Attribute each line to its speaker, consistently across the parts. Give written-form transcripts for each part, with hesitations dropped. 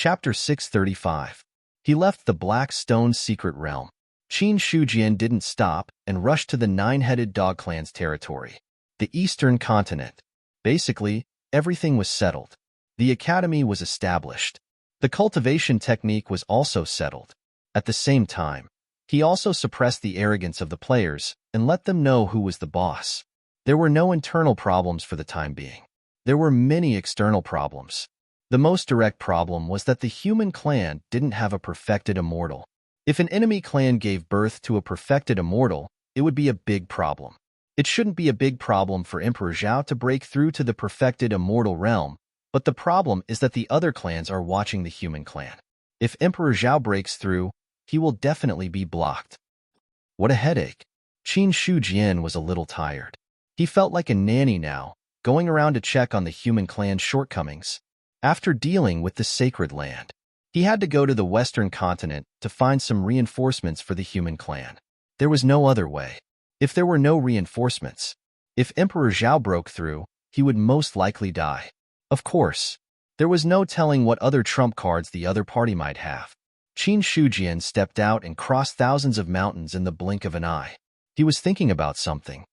Speaker 1: Chapter 635. He left the Black Stone's secret realm. Qin Shujian didn't stop and rushed to the Nine-Headed Dog Clan's territory, the Eastern Continent. Basically, everything was settled. The academy was established. The cultivation technique was also settled. At the same time, he also suppressed the arrogance of the players and let them know who was the boss. There were no internal problems for the time being. There were many external problems. The most direct problem was that the human clan didn't have a perfected immortal. If an enemy clan gave birth to a perfected immortal, it would be a big problem. It shouldn't be a big problem for Emperor Zhao to break through to the perfected immortal realm, but the problem is that the other clans are watching the human clan. If Emperor Zhao breaks through, he will definitely be blocked. What a headache. Qin Shujian was a little tired. He felt like a nanny now, going around to check on the human clan's shortcomings. After dealing with the sacred land, he had to go to the Western continent to find some reinforcements for the human clan. There was no other way. If there were no reinforcements, if Emperor Zhao broke through, he would most likely die. Of course, there was no telling what other trump cards the other party might have. Qin Shujian stepped out and crossed thousands of mountains in the blink of an eye. He was thinking about something.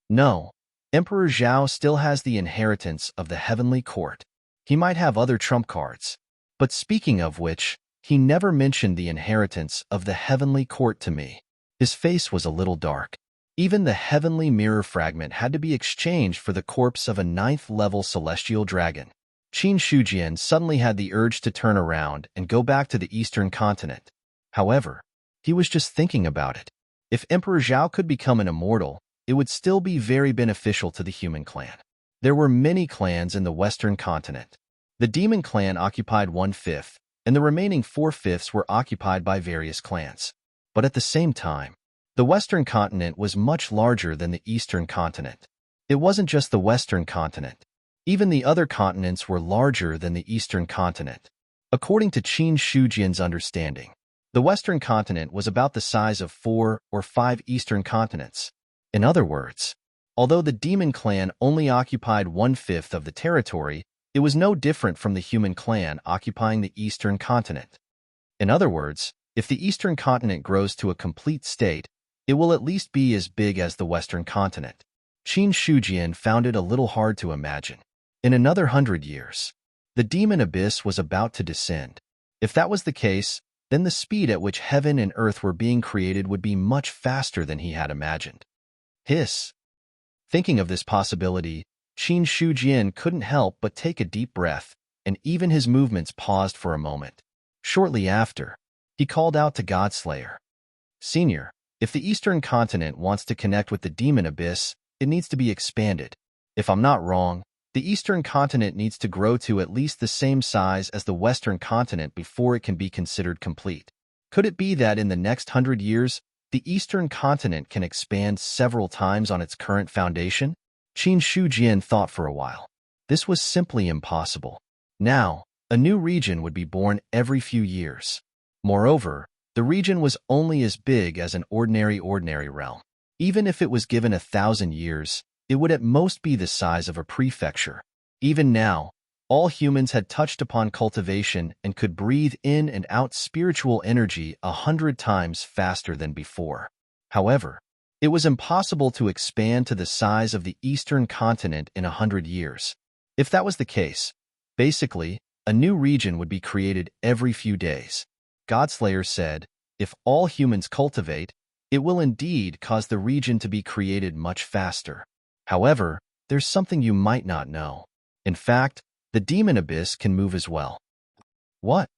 Speaker 1: No, Emperor Zhao still has the inheritance of the heavenly court. He might have other trump cards. But speaking of which, he never mentioned the inheritance of the heavenly court to me. His face was a little dark. Even the heavenly mirror fragment had to be exchanged for the corpse of a 9th-level celestial dragon. Qin Shujian suddenly had the urge to turn around and go back to the Eastern continent. However, he was just thinking about it. If Emperor Zhao could become an immortal, it would still be very beneficial to the human clan. There were many clans in the Western continent. The demon clan occupied 1/5, and the remaining 4/5 were occupied by various clans. But at the same time, the Western continent was much larger than the Eastern continent. It wasn't just the Western continent. Even the other continents were larger than the Eastern continent. According to Qin Shujian's understanding, the Western continent was about the size of 4 or 5 Eastern continents. In other words, although the demon clan only occupied 1/5 of the territory, it was no different from the human clan occupying the Eastern continent. In other words, if the Eastern continent grows to a complete state, it will at least be as big as the Western continent. Qin Shujian found it a little hard to imagine. In another 100 years, the demon abyss was about to descend. If that was the case, then the speed at which heaven and earth were being created would be much faster than he had imagined. Hiss. Thinking of this possibility, Qin Shujian couldn't help but take a deep breath, and even his movements paused for a moment. Shortly after, he called out to Godslayer. Senior, if the Eastern continent wants to connect with the demon abyss, it needs to be expanded. If I'm not wrong, the Eastern continent needs to grow to at least the same size as the Western continent before it can be considered complete. Could it be that in the next 100 years, the Eastern continent can expand several times on its current foundation? Qin Shujian thought for a while. This was simply impossible. Now, a new region would be born every few years. Moreover, the region was only as big as an ordinary realm. Even if it was given 1,000 years, it would at most be the size of a prefecture. Even now, all humans had touched upon cultivation and could breathe in and out spiritual energy 100 times faster than before. However, it was impossible to expand to the size of the Eastern continent in 100 years. If that was the case, basically, a new region would be created every few days. Godslayer said, if all humans cultivate, it will indeed cause the region to be created much faster. However, there's something you might not know. In fact, the demon abyss can move as well. What?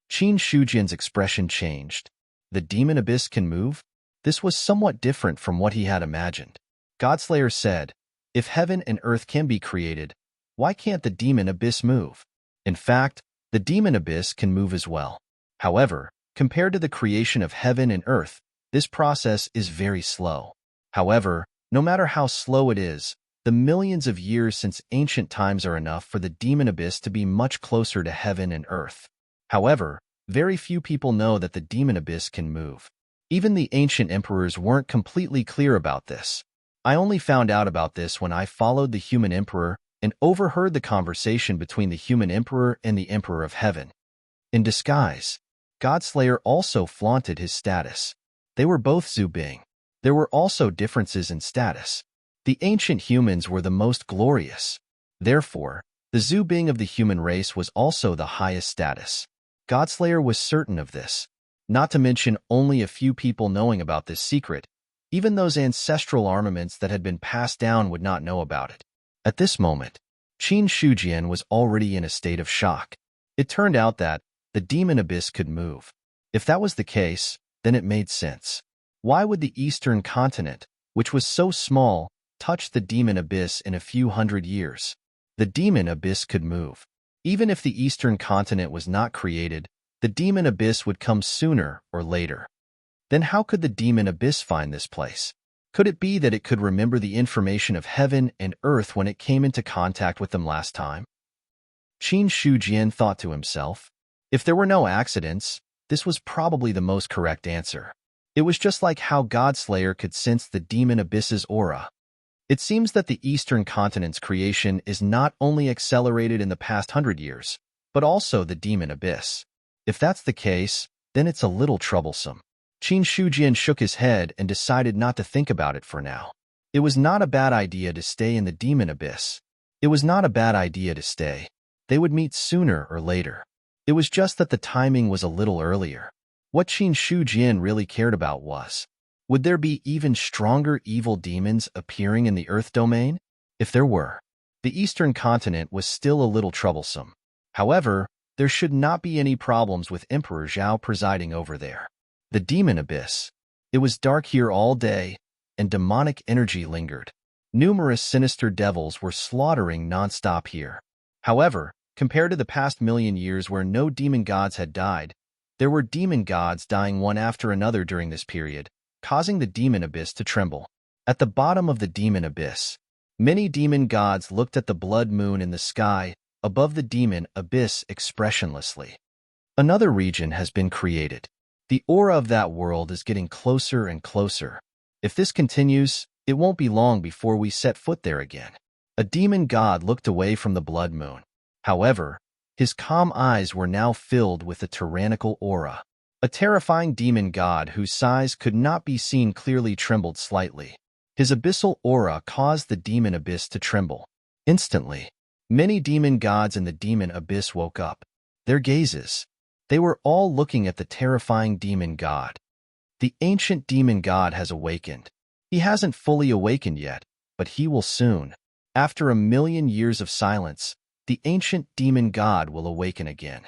Speaker 1: Qin Shujian's expression changed. The demon abyss can move? This was somewhat different from what he had imagined. Godslayer said, if heaven and earth can be created, why can't the demon abyss move? In fact, the demon abyss can move as well. However, compared to the creation of heaven and earth, this process is very slow. However, no matter how slow it is, the millions of years since ancient times are enough for the demon abyss to be much closer to heaven and earth. However, very few people know that the demon abyss can move. Even the ancient emperors weren't completely clear about this. I only found out about this when I followed the human emperor and overheard the conversation between the human emperor and the emperor of heaven. In disguise, Godslayer also flaunted his status. They were both Zubing. There were also differences in status. The ancient humans were the most glorious. Therefore, the Zubing of the human race was also the highest status. Godslayer was certain of this, not to mention only a few people knowing about this secret. Even those ancestral armaments that had been passed down would not know about it. At this moment, Qin Shujian was already in a state of shock. It turned out that the demon abyss could move. If that was the case, then it made sense. Why would the eastern continent, which was so small, touch the demon abyss in a few hundred years? The demon abyss could move. Even if the eastern continent was not created, the demon abyss would come sooner or later. Then how could the demon abyss find this place? Could it be that it could remember the information of heaven and earth when it came into contact with them last time? Qin Shujian thought to himself. If there were no accidents, this was probably the most correct answer. It was just like how Godslayer could sense the demon abyss's aura. It seems that the eastern continent's creation is not only accelerated in the past 100 years, but also the demon abyss. If that's the case, then it's a little troublesome. Qin Shujian shook his head and decided not to think about it for now. It was not a bad idea to stay in the demon abyss. It was not a bad idea to stay. They would meet sooner or later. It was just that the timing was a little earlier. What Qin Shujian really cared about was, would there be even stronger evil demons appearing in the Earth domain? If there were, the eastern continent was still a little troublesome. However, there should not be any problems with Emperor Zhao presiding over there. The demon abyss. It was dark here all day, and demonic energy lingered. Numerous sinister devils were slaughtering non-stop here. However, compared to the past million years where no demon gods had died, there were demon gods dying one after another during this period, causing the demon abyss to tremble. At the bottom of the demon abyss, many demon gods looked at the blood moon in the sky above the demon abyss expressionlessly. Another region has been created. The aura of that world is getting closer and closer. If this continues, it won't be long before we set foot there again. A demon god looked away from the blood moon. However, his calm eyes were now filled with a tyrannical aura. A terrifying demon god whose size could not be seen clearly trembled slightly. His abyssal aura caused the demon abyss to tremble. Instantly, many demon gods in the demon abyss woke up. Their gazes. They were all looking at the terrifying demon god. The ancient demon god has awakened. He hasn't fully awakened yet, but he will soon. After 1,000,000 years of silence, the ancient demon god will awaken again.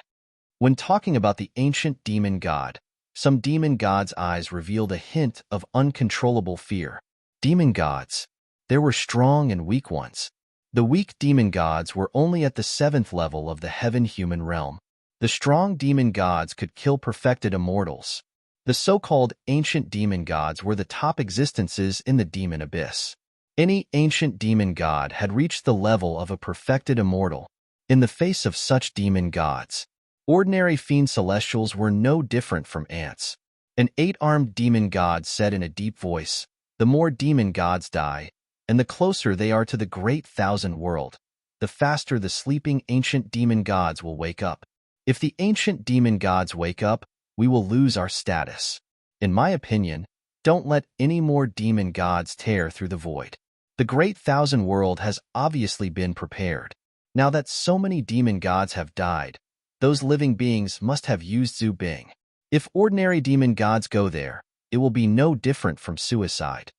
Speaker 1: When talking about the ancient demon god, some demon gods' eyes revealed a hint of uncontrollable fear. Demon gods. There were strong and weak ones. The weak demon gods were only at the 7th level of the heaven-human realm. The strong demon gods could kill perfected immortals. The so-called ancient demon gods were the top existences in the demon abyss. Any ancient demon god had reached the level of a perfected immortal. In the face of such demon gods, ordinary fiend celestials were no different from ants. An 8-armed demon god said in a deep voice, "The more demon gods die, and the closer they are to the great thousand world, the faster the sleeping ancient demon gods will wake up. If the ancient demon gods wake up, we will lose our status. In my opinion, don't let any more demon gods tear through the void. The great thousand world has obviously been prepared. Now that so many demon gods have died, those living beings must have used Zubing. If ordinary demon gods go there, it will be no different from suicide."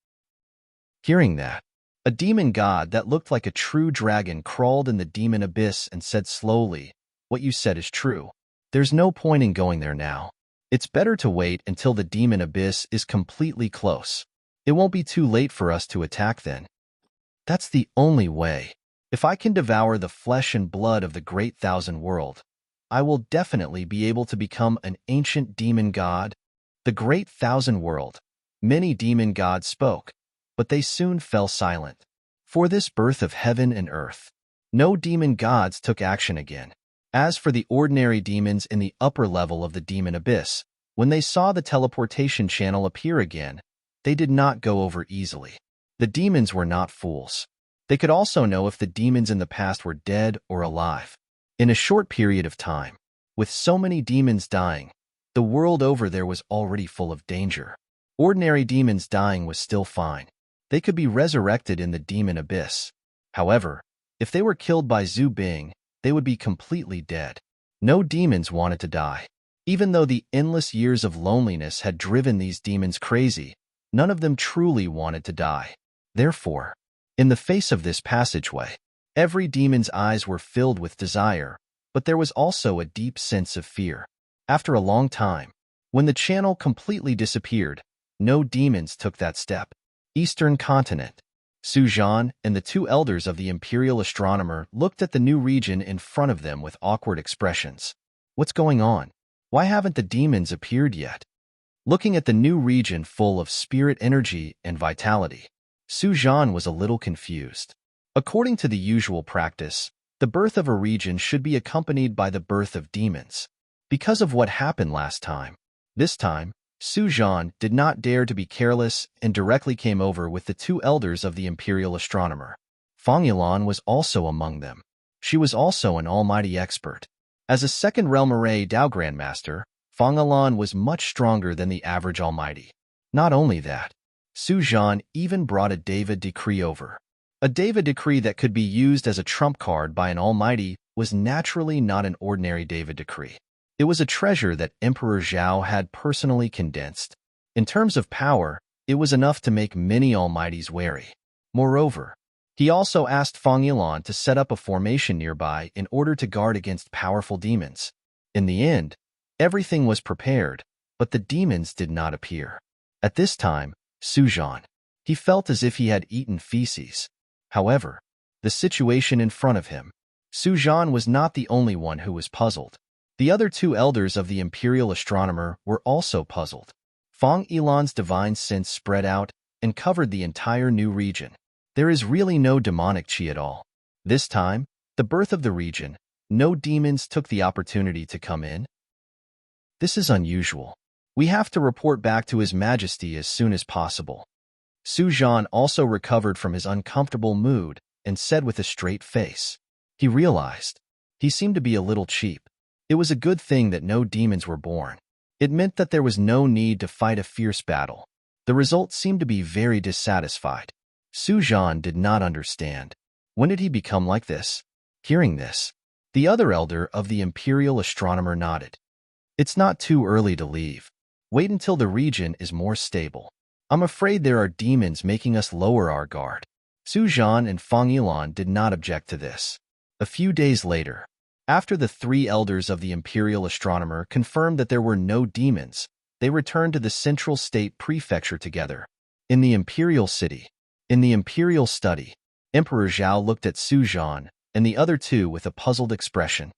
Speaker 1: Hearing that, a demon god that looked like a true dragon crawled in the demon abyss and said slowly, "What you said is true. There's no point in going there now. It's better to wait until the demon abyss is completely close. It won't be too late for us to attack then. That's the only way. If I can devour the flesh and blood of the great thousand world, I will definitely be able to become an ancient demon god." The great thousand world. Many demon gods spoke, but they soon fell silent. For this birth of heaven and earth, no demon gods took action again. As for the ordinary demons in the upper level of the demon abyss, when they saw the teleportation channel appear again, they did not go over easily. The demons were not fools. They could also know if the demons in the past were dead or alive. In a short period of time, With so many demons dying, the world over there was already full of danger. Ordinary demons dying was still fine. They could be resurrected in the demon abyss. However, if they were killed by Zhu Bing, they would be completely dead. No demons wanted to die. Even though the endless years of loneliness had driven these demons crazy, none of them truly wanted to die. Therefore, in the face of this passageway, every demon's eyes were filled with desire, but there was also a deep sense of fear. After a long time, when the channel completely disappeared, no demons took that step. Eastern Continent. Su Zhan and the two elders of the Imperial Astronomer looked at the new region in front of them with awkward expressions. What's going on? Why haven't the demons appeared yet? Looking at the new region full of spirit energy and vitality, Su Zhan was a little confused. According to the usual practice, the birth of a region should be accompanied by the birth of demons. Because of what happened last time, this time, Su Zhan did not dare to be careless and directly came over with the two elders of the Imperial Astronomer. Fang Yilan was also among them. She was also an almighty expert. As a second realm array Dao Grandmaster, Fang Yilan was much stronger than the average almighty. Not only that, Su Zhan even brought a Deva decree over. A Deva decree that could be used as a trump card by an almighty was naturally not an ordinary Deva decree. It was a treasure that Emperor Zhao had personally condensed. In terms of power, it was enough to make many almighties wary. Moreover, he also asked Fang Yilan to set up a formation nearby in order to guard against powerful demons. In the end, everything was prepared, but the demons did not appear. At this time, Su Zhan, he felt as if he had eaten feces. However, the situation in front of him, Su Zhan was not the only one who was puzzled. The other two elders of the Imperial Astronomer were also puzzled. Fang Yilan's divine sense spread out and covered the entire new region. There is really no demonic chi at all. This time, the birth of the region, no demons took the opportunity to come in. This is unusual. We have to report back to His Majesty as soon as possible. Su Zhan also recovered from his uncomfortable mood and said with a straight face. He realized he seemed to be a little cheap. It was a good thing that no demons were born. It meant that there was no need to fight a fierce battle. The result seemed to be very dissatisfied. Su Zhan did not understand. When did he become like this? Hearing this, the other elder of the Imperial Astronomer nodded. It's not too early to leave. Wait until the region is more stable. I'm afraid there are demons making us lower our guard. Su Zhan and Fang Yilan did not object to this. A few days later, after the three elders of the Imperial Astronomer confirmed that there were no demons, they returned to the Central State Prefecture together. In the Imperial City, in the Imperial Study, Emperor Zhao looked at Su Zhan and the other two with a puzzled expression.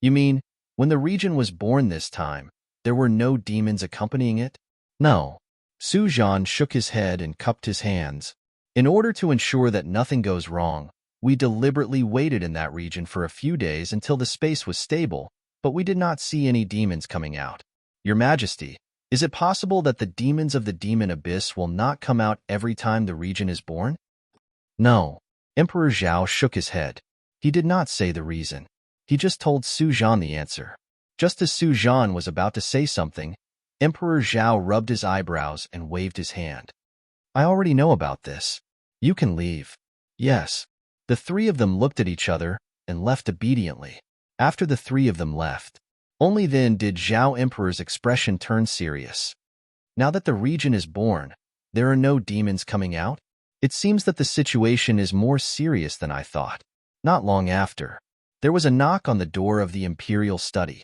Speaker 1: You mean, when the region was born this time, there were no demons accompanying it? No. Su Zhan shook his head and cupped his hands. In order to ensure that nothing goes wrong, we deliberately waited in that region for a few days until the space was stable, but we did not see any demons coming out. Your Majesty, is it possible that the demons of the demon abyss will not come out every time the region is born? No. Emperor Zhao shook his head. He did not say the reason. He just told Su Zhan the answer. Just as Su Zhan was about to say something, Emperor Zhao rubbed his eyebrows and waved his hand. I already know about this. You can leave. Yes. The three of them looked at each other and left obediently. After the three of them left, only then did Zhao Emperor's expression turn serious. Now that the region is born, there are no demons coming out? It seems that the situation is more serious than I thought. Not long after, there was a knock on the door of the Imperial Study.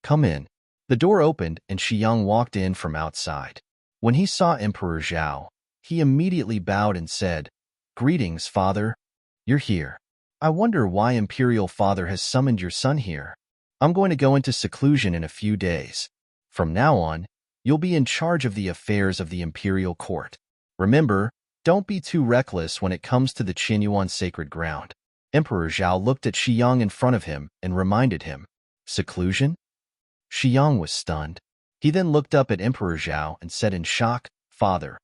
Speaker 1: Come in. The door opened and Shiyang walked in from outside. When he saw Emperor Zhao, he immediately bowed and said, Greetings, Father. You're here. I wonder why Imperial Father has summoned your son here. I'm going to go into seclusion in a few days. From now on, you'll be in charge of the affairs of the Imperial Court. Remember, don't be too reckless when it comes to the Qinyuan sacred ground. Emperor Zhao looked at Shiyang in front of him and reminded him. Seclusion? Shiyang was stunned. He then looked up at Emperor Zhao and said in shock, Father,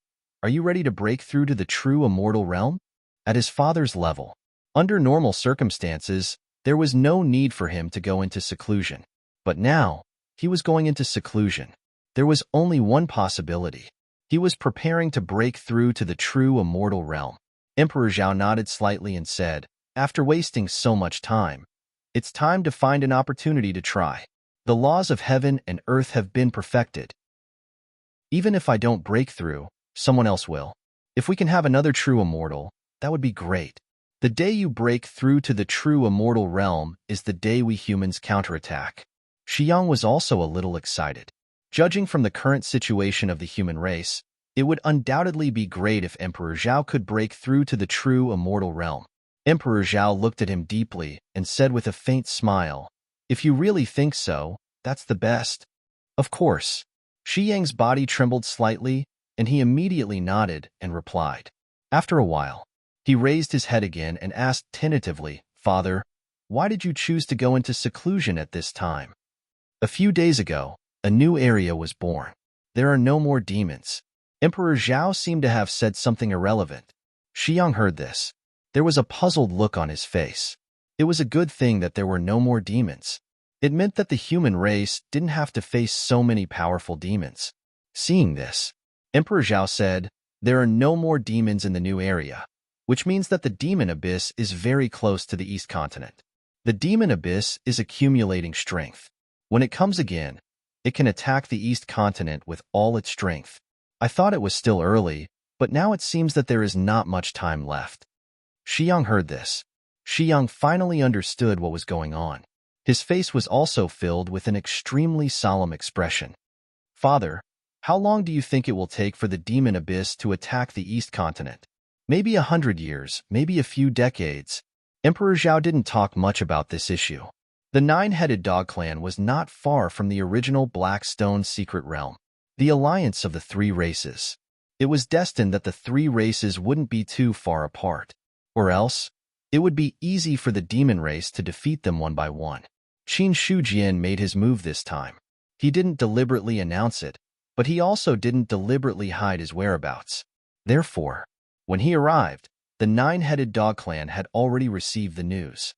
Speaker 1: are you ready to break through to the true immortal realm? At his father's level, under normal circumstances, there was no need for him to go into seclusion. But now, he was going into seclusion. There was only one possibility. He was preparing to break through to the true immortal realm. Emperor Zhao nodded slightly and said, "After wasting so much time, it's time to find an opportunity to try. The laws of heaven and earth have been perfected. Even if I don't break through, someone else will. If we can have another true immortal, that would be great. The day you break through to the true immortal realm is the day we humans counterattack." Xiang was also a little excited. Judging from the current situation of the human race, it would undoubtedly be great if Emperor Zhao could break through to the true immortal realm. Emperor Zhao looked at him deeply and said with a faint smile, "If you really think so, that's the best." Of course. Shi Yang's body trembled slightly, and he immediately nodded and replied. After a while, he raised his head again and asked tentatively, "Father, why did you choose to go into seclusion at this time?" "A few days ago, a new area was born. There are no more demons." Emperor Zhao seemed to have said something irrelevant. Xiang heard this. There was a puzzled look on his face. It was a good thing that there were no more demons. It meant that the human race didn't have to face so many powerful demons. Seeing this, Emperor Zhao said, "There are no more demons in the new area, which means that the demon abyss is very close to the East Continent. The demon abyss is accumulating strength. When it comes again, it can attack the East Continent with all its strength. I thought it was still early, but now it seems that there is not much time left." Xiang heard this. Xiang finally understood what was going on. His face was also filled with an extremely solemn expression. "Father, how long do you think it will take for the demon abyss to attack the East Continent?" "Maybe 100 years, maybe a few decades." Emperor Zhao didn't talk much about this issue. The nine-headed dog clan was not far from the original Black Stone secret realm, the alliance of the three races. It was destined that the three races wouldn't be too far apart, or else it would be easy for the demon race to defeat them one by one. Qin Shujian made his move this time. He didn't deliberately announce it, but he also didn't deliberately hide his whereabouts. Therefore, when he arrived, the nine-headed dog clan had already received the news.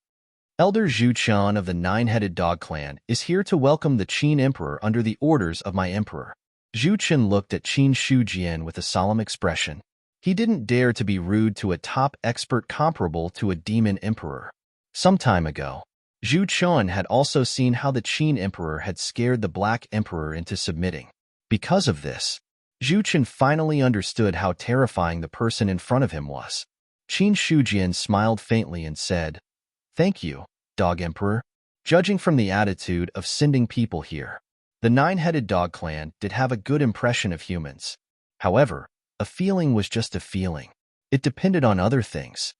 Speaker 1: "Elder Zhu Qian of the nine-headed dog clan is here to welcome the Qin Emperor under the orders of my emperor." Zhu Qian looked at Qin Shujian with a solemn expression. He didn't dare to be rude to a top expert comparable to a demon emperor. Some time ago, Zhu Qian had also seen how the Qin Emperor had scared the Black Emperor into submitting. Because of this, Zhu Qian finally understood how terrifying the person in front of him was. Qin Shujian smiled faintly and said, "Thank you, Dog Emperor." Judging from the attitude of sending people here, the nine-headed dog clan did have a good impression of humans. However, a feeling was just a feeling. It depended on other things.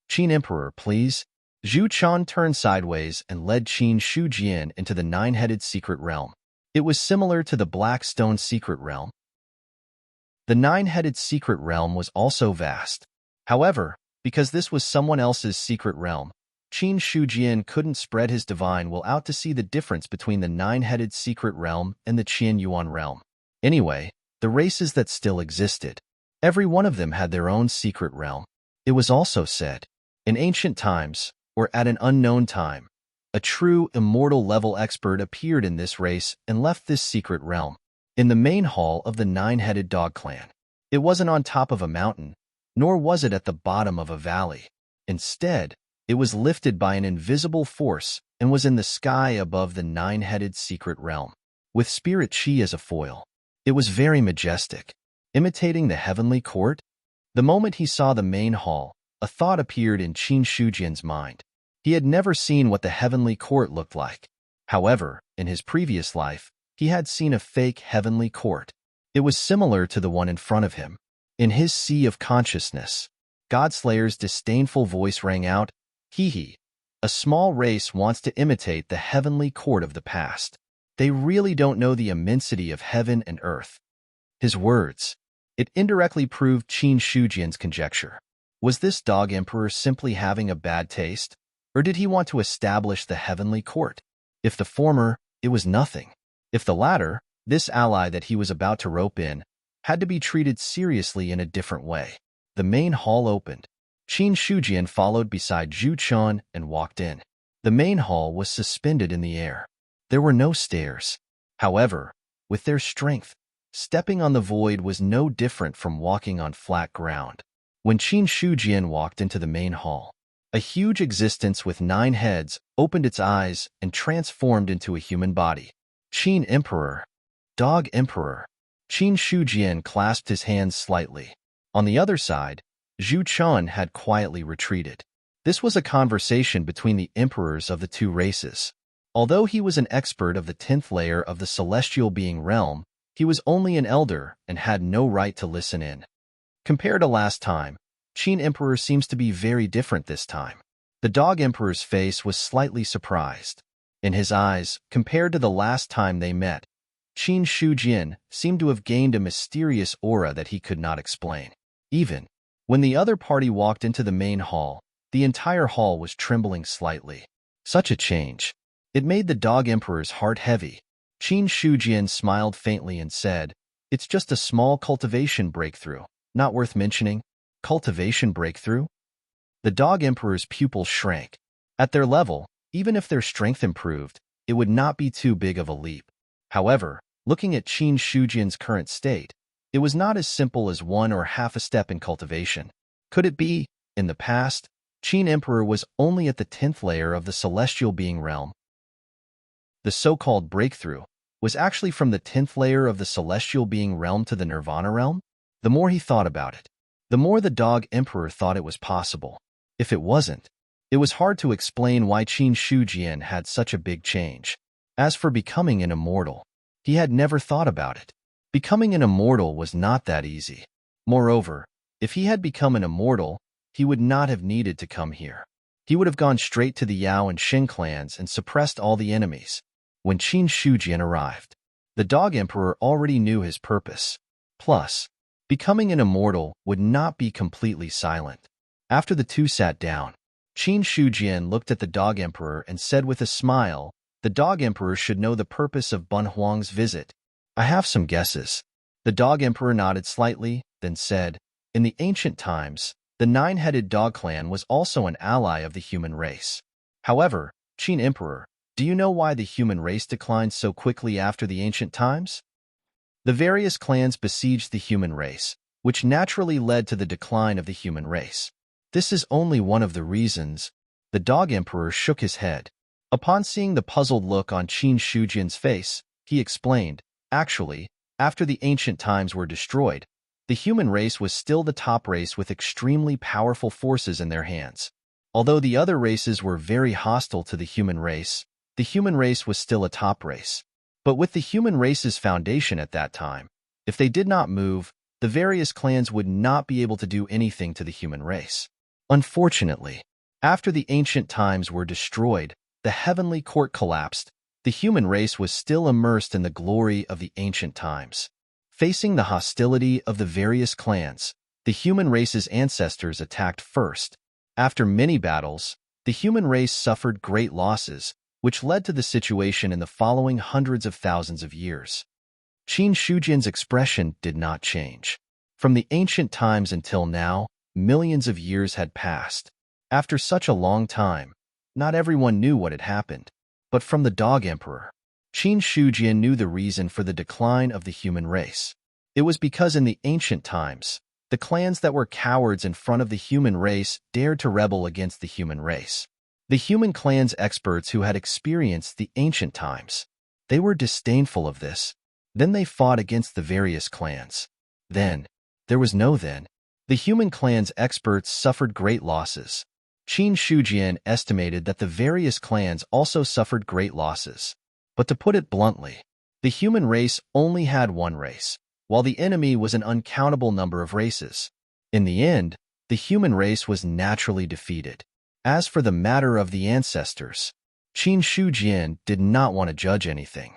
Speaker 1: "Qin Emperor, please." Zhu Qian turned sideways and led Qin Shujian into the nine-headed secret realm. It was similar to the Black Stone secret realm. The nine-headed secret realm was also vast. However, because this was someone else's secret realm, Qin Shujian couldn't spread his divine will out to see the difference between the nine-headed secret realm and the Qian Yuan realm. Anyway, the races that still existed, every one of them had their own secret realm. It was also said, in ancient times, or at an unknown time, a true immortal level expert appeared in this race and left this secret realm, in the main hall of the nine-headed dog clan. It wasn't on top of a mountain, nor was it at the bottom of a valley. Instead, it was lifted by an invisible force and was in the sky above the nine-headed secret realm, with spirit chi as a foil. It was very majestic, imitating the heavenly court. The moment he saw the main hall, a thought appeared in Qin Shujian's mind. He had never seen what the heavenly court looked like. However, in his previous life, he had seen a fake heavenly court. It was similar to the one in front of him. In his sea of consciousness, Godslayer's disdainful voice rang out, "Hee. A small race wants to imitate the heavenly court of the past. They really don't know the immensity of heaven and earth." His words. It indirectly proved Qin Shujian's conjecture. Was this dog emperor simply having a bad taste, or did he want to establish the heavenly court? If the former, it was nothing. If the latter, this ally that he was about to rope in, had to be treated seriously in a different way. The main hall opened. Qin Shujian followed beside Zhu Qian and walked in. The main hall was suspended in the air. There were no stairs. However, with their strength, stepping on the void was no different from walking on flat ground. When Qin Shujian walked into the main hall, a huge existence with 9 heads opened its eyes and transformed into a human body. Qin Emperor. Dog Emperor. Qin Shujian clasped his hands slightly. On the other side, Zhu Chun had quietly retreated. This was a conversation between the emperors of the 2 races. Although he was an expert of the 10th layer of the celestial being realm, he was only an elder and had no right to listen in. Compared to last time, Qin Emperor seems to be very different this time. The Dog Emperor's face was slightly surprised. In his eyes, compared to the last time they met, Qin Shujian seemed to have gained a mysterious aura that he could not explain. Even when the other party walked into the main hall, the entire hall was trembling slightly. Such a change. It made the Dog Emperor's heart heavy. Qin Shujian smiled faintly and said, "It's just a small cultivation breakthrough, not worth mentioning." Cultivation breakthrough? The Dog Emperor's pupils shrank. At their level, even if their strength improved, it would not be too big of a leap. However, looking at Qin Shujian's current state, it was not as simple as 1 or half a step in cultivation. Could it be, in the past, Qin Emperor was only at the 10th layer of the celestial being realm? The so-called breakthrough was actually from the 10th layer of the celestial being realm to the nirvana realm? The more he thought about it, the more the Dog Emperor thought it was possible. If it wasn't, it was hard to explain why Qin Shujian had such a big change. As for becoming an immortal, he had never thought about it. Becoming an immortal was not that easy. Moreover, if he had become an immortal, he would not have needed to come here. He would have gone straight to the Yao and Shen clans and suppressed all the enemies. When Qin Shujian arrived, the Dog Emperor already knew his purpose. Plus, becoming an immortal would not be completely silent. After the 2 sat down, Qin Shujian looked at the Dog Emperor and said with a smile, "The Dog Emperor should know the purpose of Bun Huang's visit." "I have some guesses." The Dog Emperor nodded slightly, then said, "In the ancient times, the 9-headed dog clan was also an ally of the human race. However, Qin Emperor, do you know why the human race declined so quickly after the ancient times? The various clans besieged the human race, which naturally led to the decline of the human race. This is only one of the reasons." The Dog Emperor shook his head. Upon seeing the puzzled look on Qin Shujian's face, he explained, "Actually, after the ancient times were destroyed, the human race was still the top race with extremely powerful forces in their hands. Although the other races were very hostile to the human race was still a top race. But with the human race's foundation at that time, if they did not move, the various clans would not be able to do anything to the human race. Unfortunately, after the ancient times were destroyed, the heavenly court collapsed. The human race was still immersed in the glory of the ancient times. Facing the hostility of the various clans, the human race's ancestors attacked first. After many battles, the human race suffered great losses, which led to the situation in the following hundreds of thousands of years." Qin Shujian's expression did not change. From the ancient times until now, millions of years had passed. After such a long time, not everyone knew what had happened. But from the Dog Emperor, Qin Shujian knew the reason for the decline of the human race. It was because in the ancient times, the clans that were cowards in front of the human race dared to rebel against the human race. The human clan's experts who had experienced the ancient times, they were disdainful of this. Then they fought against the various clans. Then, there was no then. The human clan's experts suffered great losses. Qin Shujian estimated that the various clans also suffered great losses. But to put it bluntly, the human race only had one race, while the enemy was an uncountable number of races. In the end, the human race was naturally defeated. As for the matter of the ancestors, Qin Shujian did not want to judge anything.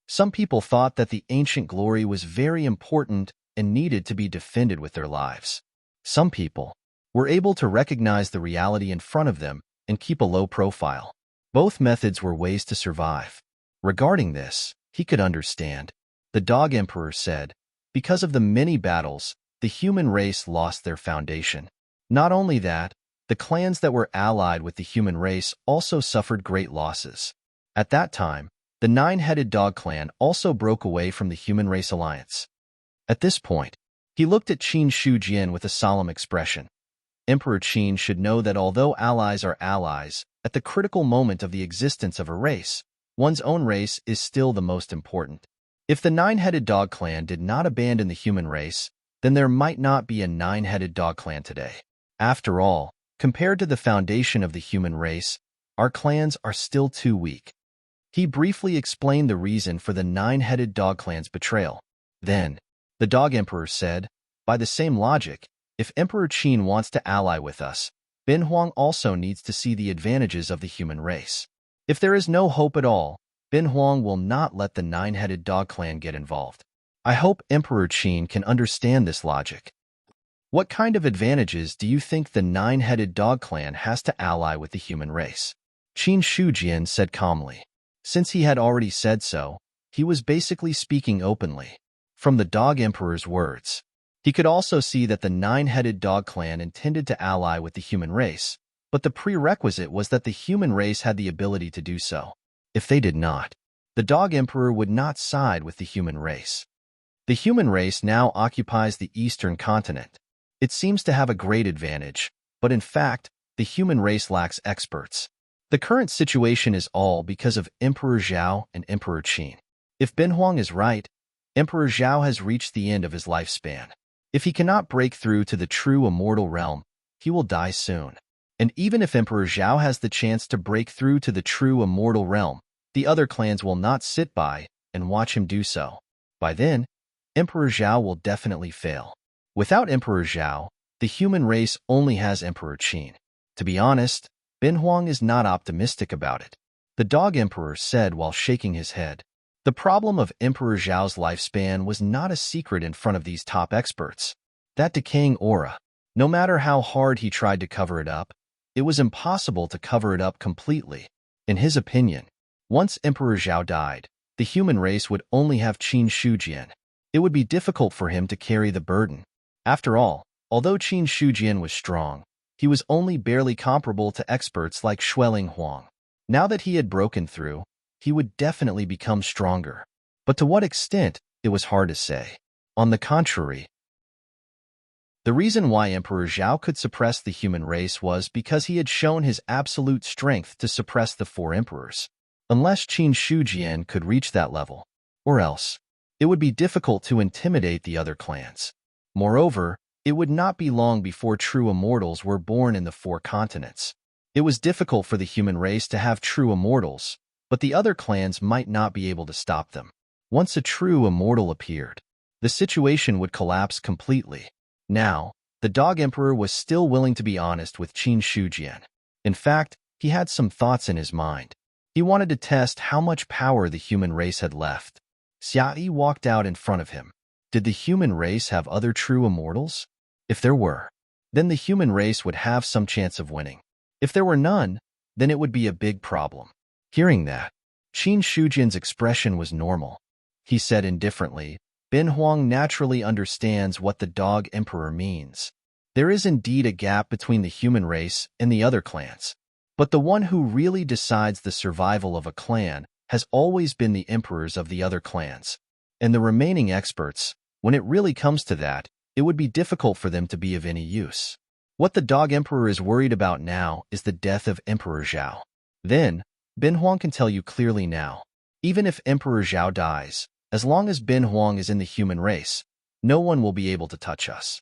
Speaker 1: Some people thought that the ancient glory was very important and needed to be defended with their lives. Some people were able to recognize the reality in front of them and keep a low profile. Both methods were ways to survive. Regarding this, he could understand. The Dog Emperor said, "Because of the many battles, the human race lost their foundation. Not only that, the clans that were allied with the human race also suffered great losses. At that time, the nine-headed dog clan also broke away from the human race alliance. At this point, he looked at Qin Shujian with a solemn expression. Emperor Qin should know that although allies are allies, at the critical moment of the existence of a race, one's own race is still the most important. If the nine-headed dog clan did not abandon the human race, then there might not be a nine-headed dog clan today. After all, compared to the foundation of the human race, our clans are still too weak. He briefly explained the reason for the nine-headed dog clan's betrayal. Then, the Dog Emperor said, by the same logic, if Emperor Qin wants to ally with us, Bin Huang also needs to see the advantages of the human race. If there is no hope at all, Bin Huang will not let the nine-headed dog clan get involved. I hope Emperor Qin can understand this logic. What kind of advantages do you think the nine-headed dog clan has to ally with the human race? Qin Shujian said calmly. Since he had already said so, he was basically speaking openly. From the Dog Emperor's words, he could also see that the nine-headed dog clan intended to ally with the human race, but the prerequisite was that the human race had the ability to do so. If they did not, the Dog Emperor would not side with the human race. The human race now occupies the eastern continent. It seems to have a great advantage, but in fact, the human race lacks experts. The current situation is all because of Emperor Zhao and Emperor Qin. If Bin Huang is right, Emperor Zhao has reached the end of his lifespan. If he cannot break through to the true immortal realm, he will die soon. And even if Emperor Zhao has the chance to break through to the true immortal realm, the other clans will not sit by and watch him do so. By then, Emperor Zhao will definitely fail. Without Emperor Zhao, the human race only has Emperor Qin. To be honest, Bin Huang is not optimistic about it. The Dog Emperor said while shaking his head. The problem of Emperor Zhao's lifespan was not a secret in front of these top experts. That decaying aura, no matter how hard he tried to cover it up, it was impossible to cover it up completely. In his opinion, once Emperor Zhao died, the human race would only have Qin Shujian. It would be difficult for him to carry the burden. After all, although Qin Shujian was strong, he was only barely comparable to experts like Xueling Huang. Now that he had broken through, he would definitely become stronger. But to what extent, it was hard to say. On the contrary, the reason why Emperor Zhao could suppress the human race was because he had shown his absolute strength to suppress the four emperors. Unless Qin Shujian could reach that level, or else, it would be difficult to intimidate the other clans. Moreover, it would not be long before true immortals were born in the four continents. It was difficult for the human race to have true immortals, but the other clans might not be able to stop them. Once a true immortal appeared, the situation would collapse completely. Now, the Dog Emperor was still willing to be honest with Qin Shujian. In fact, he had some thoughts in his mind. He wanted to test how much power the human race had left. Xia Yi walked out in front of him. Did the human race have other true immortals? If there were, then the human race would have some chance of winning. If there were none, then it would be a big problem. Hearing that, Qin Shujian's expression was normal. He said indifferently, Bin Huang naturally understands what the Dog Emperor means. There is indeed a gap between the human race and the other clans. But the one who really decides the survival of a clan has always been the emperors of the other clans. And the remaining experts, when it really comes to that, it would be difficult for them to be of any use. What the Dog Emperor is worried about now is the death of Emperor Zhao. Then, Bin Huang can tell you clearly now, even if Emperor Zhao dies, as long as Bin Huang is in the human race, no one will be able to touch us.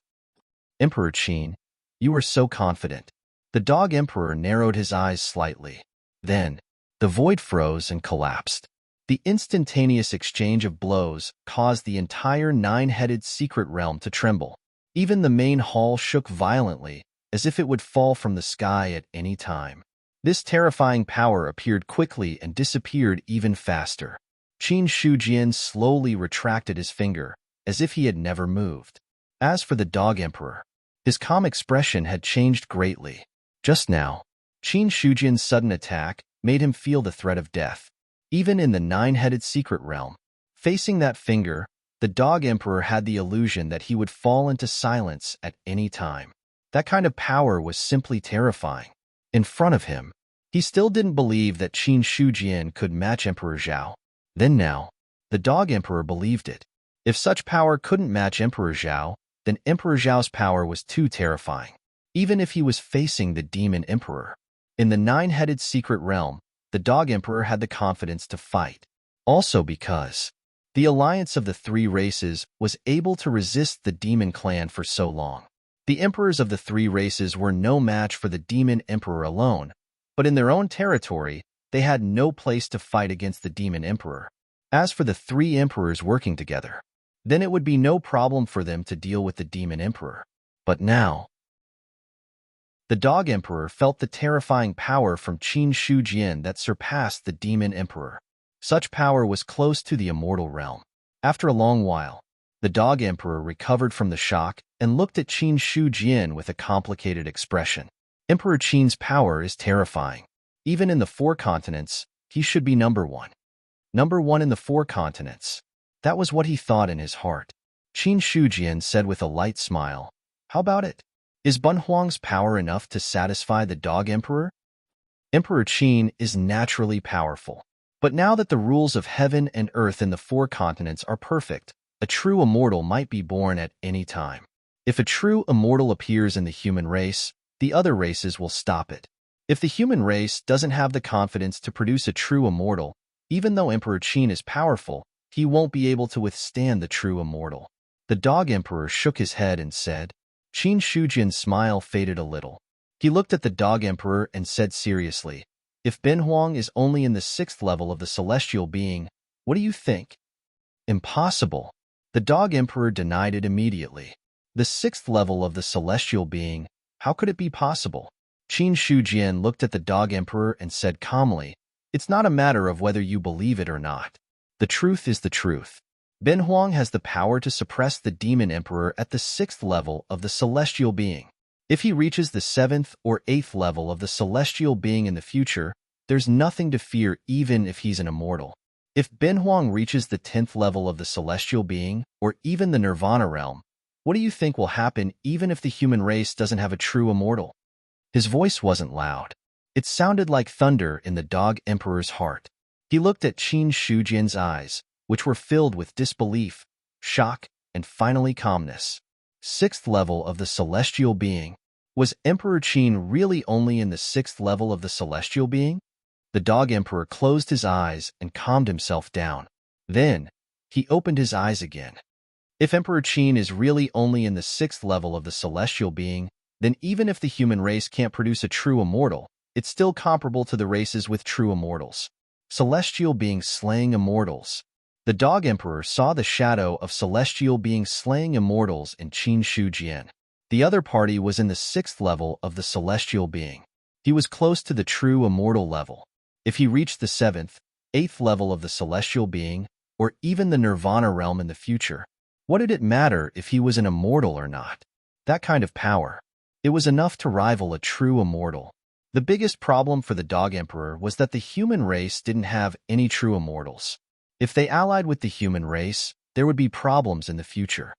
Speaker 1: Emperor Qin, you are so confident. The Dog Emperor narrowed his eyes slightly. Then, the void froze and collapsed. The instantaneous exchange of blows caused the entire nine-headed secret realm to tremble. Even the main hall shook violently, as if it would fall from the sky at any time. This terrifying power appeared quickly and disappeared even faster. Qin Shujian slowly retracted his finger, as if he had never moved. As for the Dog Emperor, his calm expression had changed greatly. Just now, Qin Shujian's sudden attack made him feel the threat of death. Even in the nine-headed secret realm, facing that finger, the Dog Emperor had the illusion that he would fall into silence at any time. That kind of power was simply terrifying. In front of him, He still didn't believe that Qin Shujian could match Emperor Zhao. Then now, the Dog Emperor believed it. If such power couldn't match Emperor Zhao, then Emperor Zhao's power was too terrifying, even if he was facing the Demon Emperor. In the nine-headed secret realm, the Dog Emperor had the confidence to fight. Also because the alliance of the three races was able to resist the Demon Clan for so long. The emperors of the three races were no match for the Demon Emperor alone, but in their own territory, they had no place to fight against the Demon Emperor. As for the three emperors working together, then it would be no problem for them to deal with the Demon Emperor. But now, the Dog Emperor felt the terrifying power from Qin Shujian that surpassed the Demon Emperor. Such power was close to the immortal realm. After a long while, the Dog Emperor recovered from the shock and looked at Qin Shujian with a complicated expression. Emperor Qin's power is terrifying. Even in the four continents, he should be number one. Number one in the four continents. That was what he thought in his heart. Qin Shujian said with a light smile, "How about it? Is Bunhuang's power enough to satisfy the Dog Emperor?" Emperor Qin is naturally powerful. But now that the rules of heaven and earth in the four continents are perfect, a true immortal might be born at any time. If a true immortal appears in the human race, the other races will stop it. If the human race doesn't have the confidence to produce a true immortal, even though Emperor Qin is powerful, he won't be able to withstand the true immortal. The Dog Emperor shook his head and said. Qin Shujian's smile faded a little. He looked at the Dog Emperor and said seriously, "If Benhuang is only in the 6th level of the celestial being, what do you think?" "Impossible." The Dog Emperor denied it immediately. The 6th level of the celestial being, how could it be possible? Qin Shujian looked at the Dog Emperor and said calmly, "It's not a matter of whether you believe it or not. The truth is the truth. Benhuang has the power to suppress the Demon Emperor at the 6th level of the celestial being. If he reaches the 7th or 8th level of the celestial being in the future, there's nothing to fear even if he's an immortal. If Benhuang reaches the 10th level of the celestial being, or even the Nirvana realm, what do you think will happen even if the human race doesn't have a true immortal?" His voice wasn't loud. It sounded like thunder in the Dog Emperor's heart. He looked at Qin Shujian's eyes, which were filled with disbelief, shock, and finally calmness. 6th level of the celestial being. Was Emperor Qin really only in the 6th level of the celestial being? The Dog Emperor closed his eyes and calmed himself down. Then, he opened his eyes again. If Emperor Qin is really only in the 6th level of the celestial being, then even if the human race can't produce a true immortal, it's still comparable to the races with true immortals. Celestial beings slaying immortals. The Dog Emperor saw the shadow of celestial beings slaying immortals in Qin Shujian. The other party was in the 6th level of the celestial being. He was close to the true immortal level. If he reached the 7th, 8th level of the celestial being, or even the Nirvana realm in the future, what did it matter if he was an immortal or not? That kind of power. It was enough to rival a true immortal. The biggest problem for the Dog Emperor was that the human race didn't have any true immortals. If they allied with the human race, there would be problems in the future.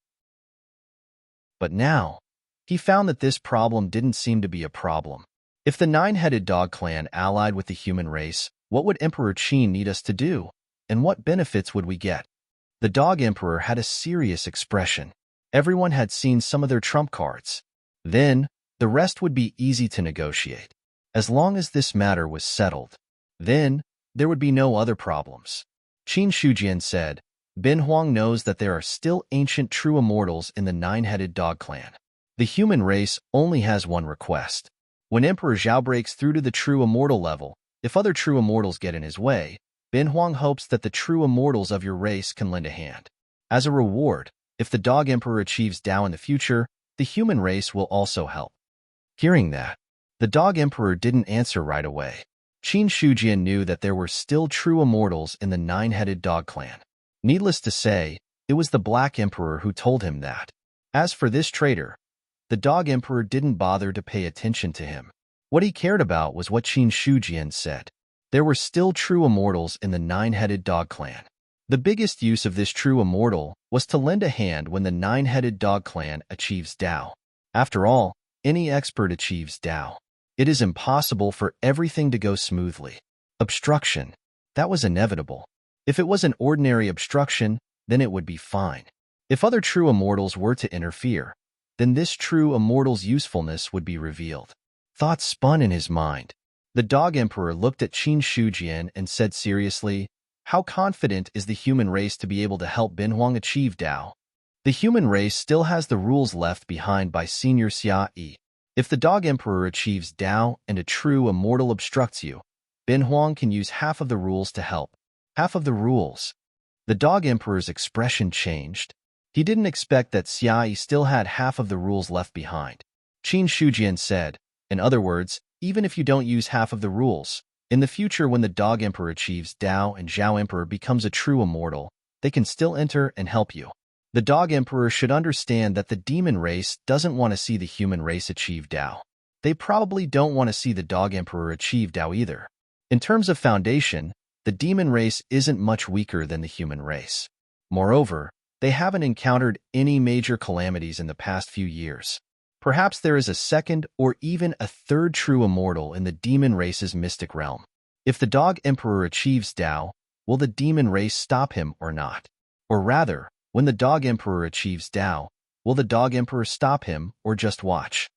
Speaker 1: But now, he found that this problem didn't seem to be a problem. If the nine-headed dog clan allied with the human race, what would Emperor Qin need us to do? And what benefits would we get? The Dog Emperor had a serious expression. Everyone had seen some of their trump cards. Then, the rest would be easy to negotiate. As long as this matter was settled, then there would be no other problems. Qin Shujian said, "Benhuang knows that there are still ancient true immortals in the nine-headed dog clan. The human race only has one request. When Emperor Zhao breaks through to the true immortal level, if other true immortals get in his way, Benhuang hopes that the true immortals of your race can lend a hand. As a reward, if the Dog Emperor achieves Dao in the future, the human race will also help." Hearing that, the Dog Emperor didn't answer right away. Qin Shujian knew that there were still true immortals in the nine-headed dog clan. Needless to say, it was the Black Emperor who told him that. As for this traitor, the Dog Emperor didn't bother to pay attention to him. What he cared about was what Qin Shujian said. There were still true immortals in the nine-headed dog clan. The biggest use of this true immortal was to lend a hand when the nine-headed dog clan achieves Dao. After all, any expert achieves Dao. It is impossible for everything to go smoothly. Obstruction. That was inevitable. If it was an ordinary obstruction, then it would be fine. If other true immortals were to interfere, then this true immortal's usefulness would be revealed. Thoughts spun in his mind. The Dog Emperor looked at Qin Shujian and said seriously, "How confident is the human race to be able to help Binhuang achieve Tao?" The human race still has the rules left behind by Senior Xia Yi. If the Dog Emperor achieves Tao and a true immortal obstructs you, Binhuang can use half of the rules to help. Half of the rules. The Dog Emperor's expression changed. He didn't expect that Xia Yi still had half of the rules left behind. Qin Shujian said, "In other words, even if you don't use half of the rules, in the future when the Dog Emperor achieves Tao and Zhao Emperor becomes a true immortal, they can still enter and help you." The Dog Emperor should understand that the demon race doesn't want to see the human race achieve Tao. They probably don't want to see the Dog Emperor achieve Tao either. In terms of foundation, the demon race isn't much weaker than the human race. Moreover, they haven't encountered any major calamities in the past few years. Perhaps there is a second or even a third true immortal in the demon race's mystic realm. If the Dog Emperor achieves Tao, will the demon race stop him or not? Or rather, when the Dog Emperor achieves Tao, will the Dog Emperor stop him or just watch?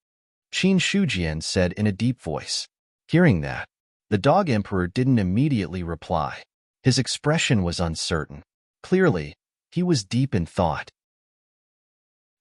Speaker 1: Qin Shujian said in a deep voice. Hearing that, the Dog Emperor didn't immediately reply. His expression was uncertain. Clearly, he was deep in thought.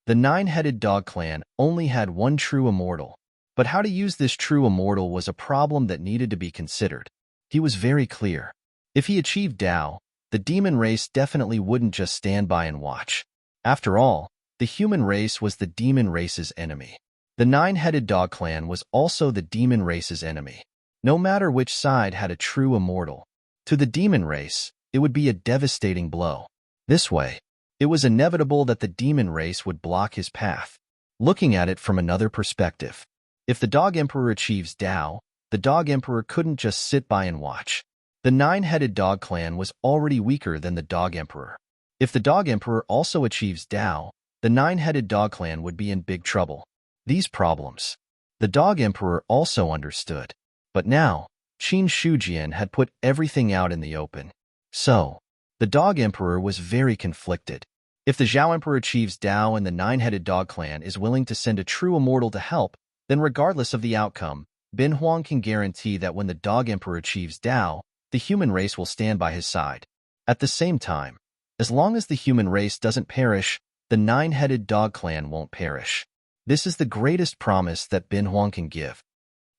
Speaker 1: The nine-headed dog clan only had one true immortal, but how to use this true immortal was a problem that needed to be considered. He was very clear. If he achieved Tao, the demon race definitely wouldn't just stand by and watch. After all, the human race was the demon race's enemy. The nine-headed dog clan was also the demon race's enemy. No matter which side had a true immortal, to the demon race, it would be a devastating blow. This way, it was inevitable that the demon race would block his path. Looking at it from another perspective, if the Dog Emperor achieves Tao, the Dog Emperor couldn't just sit by and watch. The nine-headed dog clan was already weaker than the Dog Emperor. If the Dog Emperor also achieves Tao, the nine-headed dog clan would be in big trouble. These problems, the Dog Emperor also understood. But now, Qin Shujian had put everything out in the open. So, the Dog Emperor was very conflicted. If the Zhao Emperor achieves Tao and the nine-headed dog clan is willing to send a true immortal to help, then regardless of the outcome, Binhuang can guarantee that when the Dog Emperor achieves Tao, the human race will stand by his side. At the same time, as long as the human race doesn't perish, the nine-headed dog clan won't perish. This is the greatest promise that Binhuang can give.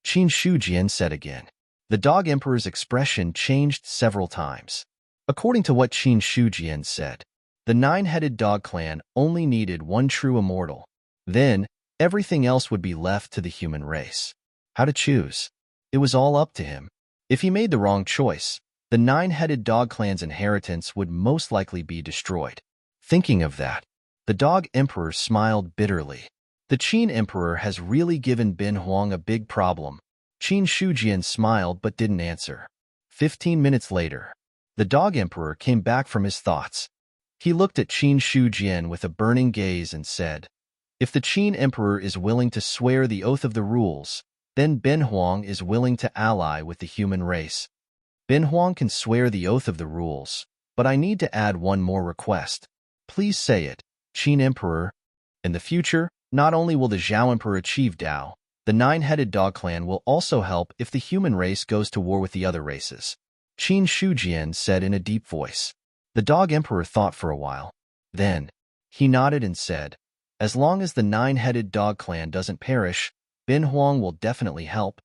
Speaker 1: Qin Shujian said again. The Dog Emperor's expression changed several times. According to what Qin Shujian said, the nine-headed dog clan only needed one true immortal. Then, everything else would be left to the human race. How to choose? It was all up to him. If he made the wrong choice, the nine-headed dog clan's inheritance would most likely be destroyed. Thinking of that, the Dog Emperor smiled bitterly. The Qin Emperor has really given Binhuang a big problem. Qin Shujian smiled but didn't answer. 15 minutes later, the Dog Emperor came back from his thoughts. He looked at Qin Shujian with a burning gaze and said, "If the Qin Emperor is willing to swear the oath of the rules, then Binhuang is willing to ally with the human race. Binhuang can swear the oath of the rules, but I need to add one more request. Please say it, Qin Emperor. In the future, not only will the Zhao Emperor achieve Tao, the nine-headed dog clan will also help if the human race goes to war with the other races." Qin Shujian said in a deep voice. The Dog Emperor thought for a while. Then, he nodded and said, "As long as the nine-headed dog clan doesn't perish, Binhuang will definitely help."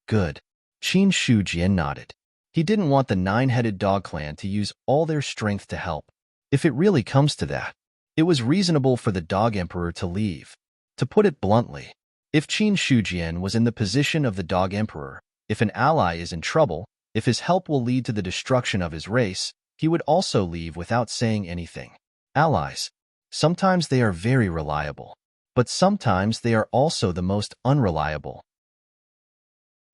Speaker 1: Good. Qin Shujian nodded. He didn't want the nine-headed dog clan to use all their strength to help. If it really comes to that, it was reasonable for the Dog Emperor to leave. To put it bluntly, if Qin Shujian was in the position of the Dog Emperor, if an ally is in trouble, if his help will lead to the destruction of his race, he would also leave without saying anything. Allies. Sometimes they are very reliable, but sometimes they are also the most unreliable.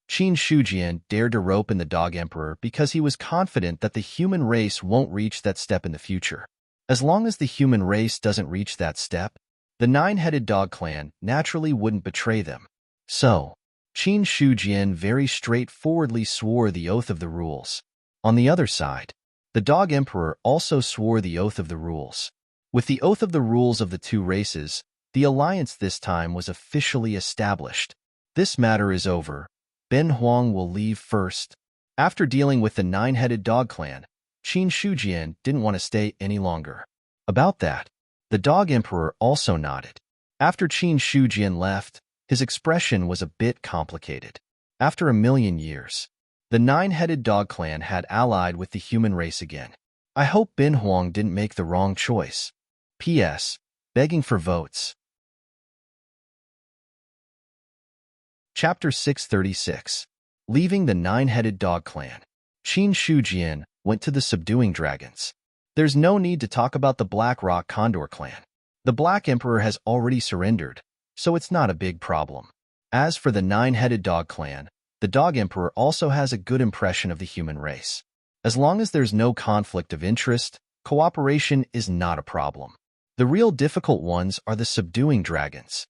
Speaker 1: Qin Shujian dared to rope in the Dog Emperor because he was confident that the human race won't reach that step in the future. As long as the human race doesn't reach that step, the nine-headed dog clan naturally wouldn't betray them. So, Qin Shujian very straightforwardly swore the oath of the rules. On the other side, the Dog Emperor also swore the oath of the rules. With the oath of the rules of the two races, the alliance this time was officially established. This matter is over. Ben Huang will leave first. After dealing with the nine-headed dog clan, Qin Shujian didn't want to stay any longer. About that, the Dog Emperor also nodded. After Qin Shujian left, his expression was a bit complicated. After 1,000,000 years, the nine-headed dog clan had allied with the human race again. I hope Ben Huang didn't make the wrong choice. P.S. Begging for votes. Chapter 636. Leaving the nine-headed dog clan. Qin Shujian went to the subduing dragons. There's no need to talk about the Black Rock Condor clan. The Black Emperor has already surrendered, so it's not a big problem. As for the nine-headed dog clan, the Dog Emperor also has a good impression of the human race. As long as there's no conflict of interest, cooperation is not a problem. The real difficult ones are the subduing dragons.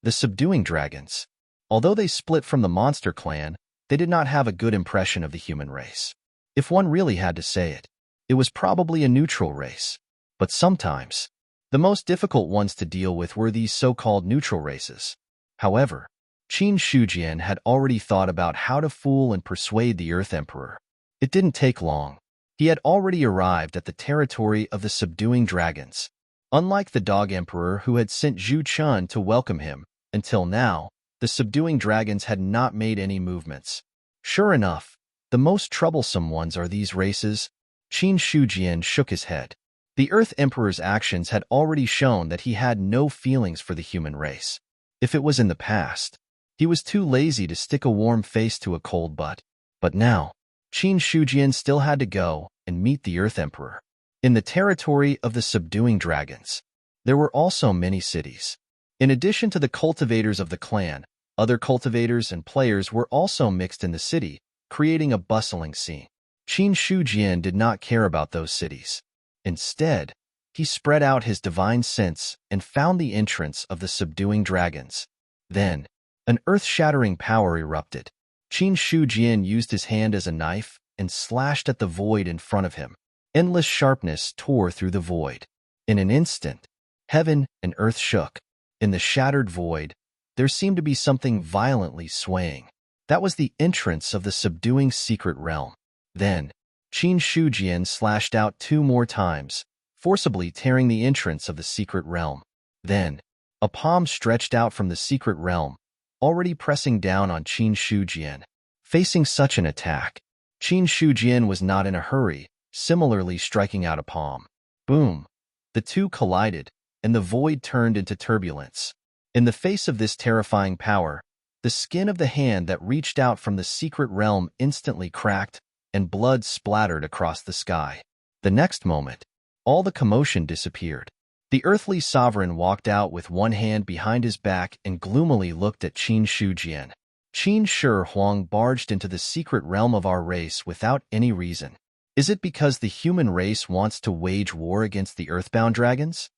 Speaker 1: The subduing dragons, although they split from the monster clan, they did not have a good impression of the human race. If one really had to say it, it was probably a neutral race. But sometimes, the most difficult ones to deal with were these so-called neutral races. However, Qin Shujian had already thought about how to fool and persuade the Earth Emperor. It didn't take long. He had already arrived at the territory of the subduing dragons. Unlike the Dog Emperor who had sent Zhu Chun to welcome him, until now, the subduing dragons had not made any movements. Sure enough, the most troublesome ones are these races. Qin Shujian shook his head. The Earth Emperor's actions had already shown that he had no feelings for the human race. If it was in the past, he was too lazy to stick a warm face to a cold butt. But now, Qin Shujian still had to go and meet the Earth Emperor. In the territory of the subduing dragons, there were also many cities. In addition to the cultivators of the clan, other cultivators and players were also mixed in the city, creating a bustling scene. Qin Shujian did not care about those cities. Instead, he spread out his divine sense and found the entrance of the subduing dragons. Then, an earth-shattering power erupted. Qin Shujian used his hand as a knife and slashed at the void in front of him. Endless sharpness tore through the void. In an instant, heaven and earth shook. In the shattered void, there seemed to be something violently swaying. That was the entrance of the subduing secret realm. Then, Qin Shujian slashed out 2 more times, forcibly tearing the entrance of the secret realm. Then, a palm stretched out from the secret realm, already pressing down on Qin Shujian. Facing such an attack, Qin Shujian was not in a hurry, similarly striking out a palm. Boom! The two collided, and the void turned into turbulence. In the face of this terrifying power, the skin of the hand that reached out from the secret realm instantly cracked, and blood splattered across the sky. The next moment, all the commotion disappeared. The earthly sovereign walked out with one hand behind his back and gloomily looked at Qin Shujian. Qin Shi Huang barged into the secret realm of our race without any reason. Is it because the human race wants to wage war against the earthbound dragons?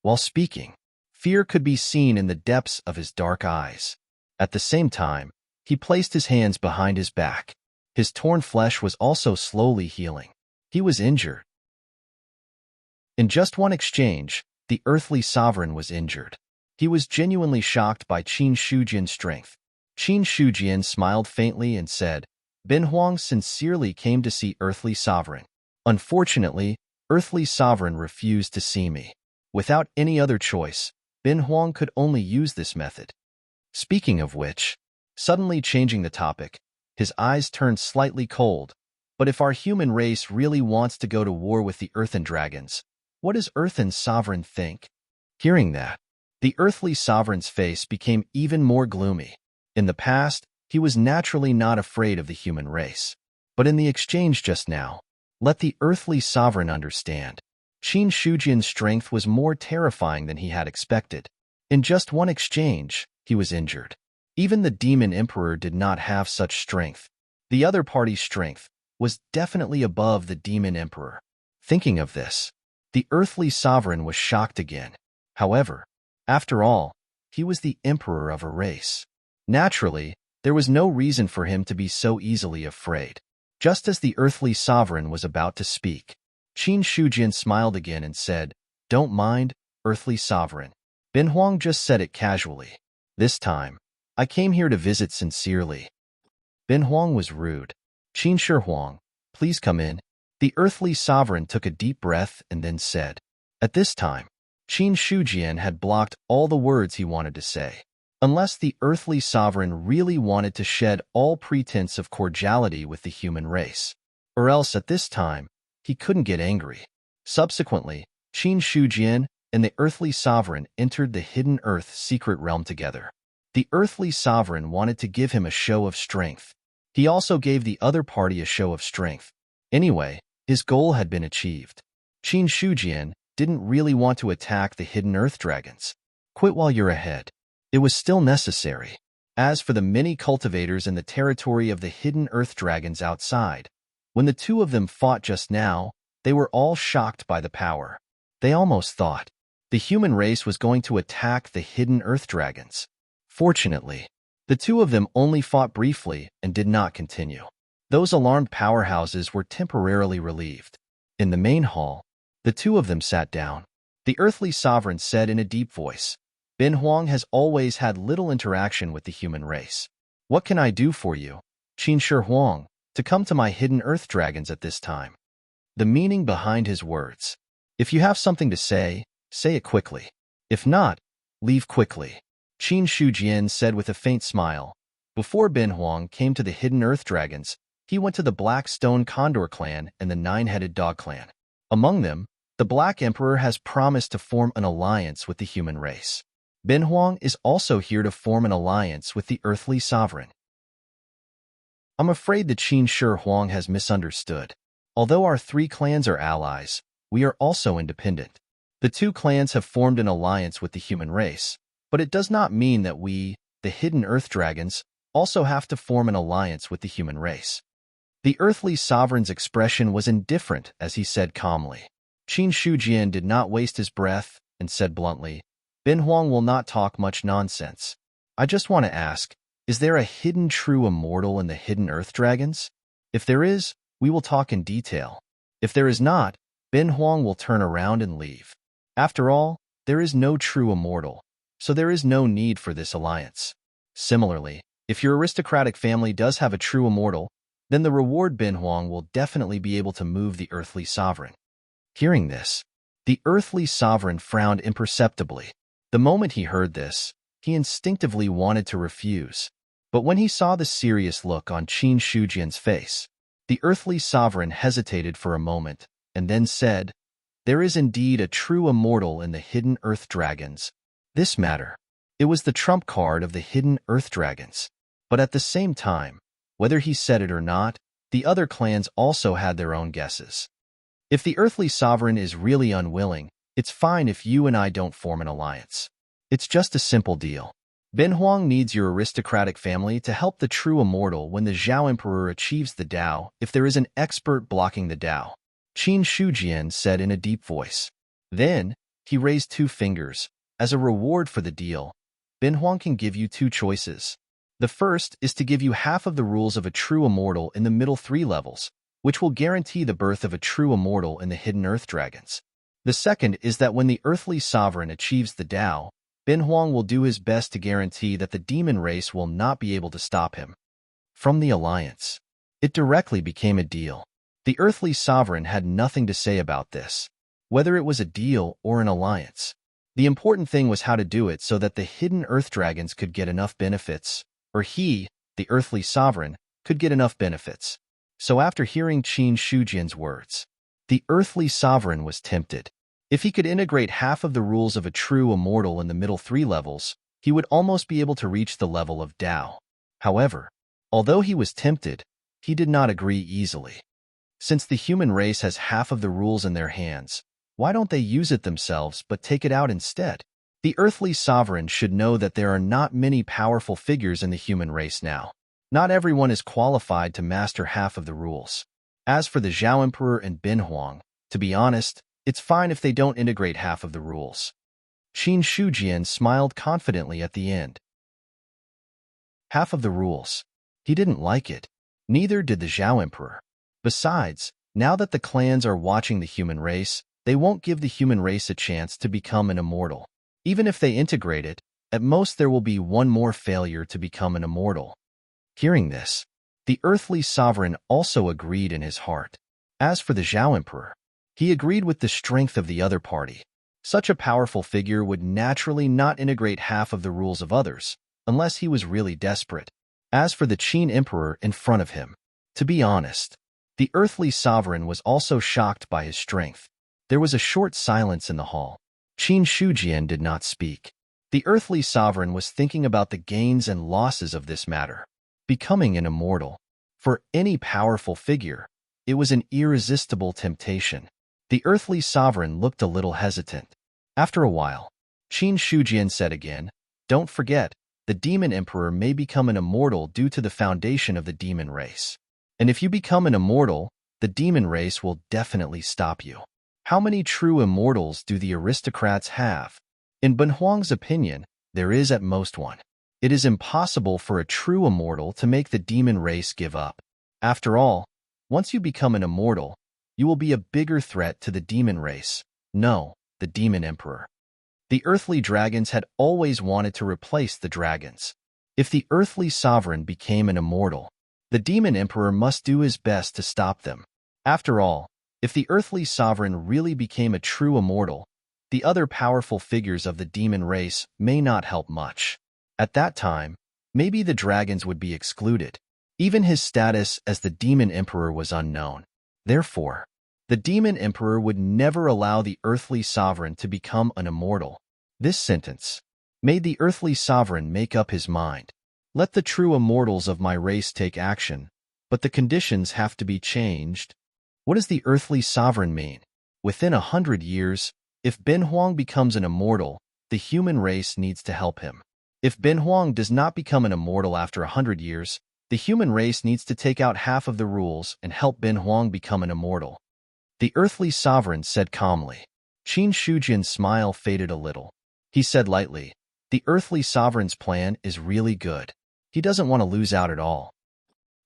Speaker 1: While speaking, fear could be seen in the depths of his dark eyes. At the same time, he placed his hands behind his back. His torn flesh was also slowly healing. He was injured. In just one exchange, the earthly sovereign was injured. He was genuinely shocked by Qin Shujian's strength. Qin Shujian smiled faintly and said, Ben Huang sincerely came to see Earthly Sovereign. Unfortunately, Earthly Sovereign refused to see me. Without any other choice, Ben Huang could only use this method. Speaking of which, suddenly changing the topic, his eyes turned slightly cold. But if our human race really wants to go to war with the Earthen Dragons, what does Earthen Sovereign think? Hearing that, the Earthly Sovereign's face became even more gloomy. In the past, he was naturally not afraid of the human race. But in the exchange just now, let the Earthly Sovereign understand. Qin Shujian's strength was more terrifying than he had expected. In just one exchange, he was injured. Even the Demon Emperor did not have such strength. The other party's strength was definitely above the Demon Emperor. Thinking of this, the Earthly Sovereign was shocked again. However, after all, he was the emperor of a race. Naturally, There was no reason for him to be so easily afraid. Just as the earthly sovereign was about to speak, Qin Shujian smiled again and said, "Don't mind, earthly sovereign." Bin Huang just said it casually. "This time, I came here to visit sincerely." Bin Huang was rude. "Qin Shi Huang, please come in." The earthly sovereign took a deep breath and then said. At this time, Qin Shujian had blocked all the words he wanted to say. Unless the earthly sovereign really wanted to shed all pretense of cordiality with the human race. Or else at this time, he couldn't get angry. Subsequently, Qin Shujian and the earthly sovereign entered the hidden earth secret realm together. The earthly sovereign wanted to give him a show of strength. He also gave the other party a show of strength. Anyway, his goal had been achieved. Qin Shujian didn't really want to attack the hidden earth dragons. Quit while you're ahead. It was still necessary. As for the many cultivators in the territory of the hidden earth dragons outside, when the two of them fought just now, they were all shocked by the power. They almost thought the human race was going to attack the hidden earth dragons. Fortunately, the two of them only fought briefly and did not continue. Those alarmed powerhouses were temporarily relieved. In the main hall, the two of them sat down. The earthly sovereign said in a deep voice, "Bin Huang has always had little interaction with the human race. What can I do for you, Qin Shi Huang, to come to my hidden earth dragons at this time?" The meaning behind his words. If you have something to say it quickly. If not, leave quickly. Qin Shujian said with a faint smile. Before Bin Huang came to the hidden earth dragons, he went to the Black Stone Condor clan and the Nine-Headed Dog clan. Among them, the Black Emperor has promised to form an alliance with the human race. Bin Huang is also here to form an alliance with the earthly sovereign. I'm afraid that Qin Shi Huang has misunderstood. Although our three clans are allies, we are also independent. The two clans have formed an alliance with the human race, but it does not mean that we, the hidden earth dragons, also have to form an alliance with the human race. The earthly sovereign's expression was indifferent as he said calmly. Qin Shujian did not waste his breath and said bluntly, "Bin Huang will not talk much nonsense. I just want to ask, is there a hidden true immortal in the hidden earth dragons? If there is, we will talk in detail. If there is not, Bin Huang will turn around and leave. After all, there is no true immortal, so there is no need for this alliance. Similarly, if your aristocratic family does have a true immortal, then the reward Bin Huang will definitely be able to move the earthly sovereign." Hearing this, the earthly sovereign frowned imperceptibly. The moment he heard this, he instinctively wanted to refuse. But when he saw the serious look on Qin Shujian's face, the earthly sovereign hesitated for a moment and then said, "There is indeed a true immortal in the hidden earth dragons. This matter." It was the trump card of the hidden earth dragons. But at the same time, whether he said it or not, the other clans also had their own guesses. If the earthly sovereign is really unwilling, it's fine if you and I don't form an alliance. It's just a simple deal. Bin Huang needs your aristocratic family to help the true immortal when the Zhao Emperor achieves the Tao if there is an expert blocking the Tao. Qin Shujian said in a deep voice. Then, he raised two fingers. As a reward for the deal, Bin Huang can give you two choices. The first is to give you half of the rules of a true immortal in the middle 3 levels, which will guarantee the birth of a true immortal in the hidden earth dragons. The second is that when the earthly sovereign achieves the Tao, Bin Huang will do his best to guarantee that the demon race will not be able to stop him. From the alliance, it directly became a deal. The earthly sovereign had nothing to say about this, whether it was a deal or an alliance. The important thing was how to do it so that the hidden earth dragons could get enough benefits, or he, the earthly sovereign, could get enough benefits. So after hearing Qin Shujian's words, the earthly sovereign was tempted. If he could integrate half of the rules of a true immortal in the middle 3 levels, he would almost be able to reach the level of Tao. However, although he was tempted, he did not agree easily. Since the human race has half of the rules in their hands, why don't they use it themselves but take it out instead? The earthly sovereign should know that there are not many powerful figures in the human race now. Not everyone is qualified to master half of the rules. As for the Zhao Emperor and Bin Huang, to be honest, it's fine if they don't integrate half of the rules. Qin Shujian smiled confidently at the end. half of the rules. He didn't like it. Neither did the Zhao Emperor. Besides, now that the clans are watching the human race, they won't give the human race a chance to become an immortal. Even if they integrate it, at most there will be one more failure to become an immortal. Hearing this, the earthly sovereign also agreed in his heart. As for the Zhao Emperor, he agreed with the strength of the other party. Such a powerful figure would naturally not integrate half of the rules of others, unless he was really desperate. As for the Qin Emperor in front of him, to be honest, the earthly sovereign was also shocked by his strength. There was a short silence in the hall. Qin Shujian did not speak. The earthly sovereign was thinking about the gains and losses of this matter. Becoming an immortal. For any powerful figure, it was an irresistible temptation. The earthly sovereign looked a little hesitant. After a while, Qin Shujian said again, "Don't forget, the demon emperor may become an immortal due to the foundation of the demon race. And if you become an immortal, the demon race will definitely stop you. How many true immortals do the aristocrats have? In Benhuang's opinion, there is at most one. It is impossible for a true immortal to make the demon race give up. After all, once you become an immortal, you will be a bigger threat to the demon race. No, the demon emperor." The earthly dragons had always wanted to replace the dragons. If the earthly sovereign became an immortal, the demon emperor must do his best to stop them. After all, if the earthly sovereign really became a true immortal, the other powerful figures of the demon race may not help much. At that time, maybe the dragons would be excluded. Even his status as the demon emperor was unknown. Therefore, the demon emperor would never allow the earthly sovereign to become an immortal. This sentence made the earthly sovereign make up his mind. Let the true immortals of my race take action, but the conditions have to be changed. What does the earthly sovereign mean? Within 100 years, if Benhuang becomes an immortal, the human race needs to help him. If Benhuang does not become an immortal after 100 years, the human race needs to take out half of the rules and help Benhuang become an immortal. The earthly sovereign said calmly. Qin Shujian's smile faded a little. He said lightly, "The earthly sovereign's plan is really good. He doesn't want to lose out at all."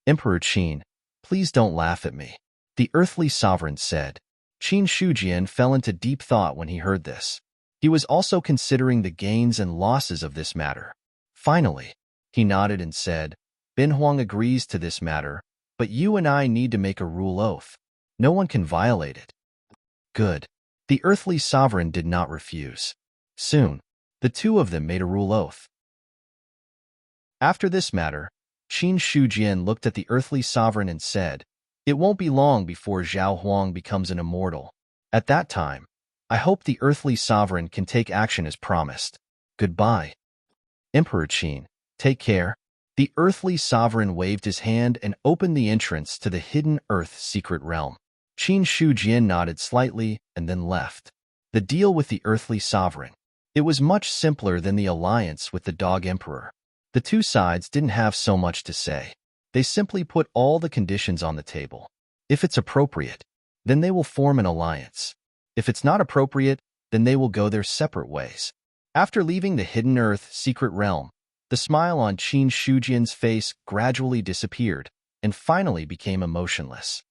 Speaker 1: "Emperor Qin, please don't laugh at me," the earthly sovereign said. Qin Shujian fell into deep thought when he heard this. He was also considering the gains and losses of this matter. Finally, he nodded and said, "Benhuang agrees to this matter, but you and I need to make a rule oath. No one can violate it." Good. The earthly sovereign did not refuse. Soon, the two of them made a rule oath. After this matter, Qin Shujian looked at the earthly sovereign and said, "It won't be long before Zhao Huang becomes an immortal. At that time, I hope the earthly sovereign can take action as promised. Goodbye. Emperor Qin, take care." The earthly sovereign waved his hand and opened the entrance to the hidden earth secret realm. Qin Shujian nodded slightly and then left. The deal with the earthly sovereign. It was much simpler than the alliance with the dog emperor. The two sides didn't have so much to say. They simply put all the conditions on the table. If it's appropriate, then they will form an alliance. If it's not appropriate, then they will go their separate ways. After leaving the hidden earth secret realm, the smile on Qin Shujian's face gradually disappeared and finally became emotionless.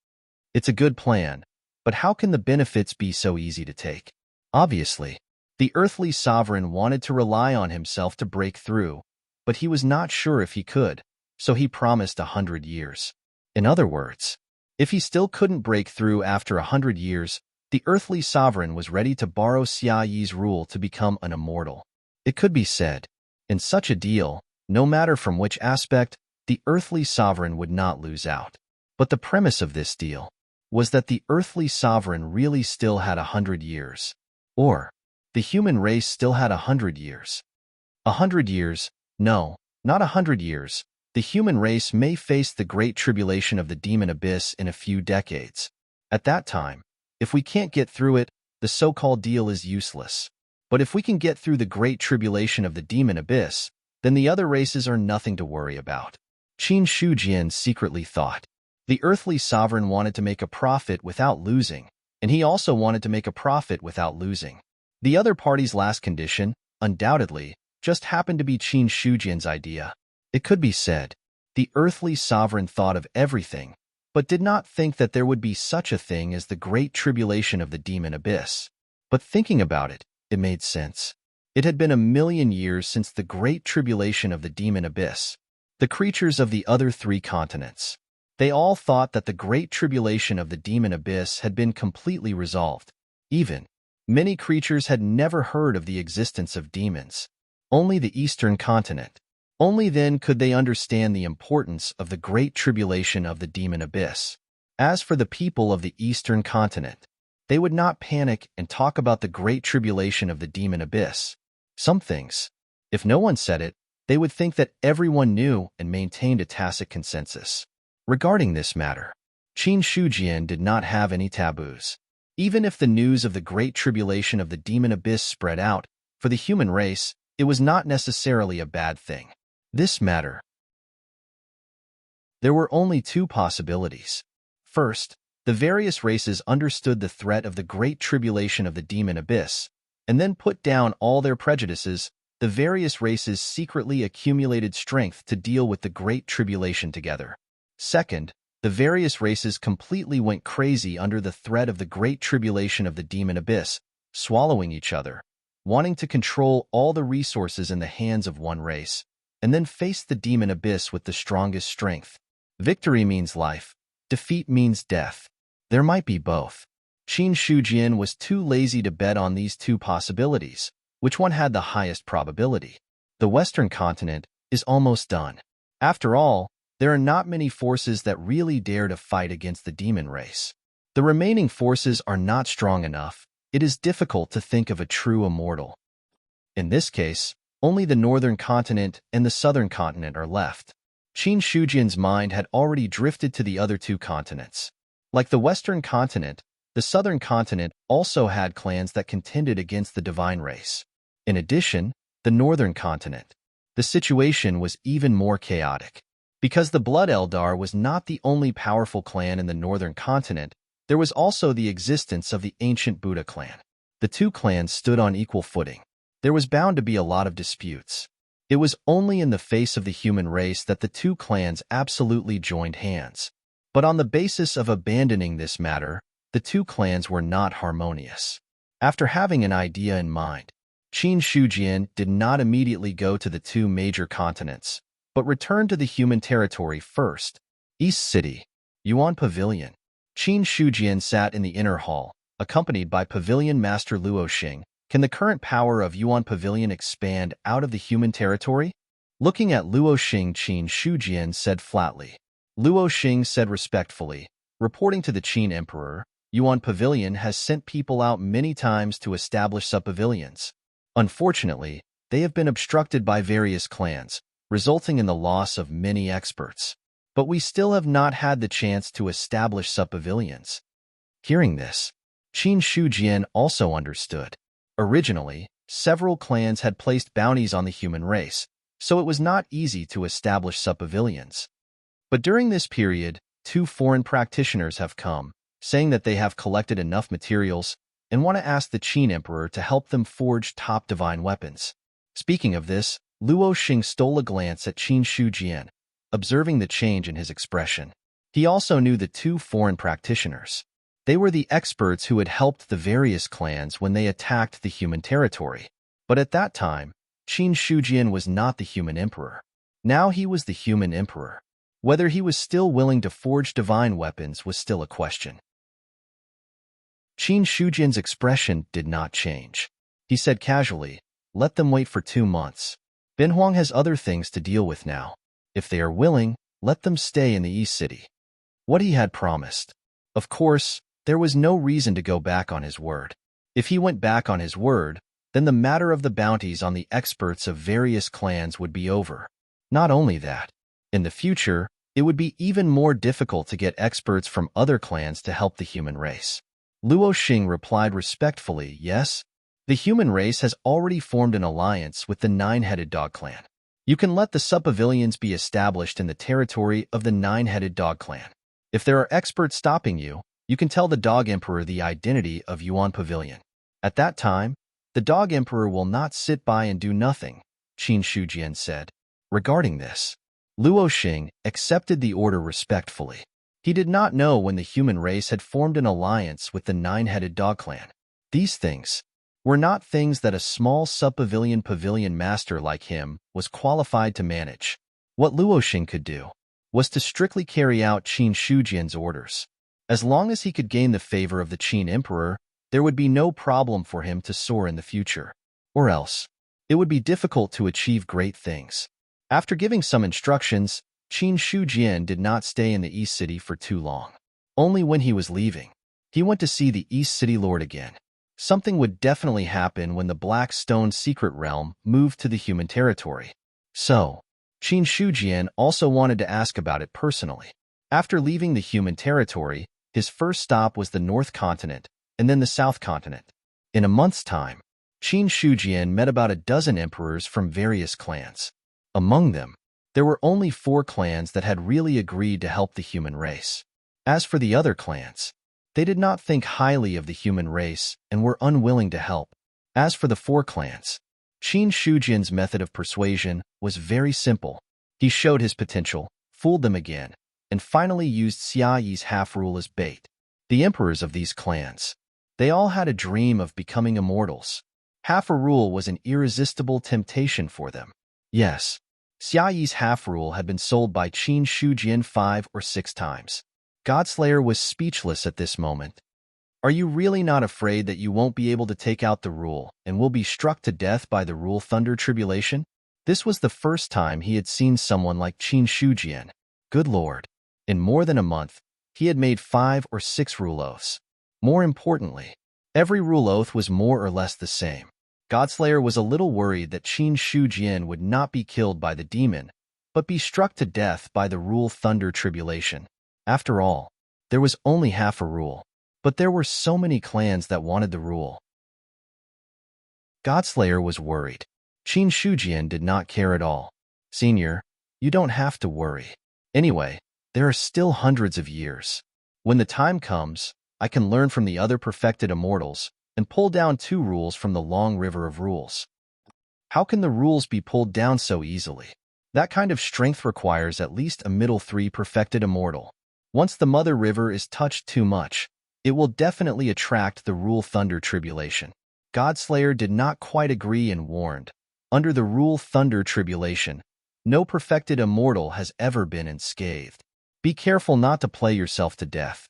Speaker 1: It's a good plan, but how can the benefits be so easy to take? Obviously, the earthly sovereign wanted to rely on himself to break through, but he was not sure if he could, so he promised 100 years. In other words, if he still couldn't break through after 100 years, the earthly sovereign was ready to borrow Xia Yi's rule to become an immortal. It could be said, in such a deal, no matter from which aspect, the earthly sovereign would not lose out. But the premise of this deal was that the earthly sovereign really still had 100 years. Or, the human race still had 100 years. 100 years? No, not 100 years. The human race may face the great tribulation of the demon abyss in a few decades. At that time, if we can't get through it, the so-called deal is useless. But if we can get through the great tribulation of the demon abyss, then the other races are nothing to worry about. Qin Shujian secretly thought. The earthly sovereign wanted to make a profit without losing, and he also wanted to make a profit without losing. The other party's last condition, undoubtedly, just happened to be Qin Shujian's idea. It could be said, the earthly sovereign thought of everything, but did not think that there would be such a thing as the great tribulation of the demon abyss. But thinking about it, it made sense. It had been 1,000,000 years since the great tribulation of the demon abyss. The creatures of the other 3 continents. They all thought that the great tribulation of the demon abyss had been completely resolved. Even, many creatures had never heard of the existence of demons. Only the eastern continent. Only then could they understand the importance of the great tribulation of the demon abyss. As for the people of the eastern continent, they would not panic and talk about the great tribulation of the demon abyss. Some things, if no one said it, they would think that everyone knew and maintained a tacit consensus. Regarding this matter, Qin Shujian did not have any taboos. Even if the news of the great tribulation of the demon abyss spread out, for the human race, it was not necessarily a bad thing. This matter. There were only 2 possibilities. First, the various races understood the threat of the great tribulation of the demon abyss, and then put down all their prejudices. The various races secretly accumulated strength to deal with the great tribulation together. Second, the various races completely went crazy under the threat of the great tribulation of the demon abyss, swallowing each other, wanting to control all the resources in the hands of one race, and then face the demon abyss with the strongest strength. Victory means life. Defeat means death. There might be both. Qin Shujian was too lazy to bet on these 2 possibilities. Which one had the highest probability? The Western continent is almost done. After all, there are not many forces that really dare to fight against the demon race. The remaining forces are not strong enough. It is difficult to think of a true immortal. In this case, only the northern continent and the southern continent are left. Qin Shujian's mind had already drifted to the other 2 continents. Like the western continent, the southern continent also had clans that contended against the divine race. In addition, the northern continent. The situation was even more chaotic. Because the Blood Eldar was not the only powerful clan in the northern continent, there was also the existence of the ancient Buddha clan. The 2 clans stood on equal footing. There was bound to be a lot of disputes. It was only in the face of the human race that the 2 clans absolutely joined hands. But on the basis of abandoning this matter, the 2 clans were not harmonious. After having an idea in mind, Qin Shujian did not immediately go to the 2 major continents, but returned to the human territory first. East City, Yuan Pavilion. Qin Shujian sat in the inner hall, accompanied by Pavilion Master Luo Xing. Can the current power of Yuan Pavilion expand out of the human territory? Looking at Luo Xing, Qin Shujian said flatly. Luo Xing said respectfully, reporting to the Qin Emperor, Yuan Pavilion has sent people out many times to establish sub-pavilions. Unfortunately, they have been obstructed by various clans, resulting in the loss of many experts. But we still have not had the chance to establish sub-pavilions. Hearing this, Qin Shujian also understood. Originally, several clans had placed bounties on the human race, so it was not easy to establish sub-pavilions. But during this period, 2 foreign practitioners have come, saying that they have collected enough materials and want to ask the Qin Emperor to help them forge top divine weapons. Speaking of this, Luo Xing stole a glance at Qin Shujian, observing the change in his expression. He also knew the 2 foreign practitioners. They were the experts who had helped the various clans when they attacked the human territory. But at that time, Qin Shujian was not the human emperor. Now he was the human emperor. Whether he was still willing to forge divine weapons was still a question. Qin Shujian's expression did not change. He said casually, "Let them wait for 2 months. Ben Huang has other things to deal with now. If they are willing, let them stay in the East City." What he had promised. Of course, there was no reason to go back on his word. If he went back on his word, then the matter of the bounties on the experts of various clans would be over. Not only that, in the future, it would be even more difficult to get experts from other clans to help the human race. Luo Xing replied respectfully, "Yes, the human race has already formed an alliance with the 9-headed dog clan. You can let the sub-pavilions be established in the territory of the 9-headed dog clan. If there are experts stopping you, you can tell the Dog Emperor the identity of Yuan Pavilion. At that time, the Dog Emperor will not sit by and do nothing," Qin Shujian said. Regarding this, Luo Xing accepted the order respectfully. He did not know when the human race had formed an alliance with the nine-headed dog clan. These things were not things that a small pavilion master like him was qualified to manage. What Luo Xing could do was to strictly carry out Qin Shujian's orders. As long as he could gain the favor of the Qin Emperor, there would be no problem for him to soar in the future. Or else, it would be difficult to achieve great things. After giving some instructions, Qin Shujian did not stay in the East City for too long. Only when he was leaving, he went to see the East City Lord again. Something would definitely happen when the Black Stone Secret Realm moved to the human territory. So, Qin Shujian also wanted to ask about it personally. After leaving the human territory, his first stop was the North Continent and then the South Continent. In a month's time, Qin Shujian met about a dozen emperors from various clans. Among them, there were only 4 clans that had really agreed to help the human race. As for the other clans, they did not think highly of the human race and were unwilling to help. As for the 4 clans, Qin Shujian's method of persuasion was very simple. He showed his potential, fooled them again, and finally used Xia Yi's half-rule as bait. The emperors of these clans, they all had a dream of becoming immortals. Half a rule was an irresistible temptation for them. Yes, Xia Yi's half-rule had been sold by Qin Shujian 5 or 6 times. Godslayer was speechless at this moment. Are you really not afraid that you won't be able to take out the rule and will be struck to death by the rule thunder tribulation? This was the first time he had seen someone like Qin Shujian. Good Lord. In more than a month, he had made 5 or 6 rule oaths. More importantly, every rule oath was more or less the same. Godslayer was a little worried that Qin Shujian would not be killed by the demon, but be struck to death by the rule thunder tribulation. After all, there was only half a rule, but there were so many clans that wanted the rule. Godslayer was worried. Qin Shujian did not care at all. Senior, you don't have to worry. Anyway, there are still hundreds of years. When the time comes, I can learn from the other perfected immortals and pull down 2 rules from the long river of rules. How can the rules be pulled down so easily? That kind of strength requires at least a middle 3 perfected immortal. Once the mother river is touched too much, it will definitely attract the rule thunder tribulation. Godslayer did not quite agree and warned, under the rule thunder tribulation, no perfected immortal has ever been unscathed. Be careful not to play yourself to death.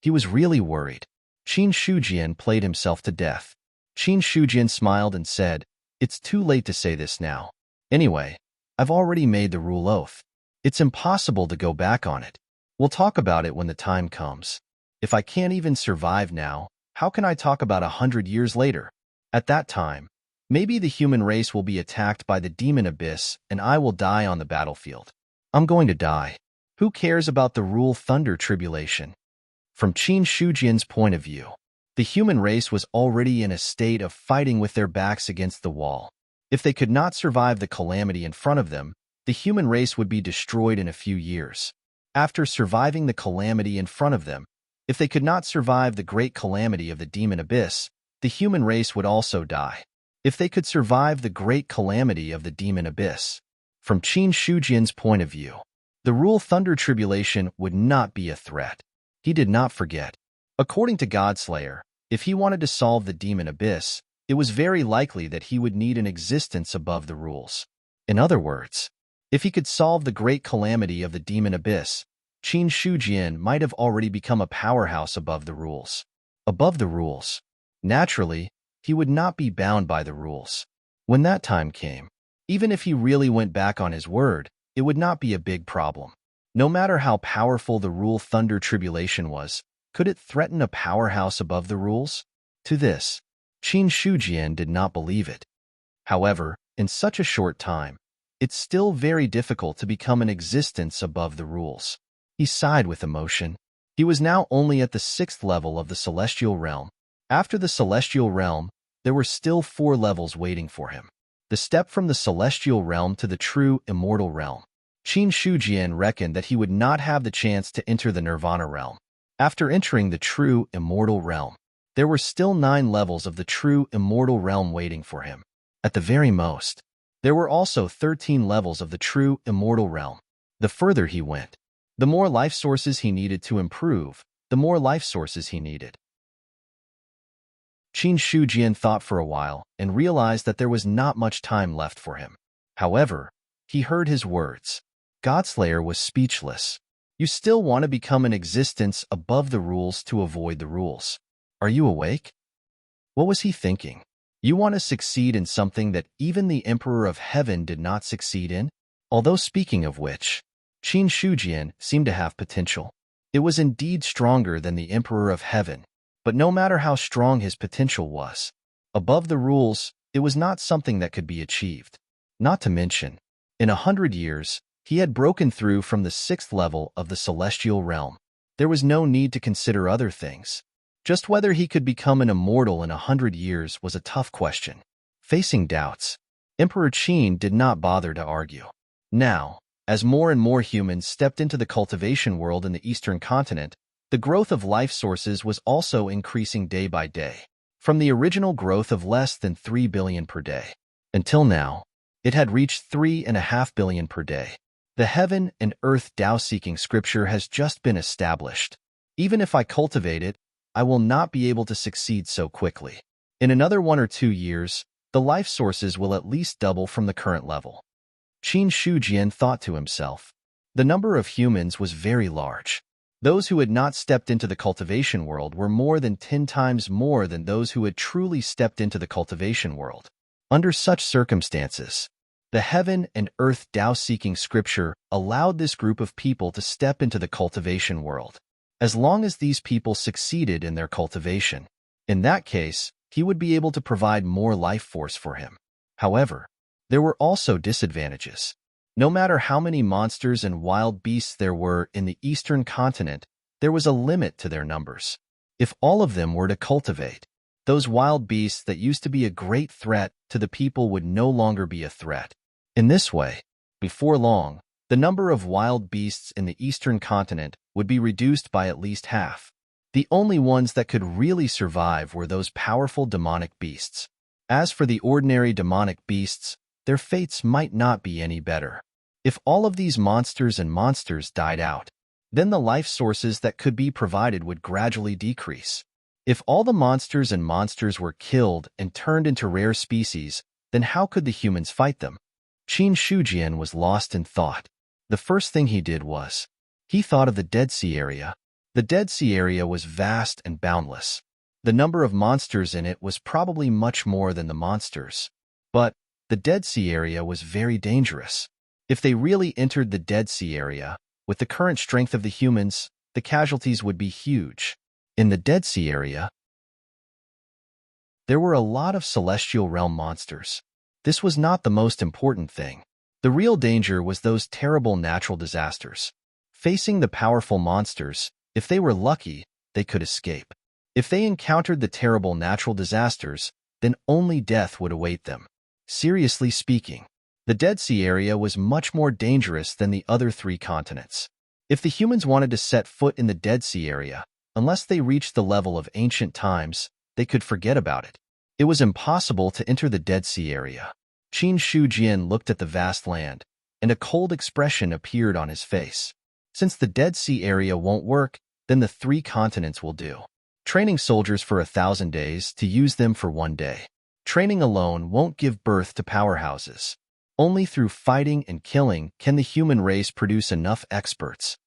Speaker 1: He was really worried. Qin Shujian played himself to death. Qin Shujian smiled and said, "It's too late to say this now. Anyway, I've already made the rule oath. It's impossible to go back on it. We'll talk about it when the time comes. If I can't even survive now, how can I talk about 100 years later? At that time, maybe the human race will be attacked by the demon abyss and I will die on the battlefield. I'm going to die. Who cares about the rule thunder tribulation?" From Qin Shujian's point of view, the human race was already in a state of fighting with their backs against the wall. If they could not survive the calamity in front of them, the human race would be destroyed in a few years. After surviving the calamity in front of them, if they could not survive the great calamity of the demon abyss, the human race would also die. If they could survive the great calamity of the demon abyss, from Qin Shujian's point of view, the rule thunder tribulation would not be a threat. He did not forget. According to Godslayer, if he wanted to solve the demon abyss, it was very likely that he would need an existence above the rules. In other words, if he could solve the great calamity of the demon abyss, Qin Shujian might have already become a powerhouse above the rules. Above the rules. Naturally, he would not be bound by the rules. When that time came, even if he really went back on his word, it would not be a big problem. No matter how powerful the rule thunder tribulation was, could it threaten a powerhouse above the rules? To this, Qin Shujian did not believe it. However, in such a short time, it's still very difficult to become an existence above the rules. He sighed with emotion. He was now only at the 6th level of the celestial realm. After the celestial realm, there were still 4 levels waiting for him. The step from the celestial realm to the true immortal realm. Qin Shujian reckoned that he would not have the chance to enter the nirvana realm. After entering the true immortal realm, there were still 9 levels of the true immortal realm waiting for him. At the very most, there were also 13 levels of the true immortal realm. The further he went, the more life sources he needed to improve, the more life sources he needed. Qin Shujian thought for a while and realized that there was not much time left for him. However, he heard his words. Godslayer was speechless. You still want to become an existence above the rules to avoid the rules. Are you awake? What was he thinking? You want to succeed in something that even the Emperor of Heaven did not succeed in? Although speaking of which, Qin Shujian seemed to have potential. It was indeed stronger than the Emperor of Heaven, but no matter how strong his potential was, above the rules, it was not something that could be achieved. Not to mention, in 100 years, he had broken through from the 6th level of the celestial realm. There was no need to consider other things. Just whether he could become an immortal in 100 years was a tough question. Facing doubts, Emperor Qin did not bother to argue. Now, as more and more humans stepped into the cultivation world in the Eastern continent, the growth of life sources was also increasing day by day, from the original growth of less than 3 billion per day. Until now, it had reached 3.5 billion per day. The heaven and earth Tao-seeking scripture has just been established. Even if I cultivate it, I will not be able to succeed so quickly. In another 1 or 2 years, the life sources will at least double from the current level. Qin Shujian thought to himself. The number of humans was very large. Those who had not stepped into the cultivation world were more than 10 times more than those who had truly stepped into the cultivation world. Under such circumstances, the heaven and earth Tao-seeking scripture allowed this group of people to step into the cultivation world. As long as these people succeeded in their cultivation, in that case, he would be able to provide more life force for him. However, there were also disadvantages. No matter how many monsters and wild beasts there were in the Eastern continent, there was a limit to their numbers. If all of them were to cultivate, those wild beasts that used to be a great threat to the people would no longer be a threat. In this way, before long, the number of wild beasts in the Eastern continent would be reduced by at least half. The only ones that could really survive were those powerful demonic beasts. As for the ordinary demonic beasts, their fates might not be any better. If all of these monsters died out, then the life sources that could be provided would gradually decrease. If all the monsters were killed and turned into rare species, then how could the humans fight them? Qin Shujian was lost in thought. The first thing he did was, he thought of the Dead Sea area. The Dead Sea area was vast and boundless. The number of monsters in it was probably much more than the monsters. But the Dead Sea area was very dangerous. If they really entered the Dead Sea area, with the current strength of the humans, the casualties would be huge. In the Dead Sea area, there were a lot of celestial realm monsters. This was not the most important thing. The real danger was those terrible natural disasters. Facing the powerful monsters, if they were lucky, they could escape. If they encountered the terrible natural disasters, then only death would await them. Seriously speaking, the Dead Sea area was much more dangerous than the other 3 continents. If the humans wanted to set foot in the Dead Sea area, unless they reached the level of ancient times, they could forget about it. It was impossible to enter the Dead Sea area. Qin Shujian looked at the vast land, and a cold expression appeared on his face. Since the Dead Sea area won't work, then the 3 continents will do. Training soldiers for 1,000 days to use them for 1 day. Training alone won't give birth to powerhouses. Only through fighting and killing can the human race produce enough experts.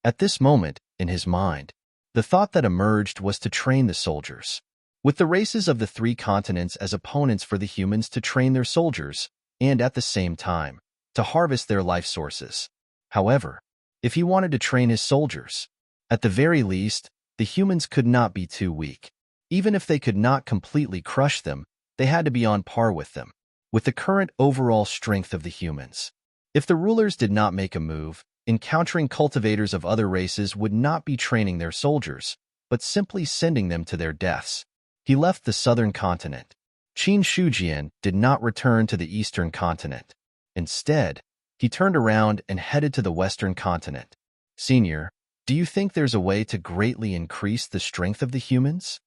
Speaker 1: At this moment, in his mind, the thought that emerged was to train the soldiers. With the races of the 3 continents as opponents for the humans to train their soldiers, and at the same time, to harvest their life sources. However, if he wanted to train his soldiers, at the very least, the humans could not be too weak. Even if they could not completely crush them, they had to be on par with them, with the current overall strength of the humans. If the rulers did not make a move, encountering cultivators of other races would not be training their soldiers, but simply sending them to their deaths. He left the southern continent. Qin Shujian did not return to the eastern continent. Instead, he turned around and headed to the western continent. Senior, do you think there's a way to greatly increase the strength of the humans?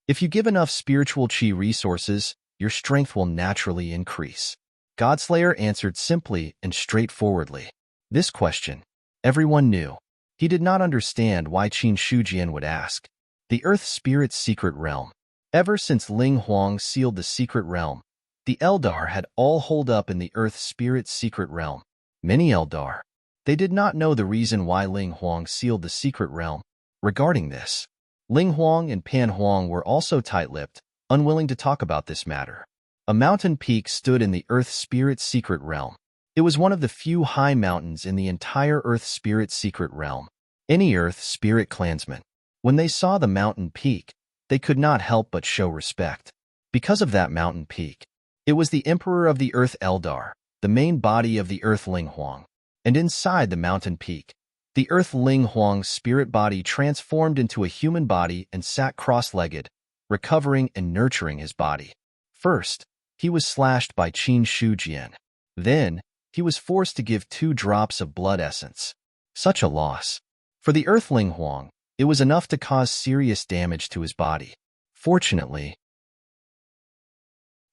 Speaker 1: If you give enough spiritual chi resources, your strength will naturally increase. Godslayer answered simply and straightforwardly. This question, everyone knew. He did not understand why Qin Shujian would ask. The Earth Spirit's secret realm. Ever since Ling Huang sealed the secret realm, the Eldar had all holed up in the Earth Spirit's secret realm. Many Eldar. They did not know the reason why Ling Huang sealed the secret realm. Regarding this, Ling Huang and Pan Huang were also tight-lipped, unwilling to talk about this matter. A mountain peak stood in the Earth Spirit's secret realm. It was one of the few high mountains in the entire Earth Spirit secret realm. Any Earth Spirit clansman, when they saw the mountain peak, they could not help but show respect. Because of that mountain peak, it was the Emperor of the Earth Eldar, the main body of the Earth Ling Huang. And inside the mountain peak, the Earth Ling Huang's spirit body transformed into a human body and sat cross-legged, recovering and nurturing his body. First, he was slashed by Qin Shujian. Then, he was forced to give 2 drops of blood essence. Such a loss. For the Earthling Huang, it was enough to cause serious damage to his body. Fortunately,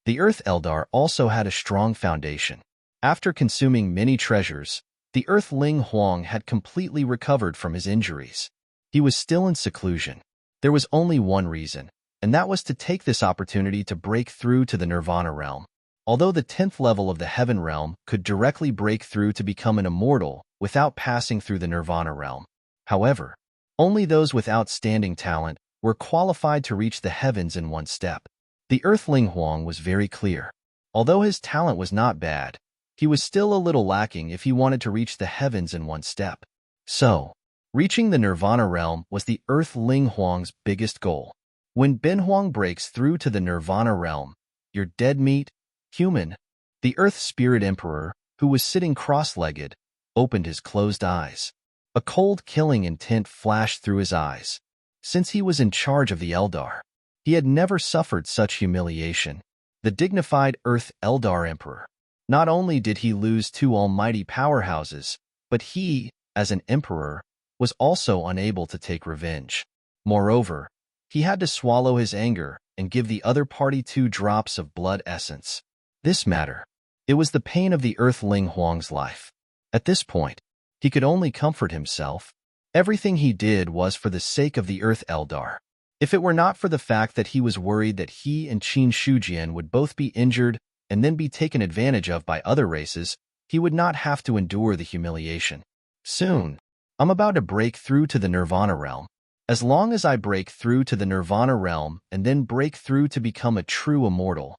Speaker 1: the Earth Eldar also had a strong foundation. After consuming many treasures, the Earthling Huang had completely recovered from his injuries. He was still in seclusion. There was only one reason, and that was to take this opportunity to break through to the Nirvana realm. Although the 10th level of the Heaven realm could directly break through to become an immortal without passing through the Nirvana realm. However, only those with outstanding talent were qualified to reach the heavens in one step. The Earthling Huang was very clear. Although his talent was not bad, he was still a little lacking if he wanted to reach the heavens in one step. So, reaching the Nirvana realm was the Earthling Huang's biggest goal. When Ben Huang breaks through to the Nirvana realm, you're dead meat, human. The Earth Spirit Emperor, who was sitting cross-legged, opened his closed eyes. A cold, killing intent flashed through his eyes. Since he was in charge of the Eldar, he had never suffered such humiliation. The dignified Earth Eldar Emperor. Not only did he lose 2 almighty powerhouses, but he, as an emperor, was also unable to take revenge. Moreover, he had to swallow his anger and give the other party 2 drops of blood essence. This matter. It was the pain of the Earthling Huang's life. At this point, he could only comfort himself. Everything he did was for the sake of the Earth Eldar. If it were not for the fact that he was worried that he and Qin Shujian would both be injured and then be taken advantage of by other races, he would not have to endure the humiliation. Soon, I'm about to break through to the Nirvana realm. As long as I break through to the Nirvana realm and then break through to become a true immortal,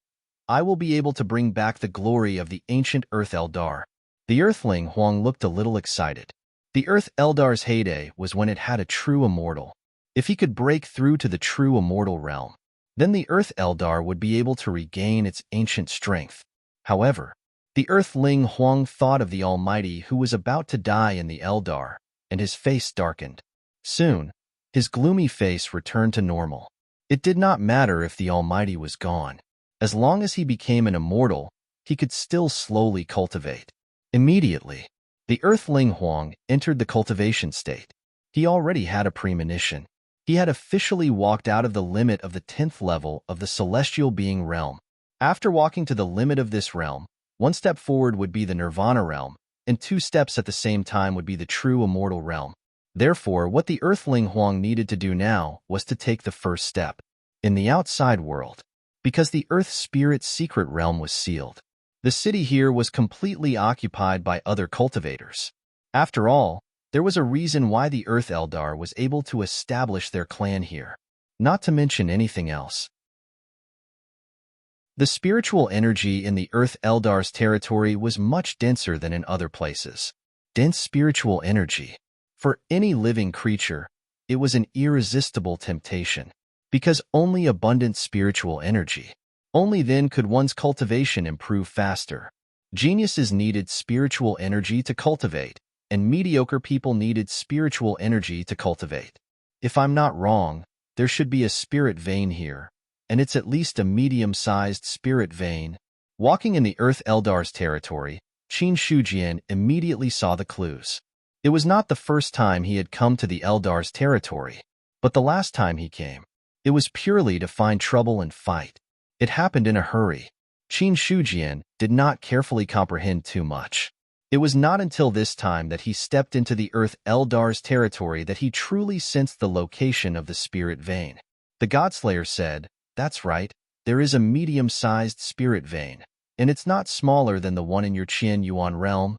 Speaker 1: I will be able to bring back the glory of the ancient Earth Eldar. The Earthling Huang looked a little excited. The Earth Eldar's heyday was when it had a true immortal. If he could break through to the true immortal realm, then the Earth Eldar would be able to regain its ancient strength. However, the Earthling Huang thought of the Almighty who was about to die in the Eldar, and his face darkened. Soon, his gloomy face returned to normal. It did not matter if the Almighty was gone. As long as he became an immortal, he could still slowly cultivate. Immediately, the Earthling Huang entered the cultivation state. He already had a premonition. He had officially walked out of the limit of the 10th level of the celestial being realm. After walking to the limit of this realm, 1 step forward would be the Nirvana realm, and 2 steps at the same time would be the true immortal realm. Therefore, what the Earthling Huang needed to do now was to take the first step in the outside world. Because the Earth Spirit's secret realm was sealed, the city here was completely occupied by other cultivators. After all, there was a reason why the Earth Eldar was able to establish their clan here, not to mention anything else. The spiritual energy in the Earth Eldar's territory was much denser than in other places. Dense spiritual energy. For any living creature, it was an irresistible temptation. Because only abundant spiritual energy. Only then could one's cultivation improve faster. Geniuses needed spiritual energy to cultivate, and mediocre people needed spiritual energy to cultivate. If I'm not wrong, there should be a spirit vein here, and it's at least a medium-sized spirit vein. Walking in the Earth Eldar's territory, Qin Shujian immediately saw the clues. It was not the first time he had come to the Eldar's territory, but the last time he came. It was purely to find trouble and fight. It happened in a hurry. Qin Shujian did not carefully comprehend too much. It was not until this time that he stepped into the Earth Eldar's territory that he truly sensed the location of the spirit vein. The Godslayer said, "That's right, there is a medium-sized spirit vein, and it's not smaller than the one in your Qian Yuan realm.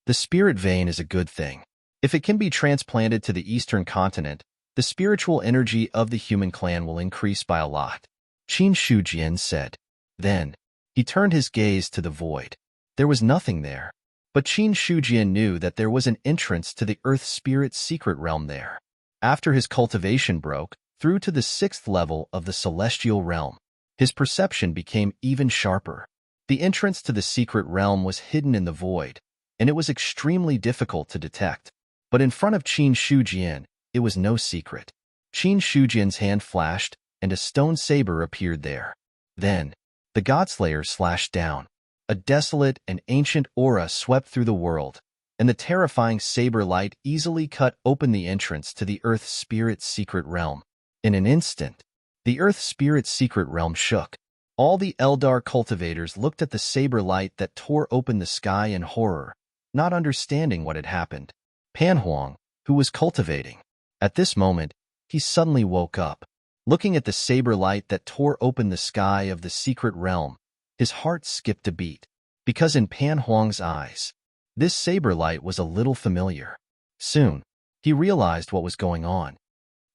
Speaker 1: The spirit vein is a good thing. If it can be transplanted to the eastern continent, the spiritual energy of the human clan will increase by a lot," Qin Shujian said. Then, he turned his gaze to the void. There was nothing there. But Qin Shujian knew that there was an entrance to the Earth Spirit's secret realm there. After his cultivation broke through to the 6th level of the celestial realm, his perception became even sharper. The entrance to the secret realm was hidden in the void, and it was extremely difficult to detect. But in front of Qin Shujian, it was no secret. Qin Shujian's hand flashed, and a stone saber appeared there. Then, the Godslayer slashed down. A desolate and ancient aura swept through the world, and the terrifying saber light easily cut open the entrance to the Earth Spirit's secret realm. In an instant, the Earth Spirit's secret realm shook. All the Eldar cultivators looked at the saber light that tore open the sky in horror, not understanding what had happened. Pan Huang, who was cultivating. At this moment, he suddenly woke up. Looking at the saber light that tore open the sky of the secret realm, his heart skipped a beat, because in Pan Huang's eyes, this saber light was a little familiar. Soon, he realized what was going on.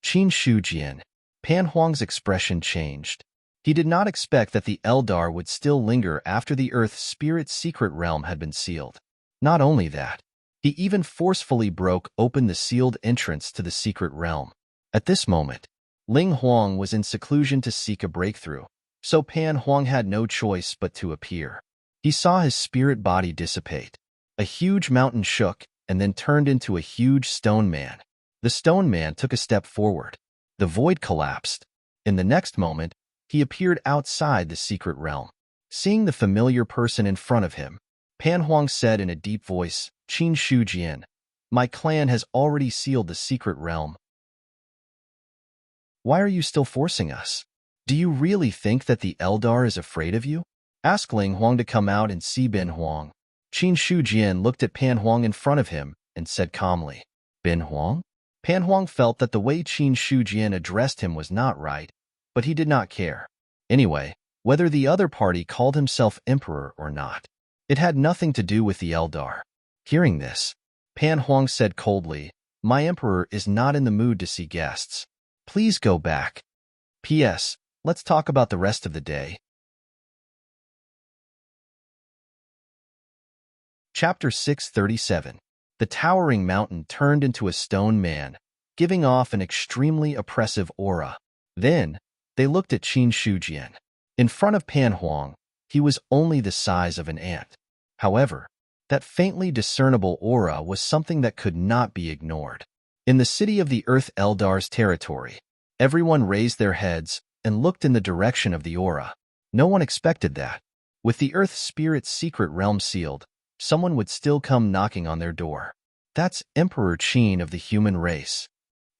Speaker 1: Qin Shujian, Pan Huang's expression changed. He did not expect that the Eldar would still linger after the Earth Spirit's secret realm had been sealed. Not only that, he even forcefully broke open the sealed entrance to the secret realm. At this moment, Ling Huang was in seclusion to seek a breakthrough, so Pan Huang had no choice but to appear. He saw his spirit body dissipate. A huge mountain shook and then turned into a huge stone man. The stone man took a step forward. The void collapsed. In the next moment, he appeared outside the secret realm. Seeing the familiar person in front of him, Pan Huang said in a deep voice, "Qin Shujian, my clan has already sealed the secret realm. Why are you still forcing us? Do you really think that the Eldar is afraid of you?" Ask Ling Huang to come out and see Bin Huang. Qin Shujian looked at Pan Huang in front of him and said calmly, "Bin Huang?" Pan Huang felt that the way Qin Shujian addressed him was not right, but he did not care. Anyway, whether the other party called himself emperor or not, it had nothing to do with the Eldar. Hearing this, Pan Huang said coldly, "My emperor is not in the mood to see guests. Please go back. P.S. Let's talk about the rest of the day." Chapter 637. The towering mountain turned into a stone man, giving off an extremely oppressive aura. Then, they looked at Qin Shujian. In front of Pan Huang, he was only the size of an ant. However, that faintly discernible aura was something that could not be ignored. In the city of the Earth Eldar's territory, everyone raised their heads and looked in the direction of the aura. No one expected that. With the Earth Spirit's secret realm sealed, someone would still come knocking on their door. That's Emperor Qin of the human race.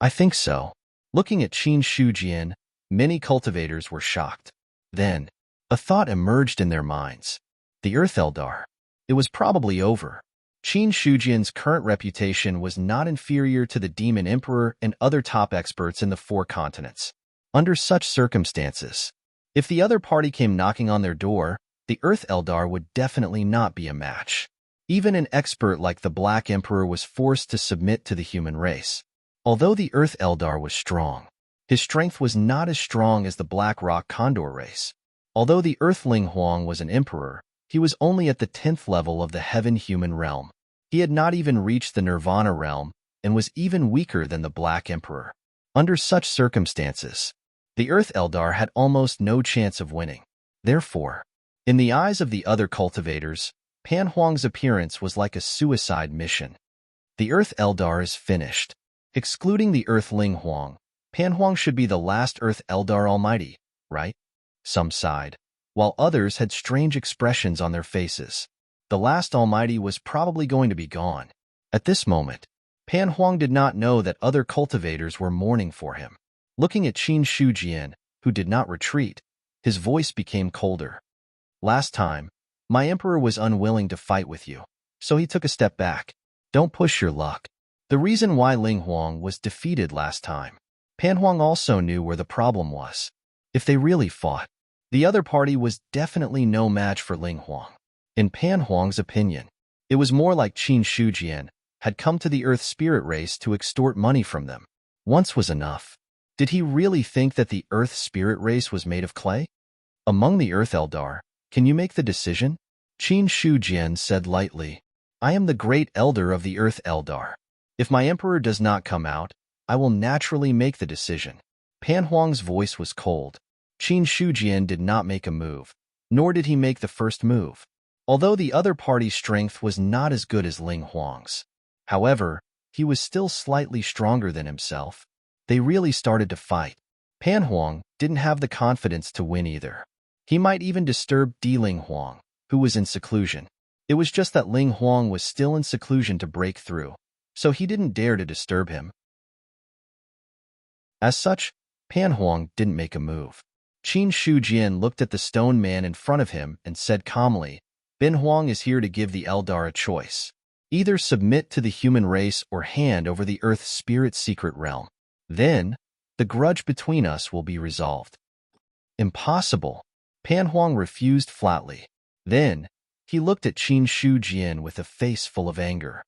Speaker 1: I think so. Looking at Qin Shujian, many cultivators were shocked. Then, a thought emerged in their minds. The Earth Eldar. It was probably over. Qin Shujian's current reputation was not inferior to the Demon Emperor and other top experts in the 4 continents. Under such circumstances, if the other party came knocking on their door, the Earth Eldar would definitely not be a match. Even an expert like the Black Emperor was forced to submit to the human race. Although the Earth Eldar was strong, his strength was not as strong as the Black Rock Condor race. Although the Earthling Huang was an emperor, he was only at the 10th level of the Heaven-Human realm. He had not even reached the Nirvana realm and was even weaker than the Black Emperor. Under such circumstances, the Earth Eldar had almost no chance of winning. Therefore, in the eyes of the other cultivators, Pan Huang's appearance was like a suicide mission. The Earth Eldar is finished. Excluding the Earthling Huang, Pan Huang should be the last Earth Eldar Almighty, right? Some sighed, while others had strange expressions on their faces. The last Almighty was probably going to be gone. At this moment, Pan Huang did not know that other cultivators were mourning for him. Looking at Qin Shujian, who did not retreat, his voice became colder. "Last time, my emperor was unwilling to fight with you. so he took a step back. Don't push your luck. The reason why Ling Huang was defeated last time. Pan Huang also knew where the problem was. If they really fought, the other party was definitely no match for Ling Huang. In Pan Huang's opinion, it was more like Qin Shujian had come to the Earth Spirit race to extort money from them. Once was enough. Did he really think that the Earth Spirit race was made of clay? Among the Earth Eldar, can you make the decision? Qin Shujian said lightly. I am the great elder of the Earth Eldar. If my emperor does not come out, I will naturally make the decision. Pan Huang's voice was cold. Qin Shujian did not make a move, nor did he make the first move. Although the other party's strength was not as good as Ling Huang's. However, he was still slightly stronger than himself. They really started to fight. Pan Huang didn't have the confidence to win either. He might even disturb Ling Huang, who was in seclusion. It was just that Ling Huang was still in seclusion to break through, so he didn't dare to disturb him. As such, Pan Huang didn't make a move. Qin Shujian looked at the stone man in front of him and said calmly, Bin Huang is here to give the Eldar a choice. Either submit to the human race or hand over the Earth Spirit secret realm. Then, the grudge between us will be resolved. Impossible. Pan Huang refused flatly. Then, he looked at Qin Shujian with a face full of anger.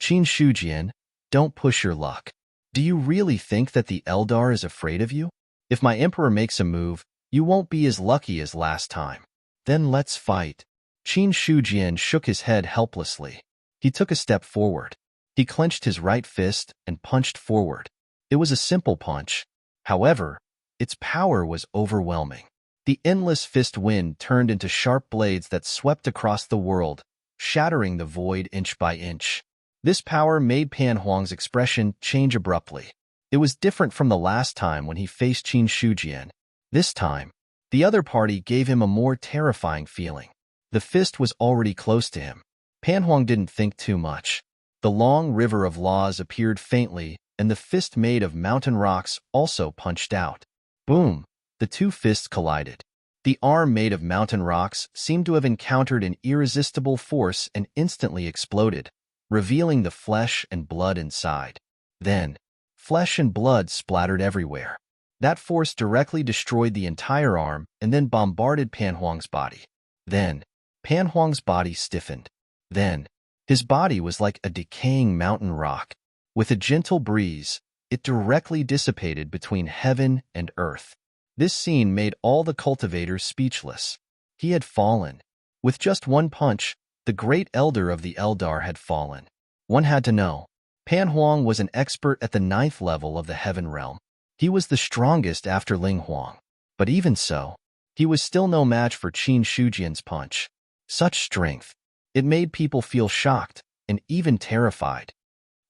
Speaker 1: Qin Shujian, don't push your luck. Do you really think that the Eldar is afraid of you? If my emperor makes a move, you won't be as lucky as last time. Then let's fight. Qin Shujian shook his head helplessly. He took a step forward. He clenched his right fist and punched forward. It was a simple punch. However, its power was overwhelming. The endless fist wind turned into sharp blades that swept across the world, shattering the void inch by inch. This power made Pan Huang's expression change abruptly. It was different from the last time when he faced Qin Shujian. This time, the other party gave him a more terrifying feeling. The fist was already close to him. Pan Huang didn't think too much. The long river of laws appeared faintly, and the fist made of mountain rocks also punched out. Boom! The two fists collided. The arm made of mountain rocks seemed to have encountered an irresistible force and instantly exploded, revealing the flesh and blood inside. Then, flesh and blood splattered everywhere. That force directly destroyed the entire arm and then bombarded Pan Huang's body. Then, Pan Huang's body stiffened. Then, his body was like a decaying mountain rock. With a gentle breeze, it directly dissipated between heaven and earth. This scene made all the cultivators speechless. He had fallen. With just one punch, the great elder of the Eldar had fallen. One had to know. Pan Huang was an expert at the 9th level of the Heaven Realm. He was the strongest after Ling Huang. But even so, he was still no match for Qin Shujian's punch. Such strength. It made people feel shocked and even terrified.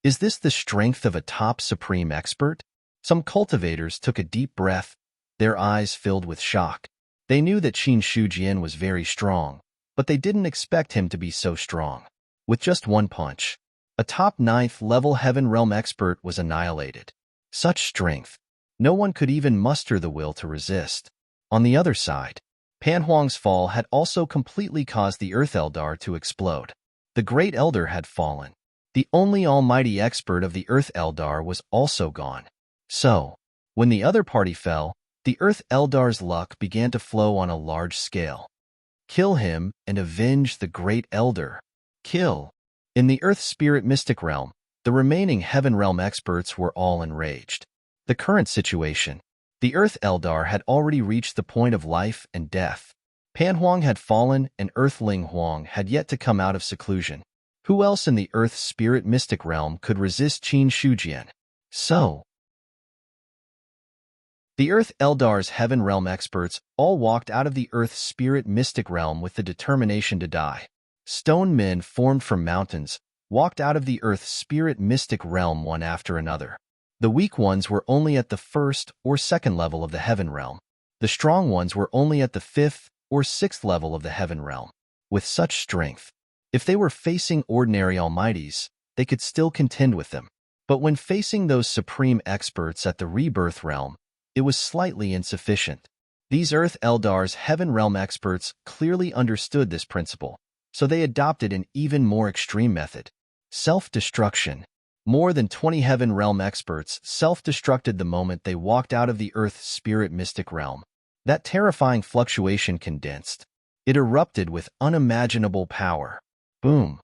Speaker 1: Is this the strength of a top supreme expert? Some cultivators took a deep breath, their eyes filled with shock. They knew that Qin Shujian was very strong, but they didn't expect him to be so strong. With just one punch, a top 9th level Heaven Realm expert was annihilated. Such strength. No one could even muster the will to resist. On the other side, Pan Huang's fall had also completely caused the Earth Eldar to explode. The Great Elder had fallen. The only almighty expert of the Earth Eldar was also gone. So, when the other party fell, the Earth Eldar's luck began to flow on a large scale. Kill him and avenge the Great Elder. Kill. In the Earth Spirit Mystic Realm, the remaining Heaven Realm experts were all enraged. The current situation. The Earth Eldar had already reached the point of life and death. Pan Huang had fallen and Earthling Huang had yet to come out of seclusion. Who else in the Earth Spirit Mystic Realm could resist Qin Shujian? So, the Earth Eldar's Heaven Realm experts all walked out of the Earth Spirit Mystic Realm with the determination to die. Stone men formed from mountains walked out of the Earth Spirit Mystic Realm one after another. The weak ones were only at the 1st or 2nd level of the Heaven Realm. The strong ones were only at the 5th or 6th level of the Heaven Realm. With such strength, if they were facing ordinary almighties, they could still contend with them. But when facing those supreme experts at the Rebirth Realm, it was slightly insufficient. These Earth Eldar's Heaven Realm experts clearly understood this principle. so they adopted an even more extreme method: self-destruction. More than 20 Heaven Realm experts self-destructed the moment they walked out of the Earth Spirit Mystic Realm. That terrifying fluctuation condensed. It erupted with unimaginable power. Boom!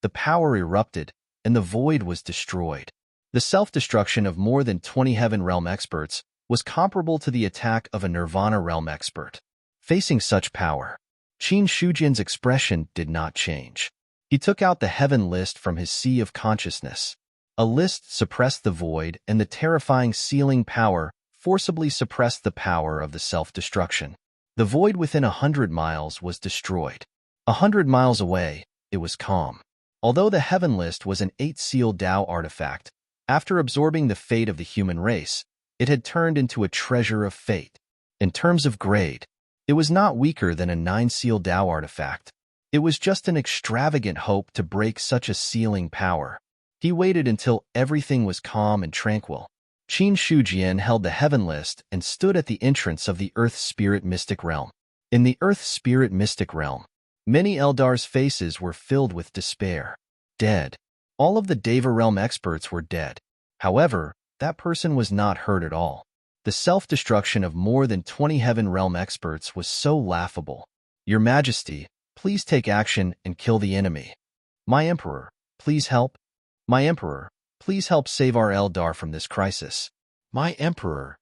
Speaker 1: The power erupted, and the void was destroyed. The self-destruction of more than 20 Heaven Realm experts was comparable to the attack of a Nirvana Realm expert. Facing such power, Qin Shujian's expression did not change. He took out the Heaven List from his sea of consciousness. A list suppressed the void, and the terrifying sealing power forcibly suppressed the power of the self-destruction. The void within 100 miles was destroyed. 100 miles away, it was calm. Although the Heaven List was an 8-seal Dao artifact, after absorbing the fate of the human race, it had turned into a treasure of fate. In terms of grade, it was not weaker than a 9-seal Dao artifact. It was just an extravagant hope to break such a sealing power. He waited until everything was calm and tranquil. Qin Shujian held the Heaven List and stood at the entrance of the Earth Spirit Mystic Realm. In the Earth Spirit Mystic Realm, many Eldar's faces were filled with despair. Dead. All of the Deva Realm experts were dead. However, that person was not hurt at all. The self-destruction of more than 20 Heaven Realm experts was so laughable. Your Majesty, please take action and kill the enemy. My Emperor, please help. My Emperor, please help save our Eldar from this crisis. My Emperor.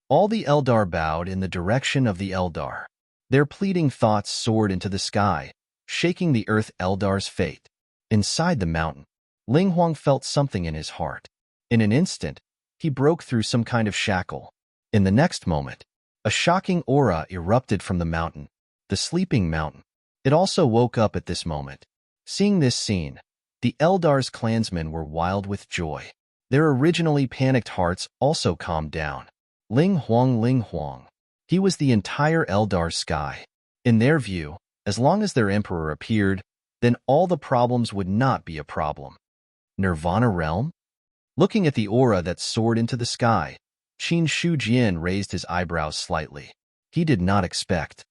Speaker 1: All the Eldar bowed in the direction of the Eldar. Their pleading thoughts soared into the sky, shaking the Earth Eldar's fate. Inside the mountain, Ling Huang felt something in his heart. In an instant, he broke through some kind of shackle. In the next moment, a shocking aura erupted from the mountain, the sleeping mountain. It also woke up at this moment. Seeing this scene, the Eldar's clansmen were wild with joy. Their originally panicked hearts also calmed down. Ling Huang. He was the entire Eldar sky. In their view, as long as their emperor appeared, then all the problems would not be a problem. Nirvana Realm? Looking at the aura that soared into the sky, Qin Shujian raised his eyebrows slightly. He did not expect.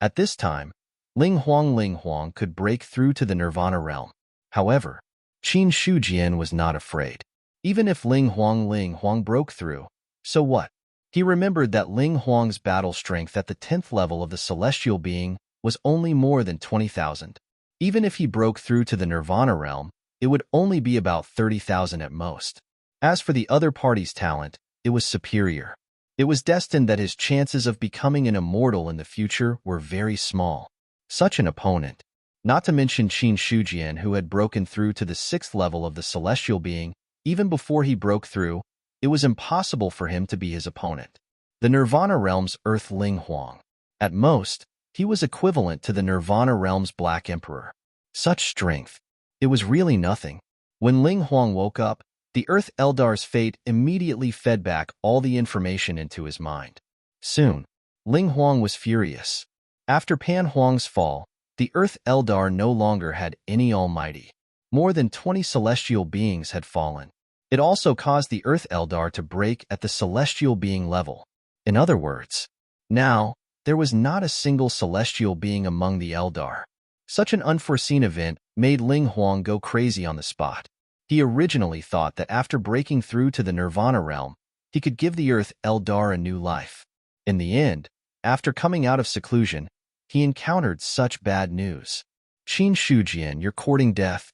Speaker 1: At this time, Ling Huang could break through to the Nirvana Realm. However, Qin Shujian was not afraid. Even if Ling Huang broke through, so what? He remembered that Ling Huang's battle strength at the 10th level of the celestial being was only more than 20,000. Even if he broke through to the Nirvana Realm, it would only be about 30,000 at most. As for the other party's talent, it was superior. It was destined that his chances of becoming an immortal in the future were very small. Such an opponent, not to mention Qin Shujian, who had broken through to the 6th level of the celestial being, even before he broke through, it was impossible for him to be his opponent. The Nirvana Realm's Earth Ling Huang. At most, he was equivalent to the Nirvana Realm's Black Emperor. Such strength. It was really nothing. When Ling Huang woke up, the Earth Eldar's fate immediately fed back all the information into his mind. Soon, Ling Huang was furious. After Pan Huang's fall, the Earth Eldar no longer had any almighty. More than 20 celestial beings had fallen. It also caused the Earth Eldar to break at the celestial being level. In other words, now, there was not a single celestial being among the Eldar. Such an unforeseen event made Ling Huang go crazy on the spot. He originally thought that after breaking through to the Nirvana Realm, he could give the Earth Eldar a new life. In the end, after coming out of seclusion, he encountered such bad news. Qin Shujian, you're courting death.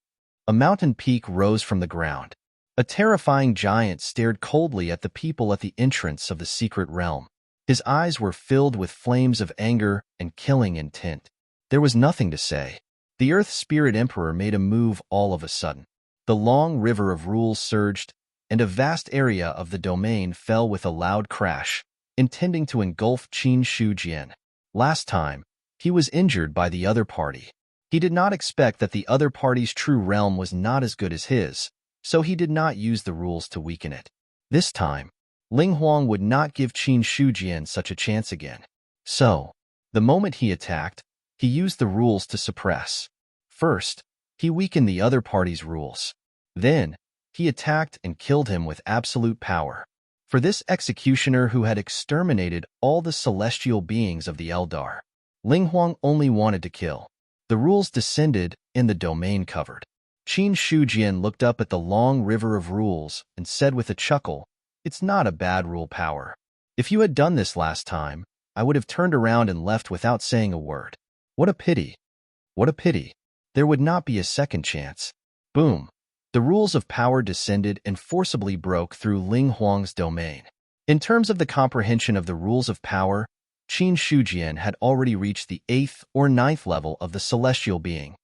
Speaker 1: A mountain peak rose from the ground. A terrifying giant stared coldly at the people at the entrance of the secret realm. His eyes were filled with flames of anger and killing intent. There was nothing to say. The Earth Spirit Emperor made a move all of a sudden. The long river of rules surged, and a vast area of the domain fell with a loud crash, intending to engulf Qin Shujian. Last time, he was injured by the other party. He did not expect that the other party's true realm was not as good as his, so he did not use the rules to weaken it. This time, Ling Huang would not give Qin Shujian such a chance again. So, the moment he attacked, he used the rules to suppress. First, he weakened the other party's rules. Then, he attacked and killed him with absolute power. For this executioner who had exterminated all the celestial beings of the Eldar, Ling Huang only wanted to kill. The rules descended and the domain covered. Qin Shujian looked up at the long river of rules and said with a chuckle, "It's not a bad rule power. If you had done this last time, I would have turned around and left without saying a word. What a pity. What a pity. There would not be a second chance." Boom. The rules of power descended and forcibly broke through Ling Huang's domain. In terms of the comprehension of the rules of power, Qin Shujian had already reached the 8th or 9th level of the celestial being.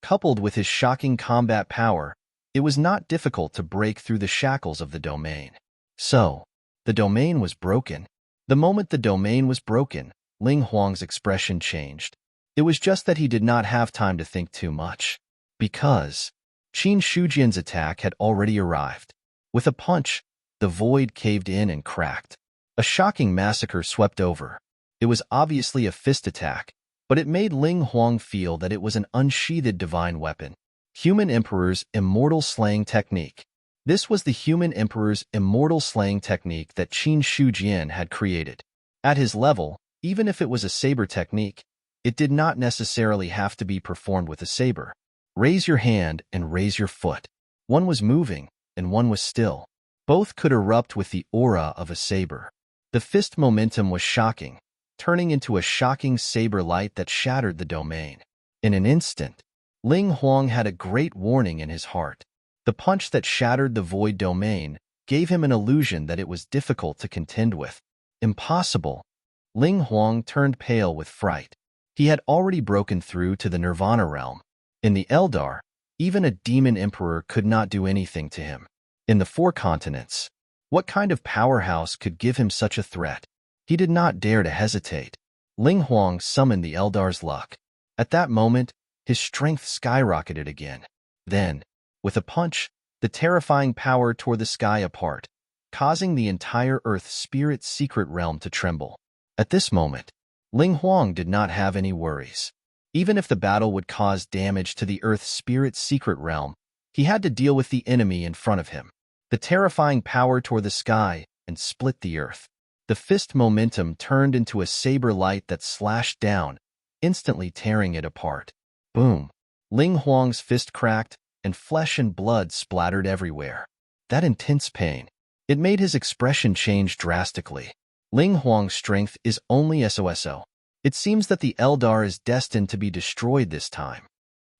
Speaker 1: Coupled with his shocking combat power, it was not difficult to break through the shackles of the domain. So, the domain was broken. The moment the domain was broken, Ling Huang's expression changed. It was just that he did not have time to think too much. Because Qin Shujian's attack had already arrived. With a punch, the void caved in and cracked. A shocking massacre swept over. It was obviously a fist attack, but it made Ling Huang feel that it was an unsheathed divine weapon. Human Emperor's immortal slaying technique. This was the Human Emperor's immortal slaying technique that Qin Shujian had created. At his level, even if it was a saber technique, it did not necessarily have to be performed with a saber. Raise your hand and raise your foot. One was moving, and one was still. Both could erupt with the aura of a saber. The fist momentum was shocking, turning into a shocking saber light that shattered the domain. In an instant, Ling Huang had a great warning in his heart. The punch that shattered the void domain gave him an illusion that it was difficult to contend with. Impossible. Ling Huang turned pale with fright. He had already broken through to the Nirvana realm. In the Eldar, even a demon emperor could not do anything to him. In the 4 continents, what kind of powerhouse could give him such a threat? He did not dare to hesitate. Ling Huang summoned the Eldar's luck. At that moment, his strength skyrocketed again. Then, with a punch, the terrifying power tore the sky apart, causing the entire Earth Spirit secret realm to tremble. At this moment, Ling Huang did not have any worries. Even if the battle would cause damage to the Earth Spirit secret realm, he had to deal with the enemy in front of him. The terrifying power tore the sky and split the earth. The fist momentum turned into a saber light that slashed down, instantly tearing it apart. Boom! Ling Huang's fist cracked, and flesh and blood splattered everywhere. That intense pain. It made his expression change drastically. Ling Huang's strength is only SOSO. It seems that the Eldar is destined to be destroyed this time.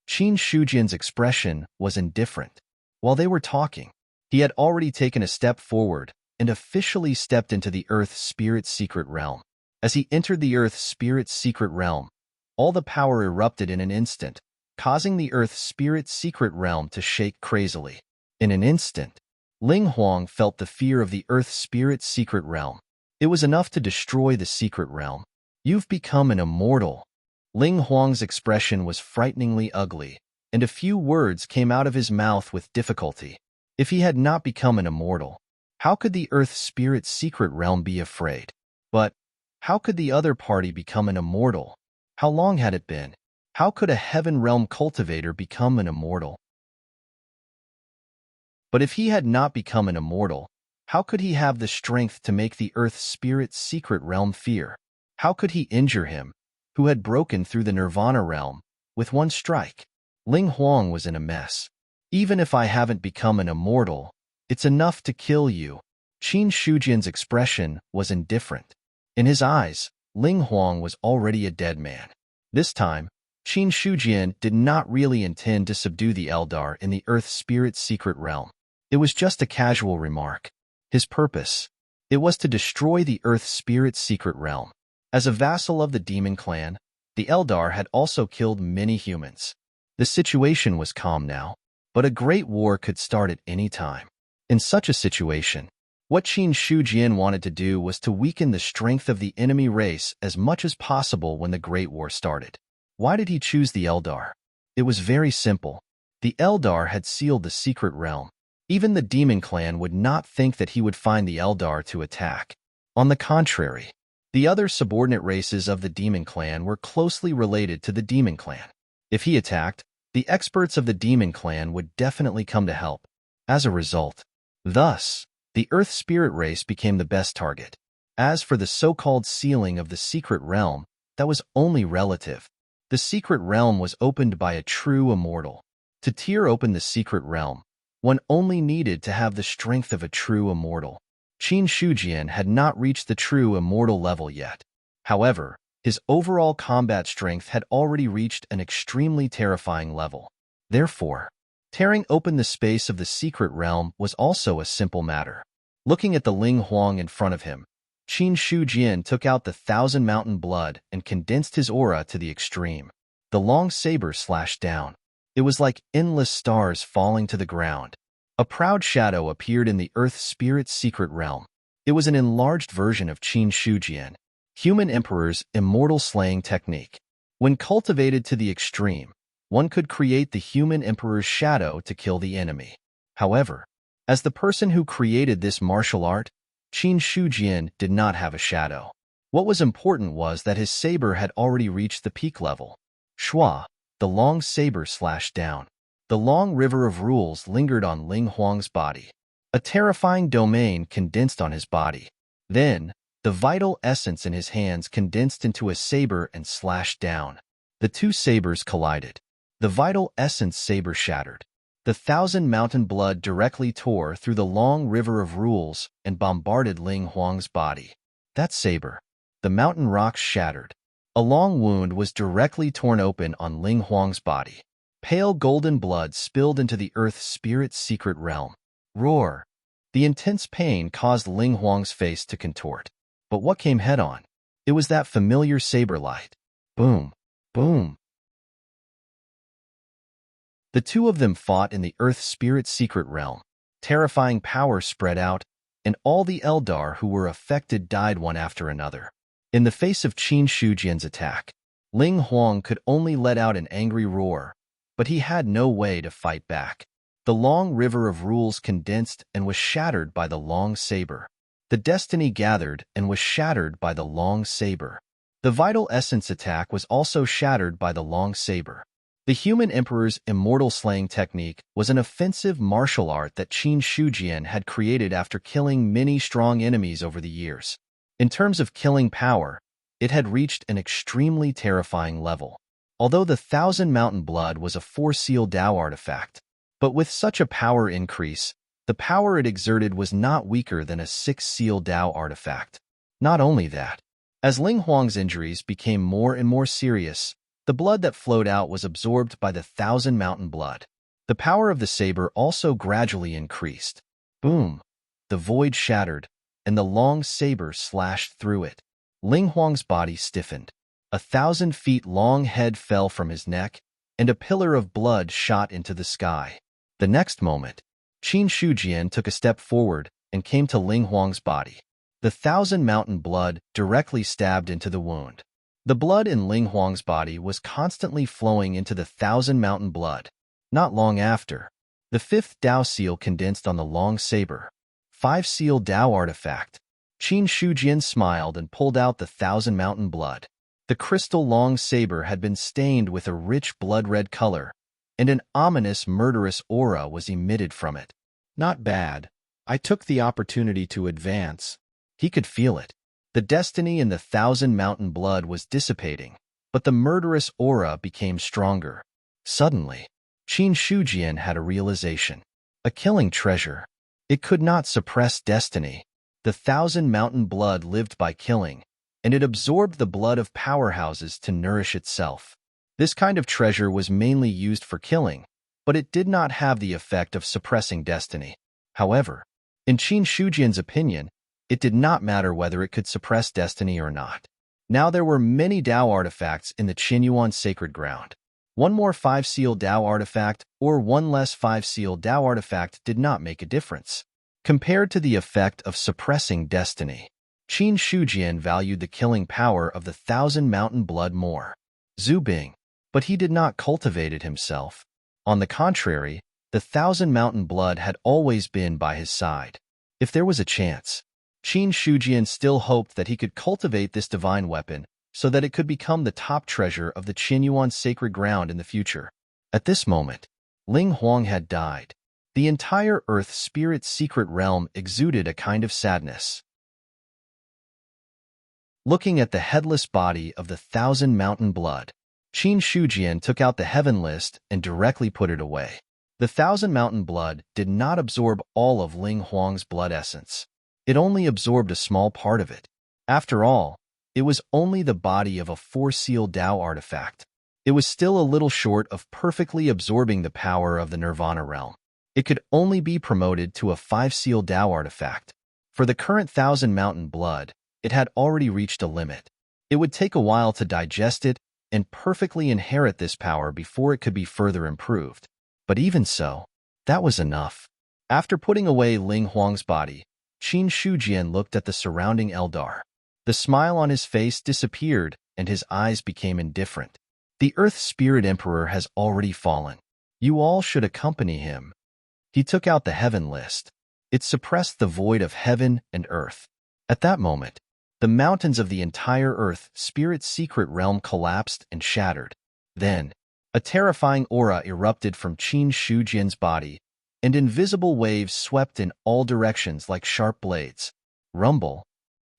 Speaker 1: Qin Shujian's expression was indifferent. While they were talking, he had already taken a step forward and officially stepped into the Earth Spirit secret realm. As he entered the Earth Spirit secret realm, all the power erupted in an instant, causing the Earth Spirit secret realm to shake crazily. In an instant, Ling Huang felt the fear of the Earth Spirit secret realm. It was enough to destroy the secret realm. You've become an immortal. Ling Huang's expression was frighteningly ugly, and a few words came out of his mouth with difficulty. If he had not become an immortal, how could the Earth Spirit secret realm be afraid? But how could the other party become an immortal? How long had it been? How could a heaven realm cultivator become an immortal? But if he had not become an immortal, how could he have the strength to make the Earth Spirit secret realm fear? How could he injure him, who had broken through the Nirvana realm, with one strike? Ling Huang was in a mess. Even if I haven't become an immortal, it's enough to kill you. Qin Shujian's expression was indifferent. In his eyes, Ling Huang was already a dead man. This time, Qin Shujian did not really intend to subdue the Eldar in the Earth Spirit secret realm. It was just a casual remark. His purpose, it was to destroy the Earth Spirit secret realm. As a vassal of the demon clan, the Eldar had also killed many humans. The situation was calm now, but a great war could start at any time. In such a situation, what Qin Shujian wanted to do was to weaken the strength of the enemy race as much as possible when the Great War started. Why did he choose the Eldar? It was very simple. The Eldar had sealed the secret realm. Even the demon clan would not think that he would find the Eldar to attack. On the contrary, the other subordinate races of the demon clan were closely related to the demon clan. If he attacked, the experts of the demon clan would definitely come to help. As a result, thus, the Earth Spirit race became the best target. As for the so-called sealing of the secret realm, that was only relative. The secret realm was opened by a true immortal. To tear open the secret realm, one only needed to have the strength of a true immortal. Qin Shujian had not reached the true immortal level yet. However, his overall combat strength had already reached an extremely terrifying level. Therefore, tearing open the space of the secret realm was also a simple matter. Looking at the Ling Huang in front of him, Qin Shujian took out the 1,000 mountain blood and condensed his aura to the extreme. The long saber slashed down. It was like endless stars falling to the ground. A proud shadow appeared in the Earth Spirit's secret realm. It was an enlarged version of Qin Shujian, Human Emperor's immortal slaying technique. When cultivated to the extreme, one could create the Human Emperor's shadow to kill the enemy. However, as the person who created this martial art, Qin Shujian did not have a shadow. What was important was that his saber had already reached the peak level. Shua, the long saber slashed down. The long river of rules lingered on Ling Huang's body. A terrifying domain condensed on his body. Then, the vital essence in his hands condensed into a saber and slashed down. The two sabers collided. The vital essence saber shattered. The 1,000 mountain blood directly tore through the long river of rules and bombarded Ling Huang's body. That saber. The mountain rocks shattered. A long wound was directly torn open on Ling Huang's body. Pale golden blood spilled into the Earth Spirit's secret realm. Roar! The intense pain caused Ling Huang's face to contort. But what came head-on? It was that familiar saber light. Boom! Boom! The two of them fought in the Earth Spirit's secret realm. Terrifying power spread out, and all the Eldar who were affected died one after another. In the face of Qin Shujian's attack, Ling Huang could only let out an angry roar, but he had no way to fight back. The long river of rules condensed and was shattered by the long saber. The destiny gathered and was shattered by the long saber. The vital essence attack was also shattered by the long saber. The Human Emperor's immortal slaying technique was an offensive martial art that Qin Shujian had created after killing many strong enemies over the years. In terms of killing power, it had reached an extremely terrifying level. Although the 1,000 mountain blood was a 4-seal Dao artifact, but with such a power increase, the power it exerted was not weaker than a 6-seal Dao artifact. Not only that, as Ling Huang's injuries became more and more serious, the blood that flowed out was absorbed by the 1,000 mountain blood. The power of the saber also gradually increased. Boom! The void shattered, and the long saber slashed through it. Ling Huang's body stiffened. 1,000 feet long head fell from his neck, and a pillar of blood shot into the sky. The next moment, Qin Shujian took a step forward and came to Ling Huang's body. The 1,000 mountain blood directly stabbed into the wound. The blood in Ling Huang's body was constantly flowing into the 1,000 mountain blood. Not long after, the 5th Dao seal condensed on the long saber. 5-seal Dao artifact. Qin Shujian smiled and pulled out the 1,000 mountain blood. The crystal long saber had been stained with a rich blood-red color, and an ominous, murderous aura was emitted from it. Not bad. I took the opportunity to advance. He could feel it. The destiny in the 1,000 mountain blood was dissipating, but the murderous aura became stronger. Suddenly, Qin Shujian had a realization. A killing treasure. It could not suppress destiny. The 1,000 mountain blood lived by killing, and it absorbed the blood of powerhouses to nourish itself. This kind of treasure was mainly used for killing, but it did not have the effect of suppressing destiny. However, in Qin Shujian's opinion, it did not matter whether it could suppress destiny or not. Now there were many Dao artifacts in the Qinyuan sacred ground. One more 5-seal Dao artifact or one less 5-seal Dao artifact did not make a difference. Compared to the effect of suppressing destiny, Qin Shujian valued the killing power of the 1,000 mountain blood more. Zubing. But he did not cultivate it himself. On the contrary, the 1,000 mountain blood had always been by his side. If there was a chance, Qin Shujian still hoped that he could cultivate this divine weapon so that it could become the top treasure of the Qinyuan sacred ground in the future. At this moment, Ling Huang had died. The entire Earth Spirit's secret realm exuded a kind of sadness. looking at the headless body of the Thousand Mountain Blood. Qin Shujian took out the heaven list and directly put it away. The Thousand Mountain Blood did not absorb all of Ling Huang's blood essence. It only absorbed a small part of it. After all, it was only the body of a four-seal Dao artifact. It was still a little short of perfectly absorbing the power of the Nirvana realm. It could only be promoted to a five-seal Dao artifact. For the current Thousand Mountain Blood, it had already reached a limit. It would take a while to digest it and perfectly inherit this power before it could be further improved. But even so, that was enough. After putting away Ling Huang's body, Qin Shujian looked at the surrounding Eldar. The smile on his face disappeared and his eyes became indifferent. The Earth Spirit Emperor has already fallen. You all should accompany him. He took out the heaven list. It suppressed the void of heaven and earth. At that moment, the mountains of the entire Earth Spirit secret realm collapsed and shattered. Then, a terrifying aura erupted from Qin Shujian's body, and invisible waves swept in all directions like sharp blades. Rumble.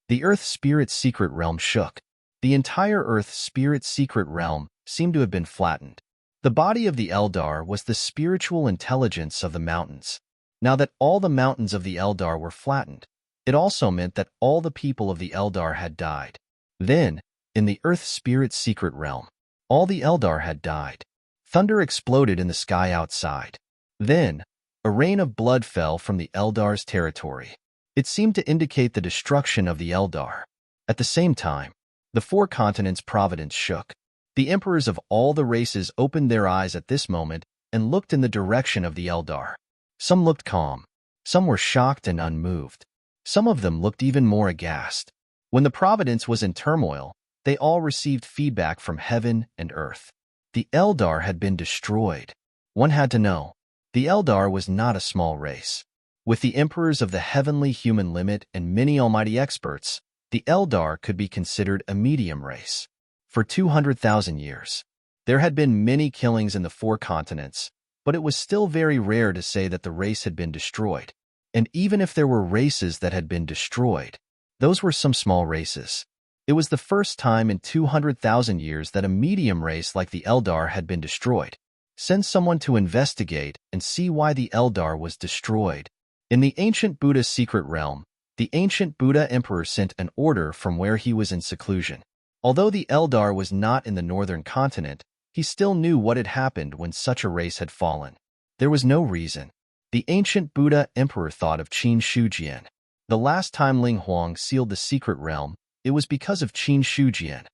Speaker 1: The Earth Spirit secret realm shook. The entire Earth Spirit secret realm seemed to have been flattened. The body of the Eldar was the spiritual intelligence of the mountains. Now that all the mountains of the Eldar were flattened, it also meant that all the people of the Eldar had died. Then, in the Earth Spirit secret realm, all the Eldar had died. Thunder exploded in the sky outside. Then, a rain of blood fell from the Eldar's territory. It seemed to indicate the destruction of the Eldar. At the same time, the four continents' providence shook. The emperors of all the races opened their eyes at this moment and looked in the direction of the Eldar. Some looked calm. Some were shocked and unmoved. Some of them looked even more aghast. When the providence was in turmoil, they all received feedback from heaven and earth. The Eldar had been destroyed. One had to know. The Eldar was not a small race. With the emperors of the heavenly human limit and many almighty experts, the Eldar could be considered a medium race. For 200,000 years, there had been many killings in the four continents, but it was still very rare to say that the race had been destroyed. And even if there were races that had been destroyed, those were some small races. It was the first time in 200,000 years that a medium race like the Eldar had been destroyed. Send someone to investigate and see why the Eldar was destroyed. In the ancient Buddha secret realm, the ancient Buddha Emperor sent an order from where he was in seclusion. Although the Eldar was not in the northern continent, he still knew what had happened when such a race had fallen. There was no reason. The ancient Buddha Emperor thought of Qin Shujian. The last time Ling Huang sealed the secret realm, it was because of Qin Shujian.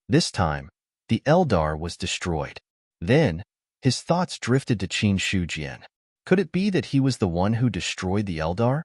Speaker 1: This time, the Eldar was destroyed. Then, his thoughts drifted to Qin Shujian. Could it be that he was the one who destroyed the Eldar?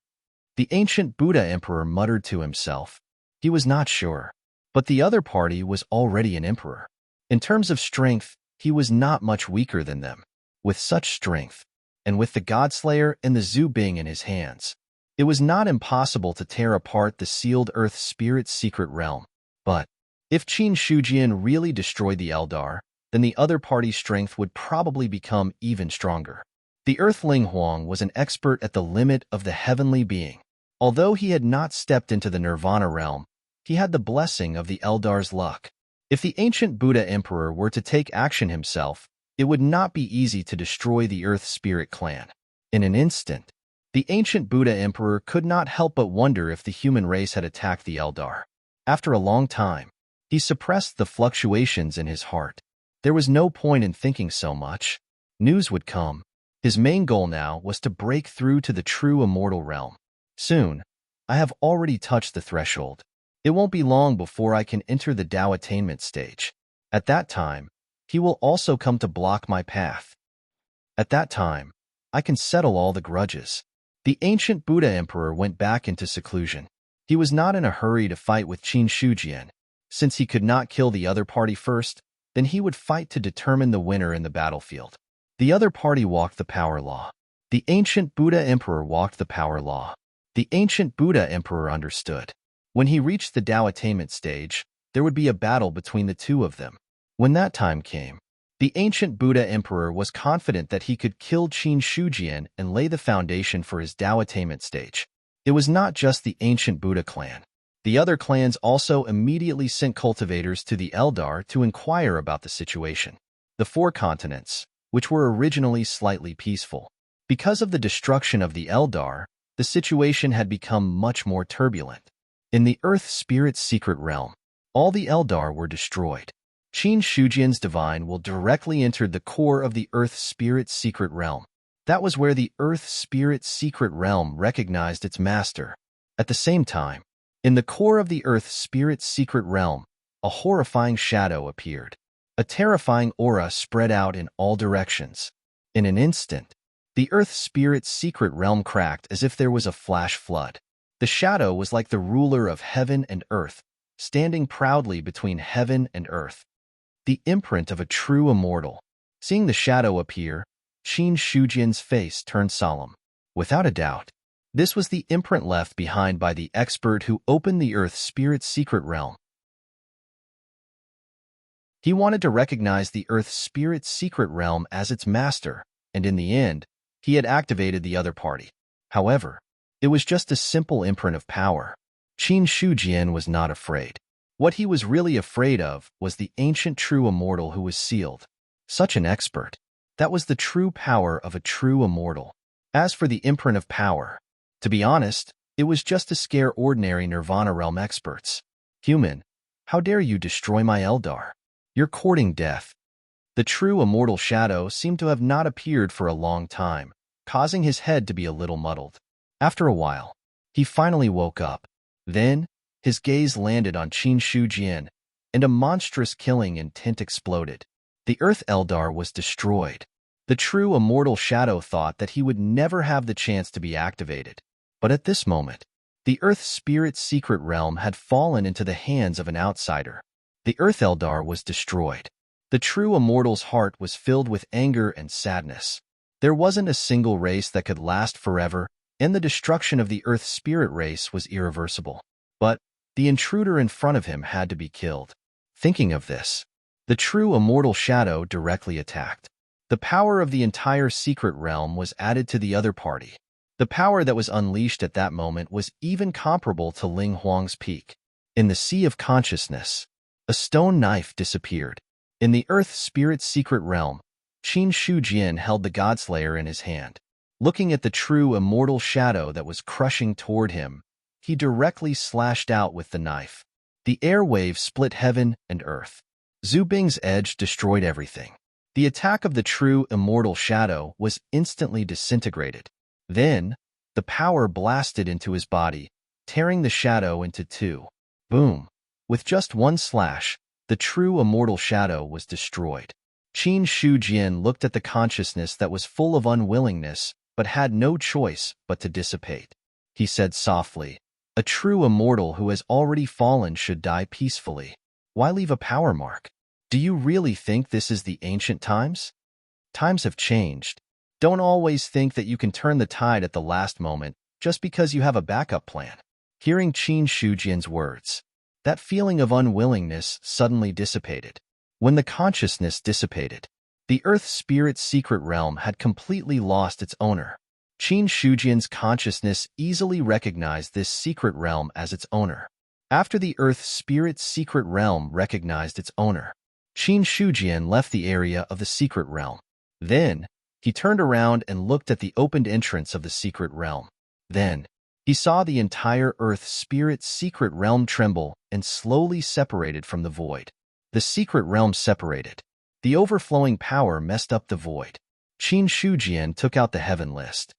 Speaker 1: The ancient Buddha Emperor muttered to himself. He was not sure. But the other party was already an emperor. In terms of strength, he was not much weaker than them. With such strength, and with the Godslayer and the Zubing in his hands, it was not impossible to tear apart the sealed Earth Spirit secret realm. But if Qin Shujian really destroyed the Eldar, then the other party's strength would probably become even stronger. The Earthling Huang was an expert at the limit of the heavenly being. Although he had not stepped into the Nirvana realm, he had the blessing of the Eldar's luck. If the ancient Buddha Emperor were to take action himself, it would not be easy to destroy the Earth Spirit clan. In an instant, the ancient Buddha Emperor could not help but wonder if the human race had attacked the Eldar. After a long time, he suppressed the fluctuations in his heart. There was no point in thinking so much. News would come. His main goal now was to break through to the true immortal realm. Soon, I have already touched the threshold. It won't be long before I can enter the Tao attainment stage. At that time, he will also come to block my path. At that time, I can settle all the grudges. The ancient Buddha Emperor went back into seclusion. He was not in a hurry to fight with Qin Shujian. Since he could not kill the other party first, then he would fight to determine the winner in the battlefield. The other party walked the power law. The ancient Buddha Emperor walked the power law. The ancient Buddha Emperor understood. When he reached the Tao attainment stage, there would be a battle between the two of them. When that time came, the ancient Buddha Emperor was confident that he could kill Qin Shujian and lay the foundation for his Tao attainment stage. It was not just the ancient Buddha clan. The other clans also immediately sent cultivators to the Eldar to inquire about the situation. The four continents, which were originally slightly peaceful. Because of the destruction of the Eldar, the situation had become much more turbulent. In the Earth Spirit's secret realm, all the Eldar were destroyed. Qin Shujian's divine will directly entered the core of the Earth Spirit's secret realm. That was where the Earth Spirit's secret realm recognized its master. At the same time, in the core of the Earth Spirit's secret realm, a horrifying shadow appeared. A terrifying aura spread out in all directions. In an instant, the Earth Spirit's secret realm cracked as if there was a flash flood. The shadow was like the ruler of heaven and earth, standing proudly between heaven and earth. The imprint of a true immortal. Seeing the shadow appear, Qin Shujian's face turned solemn. Without a doubt, this was the imprint left behind by the expert who opened the Earth Spirit's secret realm. He wanted to recognize the Earth Spirit's secret realm as its master, and in the end, he had activated the other party. However, it was just a simple imprint of power. Qin Shujian was not afraid. What he was really afraid of was the ancient true immortal who was sealed. Such an expert. That was the true power of a true immortal. As for the imprint of power, to be honest, it was just to scare ordinary Nirvana realm experts. Human, how dare you destroy my Eldar? You're courting death. The true immortal shadow seemed to have not appeared for a long time, causing his head to be a little muddled. After a while, he finally woke up. Then, his gaze landed on Qin Shujian, and a monstrous killing intent exploded. The Earth Eldar was destroyed. The true immortal shadow thought that he would never have the chance to be activated. But at this moment, the Earth Spirit's secret realm had fallen into the hands of an outsider. The Earth Eldar was destroyed. The true immortal's heart was filled with anger and sadness. There wasn't a single race that could last forever, and the destruction of the Earth Spirit race was irreversible. But the intruder in front of him had to be killed. Thinking of this, the true immortal shadow directly attacked. The power of the entire secret realm was added to the other party. The power that was unleashed at that moment was even comparable to Ling Huang's peak. In the sea of consciousness, a stone knife disappeared. In the Earth Spirit's secret realm, Qin Shujian held the Godslayer in his hand. Looking at the true immortal shadow that was crushing toward him, he directly slashed out with the knife. The air wave split heaven and earth. Zhu Bing's edge destroyed everything. The attack of the true immortal shadow was instantly disintegrated. Then, the power blasted into his body, tearing the shadow into two. Boom! With just one slash, the true immortal shadow was destroyed. Qin Shujian looked at the consciousness that was full of unwillingness, but had no choice but to dissipate. He said softly, "A true immortal who has already fallen should die peacefully. Why leave a power mark? Do you really think this is the ancient times? Times have changed. Don't always think that you can turn the tide at the last moment just because you have a backup plan." Hearing Qin Shujian's words, that feeling of unwillingness suddenly dissipated. When the consciousness dissipated, the Earth Spirit's secret realm had completely lost its owner. Qin Shujian's consciousness easily recognized this secret realm as its owner. After the Earth Spirit's secret realm recognized its owner, Qin Shujian left the area of the secret realm. Then, he turned around and looked at the opened entrance of the secret realm. Then, he saw the entire Earth Spirit's secret realm tremble and slowly separated from the void. The secret realm separated. The overflowing power messed up the void. Qin Shujian took out the heaven list.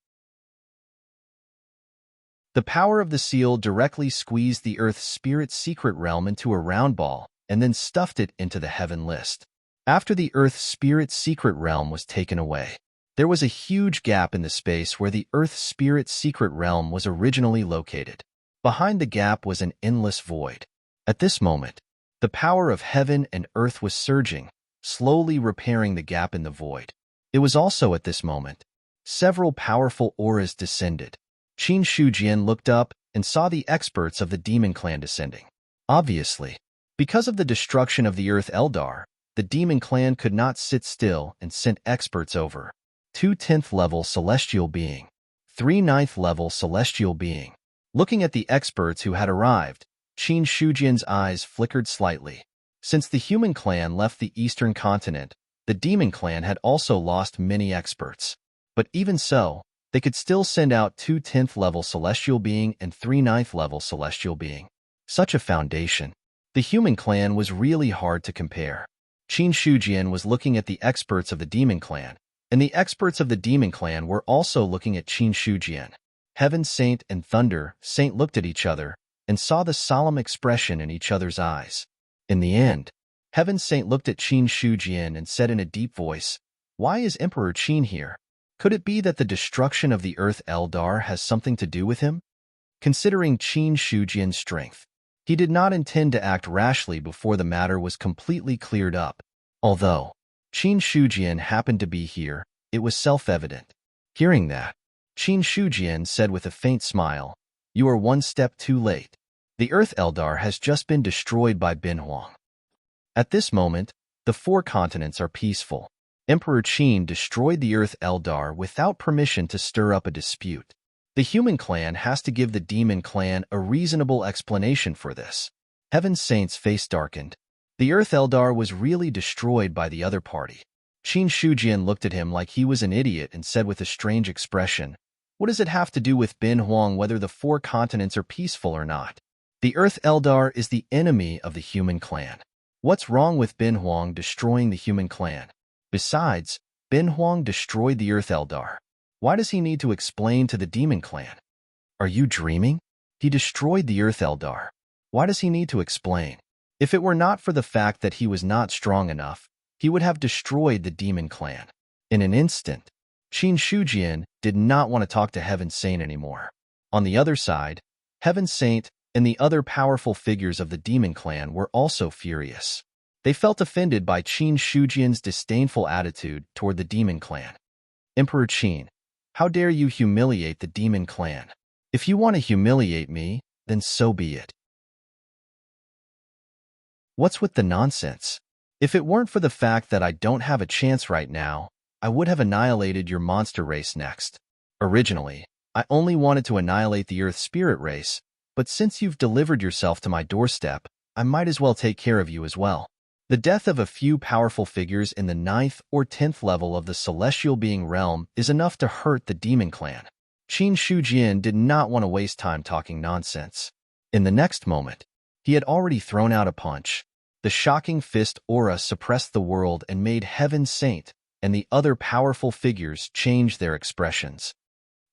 Speaker 1: The power of the seal directly squeezed the Earth Spirit's secret realm into a round ball and then stuffed it into the heaven list. After the Earth Spirit's secret realm was taken away, there was a huge gap in the space where the Earth Spirit's secret realm was originally located. Behind the gap was an endless void. At this moment, the power of heaven and earth was surging, slowly repairing the gap in the void. It was also at this moment, several powerful auras descended. Qin Shujian looked up and saw the experts of the Demon Clan descending. Obviously, because of the destruction of the Earth Eldar, the Demon Clan could not sit still and sent experts over. 2 10th level Celestial Being, 3 9th level Celestial Being, Looking at the experts who had arrived, Qin Shujian's eyes flickered slightly. Since the human clan left the eastern continent, the demon clan had also lost many experts. But even so, they could still send out 2 10th-level celestial being and 3 9th-level celestial being. Such a foundation. The human clan was really hard to compare. Qin Shujian was looking at the experts of the demon clan, and the experts of the demon clan were also looking at Qin Shujian. Heaven Saint and Thunder Saint looked at each other and saw the solemn expression in each other's eyes. In the end, Heaven Saint looked at Qin Shujian and said in a deep voice, "Why is Emperor Qin here? Could it be that the destruction of the Earth Eldar has something to do with him?" Considering Qin Shujian's strength, he did not intend to act rashly before the matter was completely cleared up. Although Qin Shujian happened to be here, it was self-evident. Hearing that, Qin Shujian said with a faint smile, "You are one step too late. The Earth Eldar has just been destroyed by Bin Huang." At this moment, the 4 continents are peaceful. Emperor Qin destroyed the Earth Eldar without permission to stir up a dispute. The human clan has to give the demon clan a reasonable explanation for this. Heaven Saint's face darkened. The Earth Eldar was really destroyed by the other party. Qin Shujian looked at him like he was an idiot and said with a strange expression, "What does it have to do with Bin Huang whether the 4 continents are peaceful or not? The Earth Eldar is the enemy of the human clan. What's wrong with Bin Huang destroying the human clan? Besides, Bin Huang destroyed the Earth Eldar. Why does he need to explain to the demon clan? Are you dreaming? He destroyed the Earth Eldar. Why does he need to explain? If it were not for the fact that he was not strong enough, he would have destroyed the demon clan." In an instant, Qin Shujian did not want to talk to Heaven Saint anymore. On the other side, Heaven Saint and the other powerful figures of the demon clan were also furious. They felt offended by Qin Shujian's disdainful attitude toward the demon clan. "Emperor Qin, how dare you humiliate the demon clan? If you want to humiliate me, then so be it. What's with the nonsense? If it weren't for the fact that I don't have a chance right now, I would have annihilated your monster race next. Originally, I only wanted to annihilate the Earth Spirit race, but since you've delivered yourself to my doorstep, I might as well take care of you as well." The death of a few powerful figures in the 9th or 10th level of the celestial being realm is enough to hurt the demon clan. Qin Shujian did not want to waste time talking nonsense. In the next moment, he had already thrown out a punch. The shocking fist aura suppressed the world and made Heaven Saint and the other powerful figures change their expressions.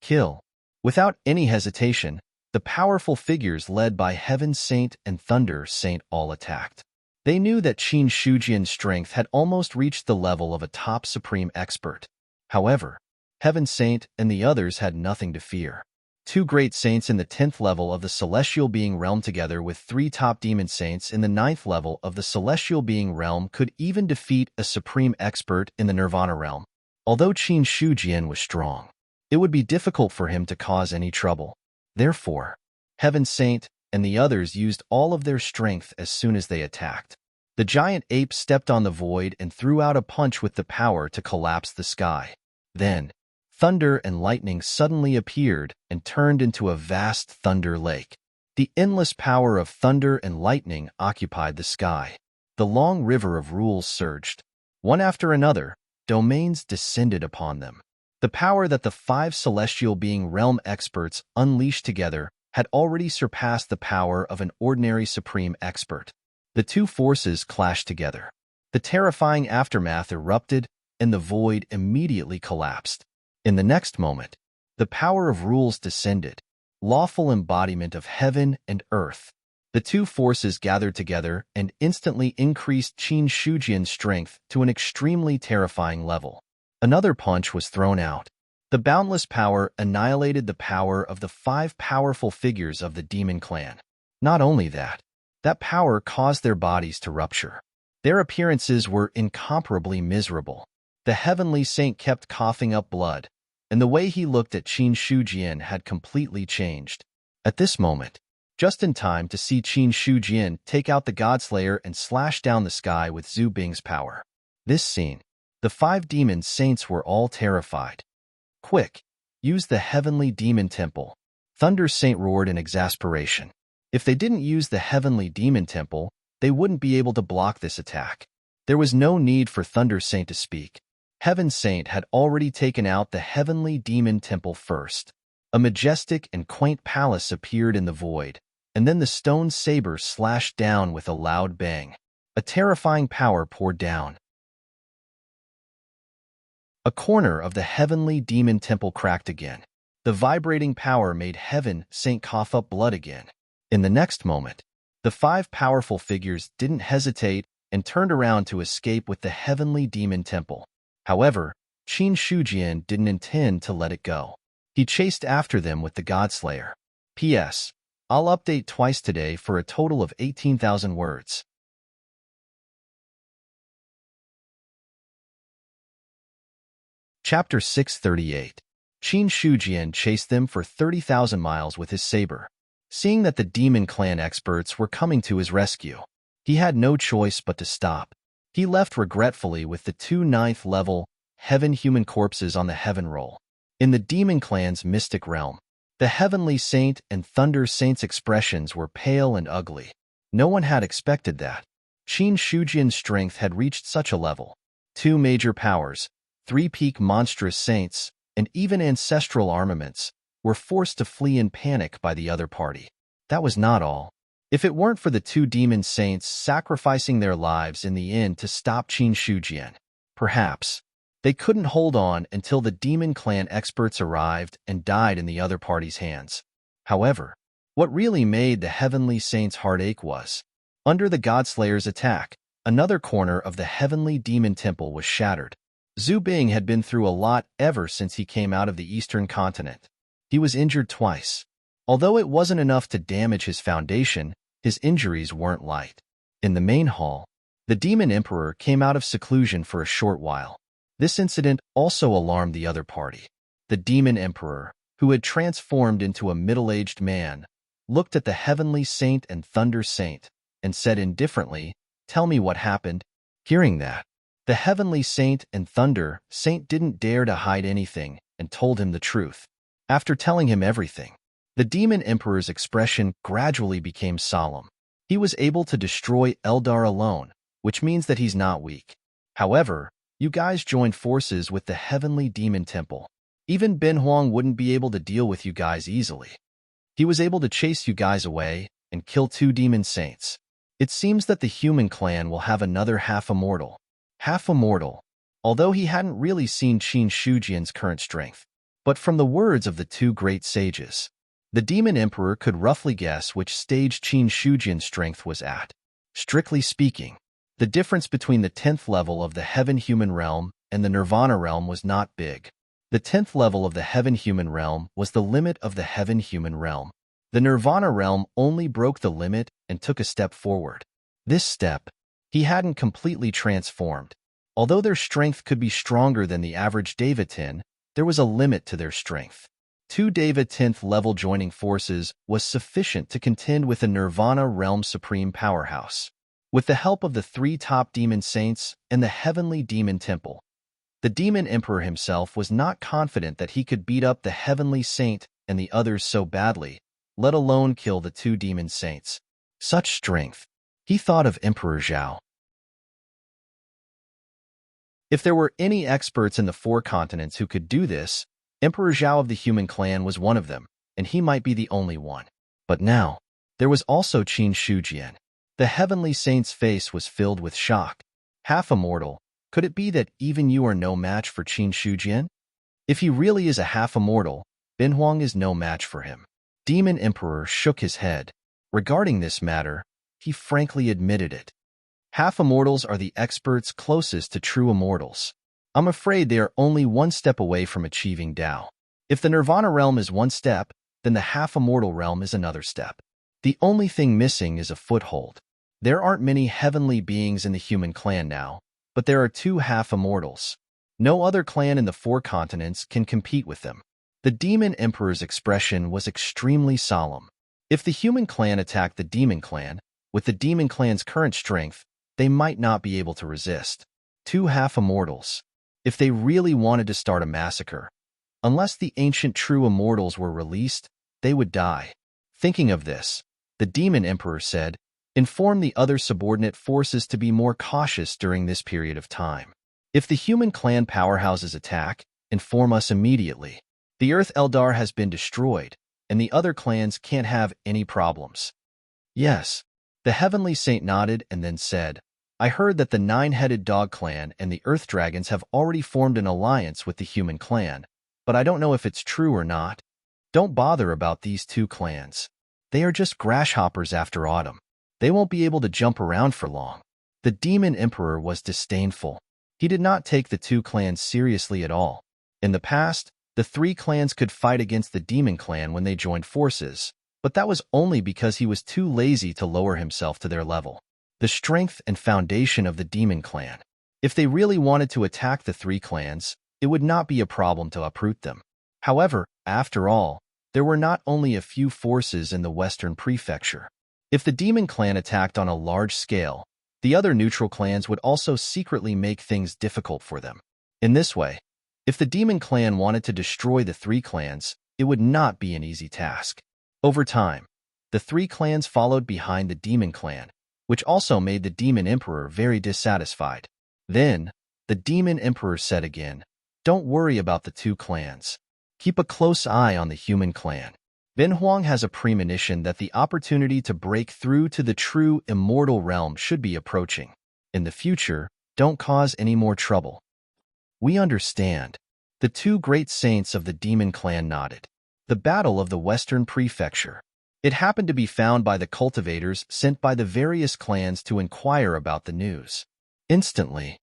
Speaker 1: Kill. Without any hesitation, the powerful figures led by Heaven Saint and Thunder Saint all attacked. They knew that Qin Shujian's strength had almost reached the level of a top supreme expert. However, Heaven Saint and the others had nothing to fear. 2 great saints in the 10th level of the celestial being realm together with 3 top demon saints in the 9th level of the celestial being realm could even defeat a supreme expert in the nirvana realm. Although Qin Shujian was strong, it would be difficult for him to cause any trouble. Therefore, Heaven Saint and the others used all of their strength as soon as they attacked. The giant ape stepped on the void and threw out a punch with the power to collapse the sky. Then, thunder and lightning suddenly appeared and turned into a vast thunder lake. The endless power of thunder and lightning occupied the sky. The long river of rules surged. One after another, domains descended upon them. The power that the 5 celestial being realm experts unleashed together had already surpassed the power of an ordinary supreme expert. The 2 forces clashed together. The terrifying aftermath erupted, and the void immediately collapsed. In the next moment, the power of rules descended, lawful embodiment of heaven and earth. The 2 forces gathered together and instantly increased Qin Shujian's strength to an extremely terrifying level. Another punch was thrown out. The boundless power annihilated the power of the 5 powerful figures of the demon clan. Not only that, that power caused their bodies to rupture. Their appearances were incomparably miserable. The heavenly saint kept coughing up blood, and the way he looked at Qin Shujian had completely changed. At this moment, just in time to see Qin Shujian take out the Godslayer and slash down the sky with Zhu Bing's power. This scene, the 5 demon saints were all terrified. "Quick, use the heavenly demon temple." Thunder Saint roared in exasperation. If they didn't use the Heavenly Demon Temple, they wouldn't be able to block this attack. There was no need for Thunder Saint to speak. Heaven Saint had already taken out the Heavenly Demon Temple first. A majestic and quaint palace appeared in the void, and then the stone saber slashed down with a loud bang. A terrifying power poured down. A corner of the Heavenly Demon Temple cracked again. The vibrating power made Heaven Saint cough up blood again. In the next moment, the 5 powerful figures didn't hesitate and turned around to escape with the Heavenly Demon Temple. However, Qin Shujian didn't intend to let it go. He chased after them with the Godslayer. P.S. I'll update twice today for a total of 18,000 words. Chapter 638. Qin Shujian chased them for 30,000 miles with his saber. Seeing that the Demon Clan experts were coming to his rescue, he had no choice but to stop. He left regretfully with the 2 9th-level Heaven Human corpses on the Heaven Roll. In the Demon Clan's mystic realm, the Heavenly Saint and Thunder Saint's expressions were pale and ugly. No one had expected that. Qin Shujian's strength had reached such a level. 2 major powers, 3 peak monstrous saints, and even ancestral armaments were forced to flee in panic by the other party. That was not all. If it weren't for the 2 demon saints sacrificing their lives in the end to stop Qin Shujian, perhaps they couldn't hold on until the Demon Clan experts arrived and died in the other party's hands. However, what really made the Heavenly Saints' heartache was, under the Godslayer's attack, another corner of the Heavenly Demon Temple was shattered. Zhu Bing had been through a lot ever since he came out of the Eastern Continent. He was injured twice. Although it wasn't enough to damage his foundation, his injuries weren't light. In the main hall, the Demon Emperor came out of seclusion for a short while. This incident also alarmed the other party. The Demon Emperor, who had transformed into a middle-aged man, looked at the Heavenly Saint and Thunder Saint and said indifferently, "Tell me what happened." Hearing that, the Heavenly Saint and Thunder Saint didn't dare to hide anything and told him the truth. After telling him everything, the Demon Emperor's expression gradually became solemn. He was able to destroy Eldar alone, which means that he's not weak. However, you guys joined forces with the Heavenly Demon Temple. Even Ben Huang wouldn't be able to deal with you guys easily. He was able to chase you guys away and kill 2 demon saints. It seems that the human clan will have another half-immortal. Half-immortal, although he hadn't really seen Qin Shujian's current strength. But from the words of the 2 great sages, the Demon Emperor could roughly guess which stage Qin Shujian's strength was at. Strictly speaking, the difference between the 10th level of the Heaven Human realm and the Nirvana realm was not big. The 10th level of the Heaven Human realm was the limit of the Heaven Human realm. The Nirvana realm only broke the limit and took a step forward. This step, he hadn't completely transformed. Although their strength could be stronger than the average Deva 10, there was a limit to their strength. 2 Deva 10th level joining forces was sufficient to contend with a Nirvana realm supreme powerhouse. With the help of the 3 top demon saints and the Heavenly Demon Temple, the Demon Emperor himself was not confident that he could beat up the Heavenly Saint and the others so badly, let alone kill the 2 demon saints. Such strength. He thought of Emperor Zhao. If there were any experts in the 4 continents who could do this, Emperor Zhao of the human clan was one of them, and he might be the only one. But now, there was also Qin Shujian. The Heavenly Saint's face was filled with shock. Half-immortal, could it be that even you are no match for Qin Shujian? If he really is a half-immortal, Ben Huang is no match for him. Demon Emperor shook his head. Regarding this matter, he frankly admitted it. Half-immortals are the experts closest to true immortals. I'm afraid they are only 1 step away from achieving Tao. If the Nirvana realm is 1 step, then the half-immortal realm is another step. The only thing missing is a foothold. There aren't many heavenly beings in the human clan now, but there are 2 half-immortals. No other clan in the 4 continents can compete with them. The Demon Emperor's expression was extremely solemn. If the human clan attacked the demon clan, with the demon clan's current strength, they might not be able to resist. 2 half-immortals. If they really wanted to start a massacre, unless the ancient true immortals were released, they would die. Thinking of this, the Demon Emperor said, "Inform the other subordinate forces to be more cautious during this period of time. If the human clan powerhouses attack, inform us immediately. The Earth Eldar has been destroyed, and the other clans can't have any problems." Yes. The Heavenly Saint nodded and then said, "I heard that the Nine-Headed Dog Clan and the Earth Dragons have already formed an alliance with the Human Clan, but I don't know if it's true or not. Don't bother about these two clans. They are just grasshoppers after autumn. They won't be able to jump around for long." The Demon Emperor was disdainful. He did not take the two clans seriously at all. In the past, the three clans could fight against the Demon Clan when they joined forces, but that was only because he was too lazy to lower himself to their level. The strength and foundation of the Demon Clan. If they really wanted to attack the three clans, it would not be a problem to uproot them. However, after all, there were not only a few forces in the Western Prefecture. If the Demon Clan attacked on a large scale, the other neutral clans would also secretly make things difficult for them. In this way, if the Demon Clan wanted to destroy the three clans, it would not be an easy task. Over time, the three clans followed behind the Demon Clan, which also made the Demon Emperor very dissatisfied. Then, the Demon Emperor said again, "Don't worry about the two clans. Keep a close eye on the Human Clan. Ben Huang has a premonition that the opportunity to break through to the true immortal realm should be approaching. In the future, don't cause any more trouble." "We understand." The two great saints of the Demon Clan nodded. The Battle of the Western Prefecture. It happened to be found by the cultivators sent by the various clans to inquire about the news. Instantly,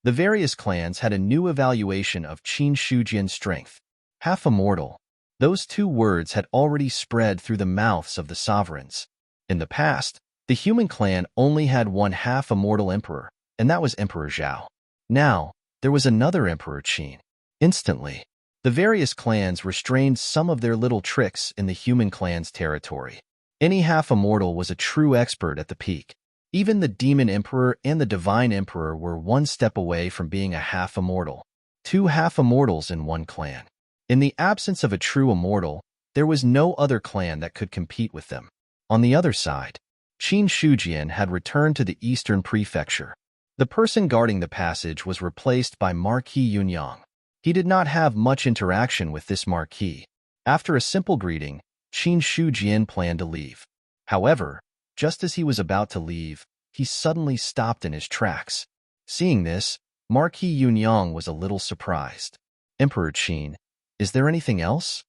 Speaker 1: the various clans had a new evaluation of Qin Shujian's strength. Half immortal. Those two words had already spread through the mouths of the sovereigns. In the past, the Human Clan only had one half-immortal emperor, and that was Emperor Zhao. Now, there was another Emperor Qin. Instantly, the various clans restrained some of their little tricks in the Human Clan's territory. Any half-immortal was a true expert at the peak. Even the Demon Emperor and the Divine Emperor were one step away from being a half-immortal. Two half-immortals in one clan. In the absence of a true immortal, there was no other clan that could compete with them. On the other side, Qin Shujian had returned to the Eastern Prefecture. The person guarding the passage was replaced by Marquis Yunyang. He did not have much interaction with this Marquis. After a simple greeting, Qin Shujian planned to leave. However, just as he was about to leave, he suddenly stopped in his tracks. Seeing this, Marquis Yunyang was a little surprised. "Emperor Qin, is there anything else?"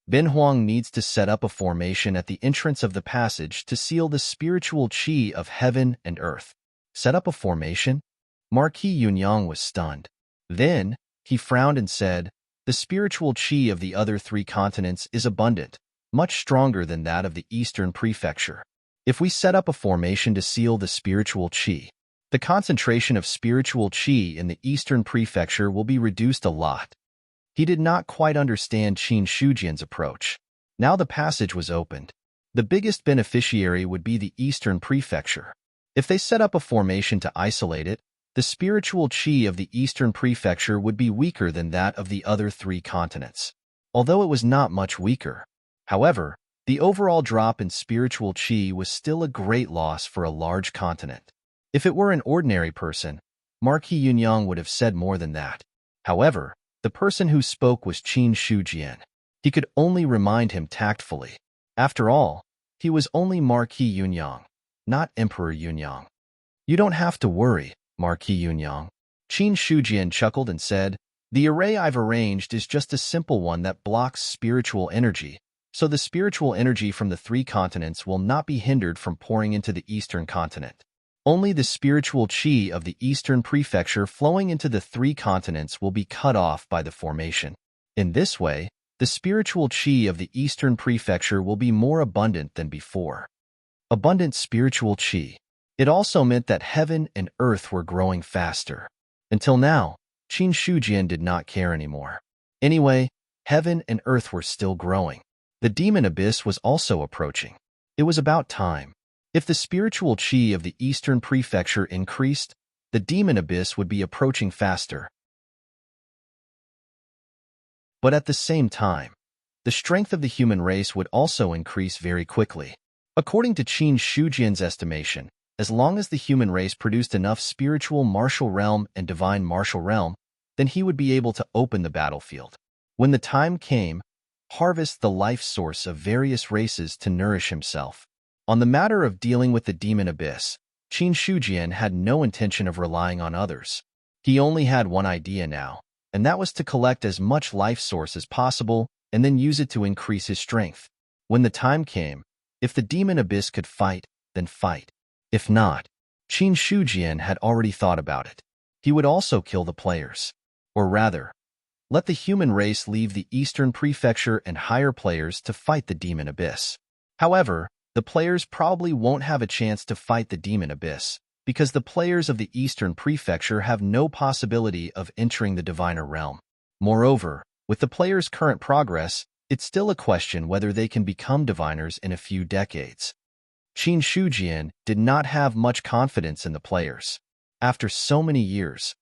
Speaker 1: Ben Huang needs to set up a formation at the entrance of the passage to seal the spiritual qi of heaven and earth. Set up a formation? Marquis Yunyang was stunned. Then, he frowned and said, "The spiritual qi of the other three continents is abundant, much stronger than that of the Eastern Prefecture. If we set up a formation to seal the spiritual qi, the concentration of spiritual qi in the Eastern Prefecture will be reduced a lot." He did not quite understand Qin Shujian's approach. Now the passage was opened. The biggest beneficiary would be the Eastern Prefecture. If they set up a formation to isolate it, the spiritual qi of the Eastern Prefecture would be weaker than that of the other three continents. Although it was not much weaker. However, the overall drop in spiritual qi was still a great loss for a large continent. If it were an ordinary person, Marquis Yunyang would have said more than that. However, the person who spoke was Qin Shujian. He could only remind him tactfully. After all, he was only Marquis Yunyang, not Emperor Yunyang. "You don't have to worry, Marquis Yunyang." Qin Shujian chuckled and said, "The array I've arranged is just a simple one that blocks spiritual energy, so the spiritual energy from the three continents will not be hindered from pouring into the Eastern continent. Only the spiritual qi of the Eastern Prefecture flowing into the three continents will be cut off by the formation. In this way, the spiritual qi of the Eastern Prefecture will be more abundant than before." Abundant spiritual qi. It also meant that heaven and earth were growing faster. Until now, Qin Shujian did not care anymore. Anyway, heaven and earth were still growing. The demon abyss was also approaching. It was about time. If the spiritual qi of the Eastern Prefecture increased, the demon abyss would be approaching faster. But at the same time, the strength of the human race would also increase very quickly. According to Qin Shujian's estimation, as long as the human race produced enough spiritual martial realm and divine martial realm, then he would be able to open the battlefield. When the time came, harvest the life source of various races to nourish himself. On the matter of dealing with the demon abyss, Qin Shujian had no intention of relying on others. He only had one idea now, and that was to collect as much life source as possible and then use it to increase his strength. When the time came, if the demon abyss could fight, then fight. If not, Qin Shujian had already thought about it. He would also kill the players. Or rather, let the human race leave the Eastern Prefecture and hire players to fight the demon abyss. However, the players probably won't have a chance to fight the demon abyss, because the players of the Eastern Prefecture have no possibility of entering the diviner realm. Moreover, with the players' current progress, it's still a question whether they can become diviners in a few decades. Qin Shujian did not have much confidence in the players. After so many years,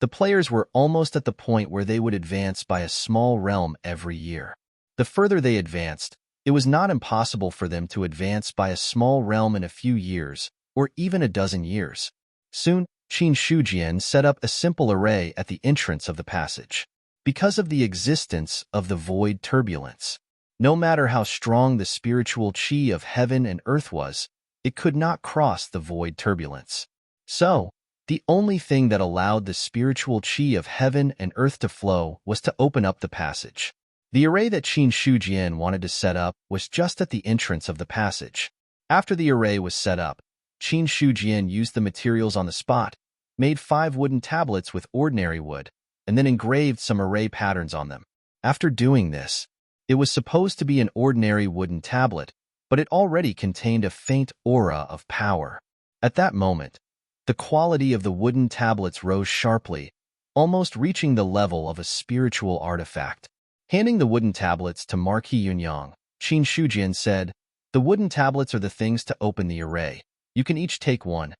Speaker 1: the players were almost at the point where they would advance by a small realm every year. The further they advanced, it was not impossible for them to advance by a small realm in a few years, or even a dozen years. Soon, Qin Shujian set up a simple array at the entrance of the passage. Because of the existence of the void turbulence, no matter how strong the spiritual qi of heaven and earth was, it could not cross the void turbulence. So, the only thing that allowed the spiritual qi of heaven and earth to flow was to open up the passage. The array that Qin Shujian wanted to set up was just at the entrance of the passage. After the array was set up, Qin Shujian used the materials on the spot, made 5 wooden tablets with ordinary wood, and then engraved some array patterns on them. After doing this, it was supposed to be an ordinary wooden tablet, but it already contained a faint aura of power. At that moment, the quality of the wooden tablets rose sharply, almost reaching the level of a spiritual artifact. Handing the wooden tablets to Marquis Yunyang, Qin Shujian said, "The wooden tablets are the things to open the array. You can each take one."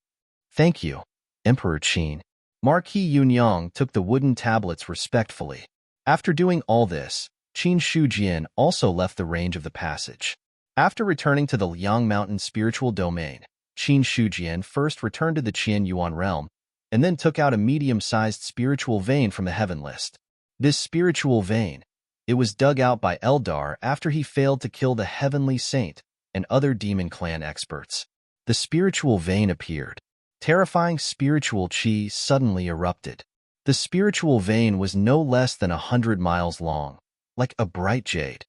Speaker 1: "Thank you, Emperor Qin." Marquis Yunyang took the wooden tablets respectfully. After doing all this, Qin Shujian also left the range of the passage. After returning to the Liang Mountain spiritual domain, Qin Shujian first returned to the Qian Yuan realm, and then took out a medium-sized spiritual vein from the heaven list. This spiritual vein, it was dug out by Eldar after he failed to kill the heavenly saint and other demon clan experts. The spiritual vein appeared. Terrifying spiritual qi suddenly erupted. The spiritual vein was no less than 100 miles long, like a bright jade.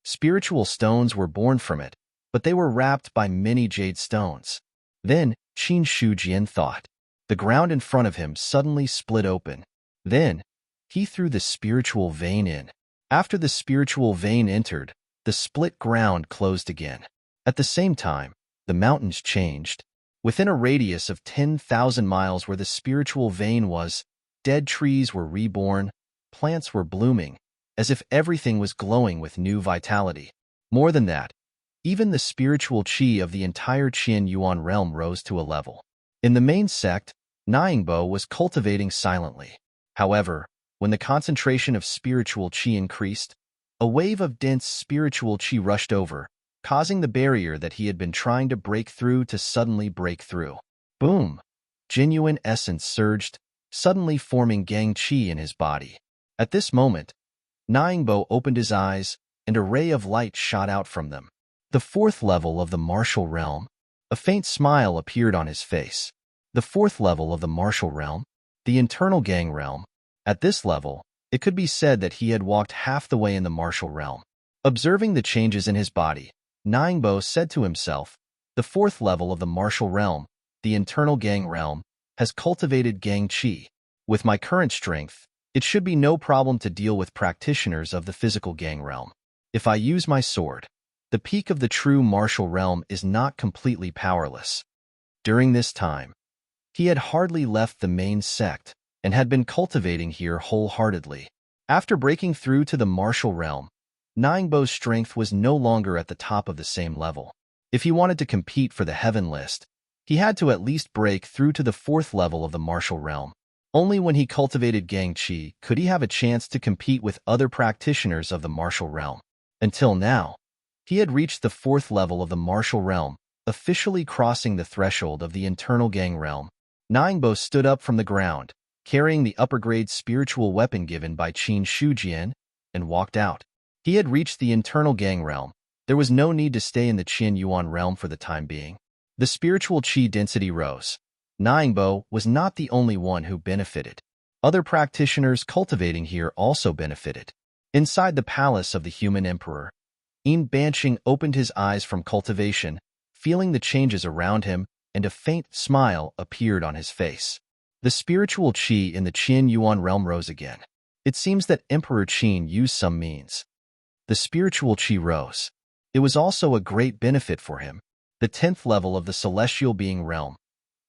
Speaker 1: Spiritual stones were born from it, but they were wrapped by many jade stones. Then, Qin Shujian thought. The ground in front of him suddenly split open. Then, he threw the spiritual vein in. After the spiritual vein entered, the split ground closed again. At the same time, the mountains changed. Within a radius of 10,000 miles where the spiritual vein was, dead trees were reborn, plants were blooming, as if everything was glowing with new vitality. More than that, even the spiritual qi of the entire Qian Yuan realm rose to a level. In the main sect, Ningbo was cultivating silently. However, when the concentration of spiritual qi increased, a wave of dense spiritual qi rushed over, causing the barrier that he had been trying to break through to suddenly break through. Boom! Genuine essence surged, suddenly forming gang qi in his body. At this moment, Ningbo opened his eyes, and a ray of light shot out from them. The 4th level of the martial realm. A faint smile appeared on his face. The 4th level of the martial realm, the internal gang realm. At this level, it could be said that he had walked half the way in the martial realm. Observing the changes in his body, Ningbo said to himself, the 4th level of the martial realm, the internal gang realm, has cultivated gang qi. With my current strength, it should be no problem to deal with practitioners of the physical gang realm. If I use my sword, the peak of the true martial realm is not completely powerless. During this time, he had hardly left the main sect and had been cultivating here wholeheartedly. After breaking through to the martial realm, Ningbo's strength was no longer at the top of the same level. If he wanted to compete for the heaven list, he had to at least break through to the 4th level of the martial realm. Only when he cultivated gang qi could he have a chance to compete with other practitioners of the martial realm. Until now, he had reached the 4th level of the martial realm, officially crossing the threshold of the internal gang realm. Ningbo stood up from the ground, carrying the upper-grade spiritual weapon given by Qin Shujian, and walked out. He had reached the internal gang realm. There was no need to stay in the Qian Yuan realm for the time being. The spiritual qi density rose. Ningbo was not the only one who benefited. Other practitioners cultivating here also benefited. Inside the palace of the human emperor, Banqing opened his eyes from cultivation, feeling the changes around him, and a faint smile appeared on his face. The spiritual qi in the Qian Yuan realm rose again. It seems that Emperor Qin used some means. The spiritual qi rose. It was also a great benefit for him. The 10th level of the celestial being realm.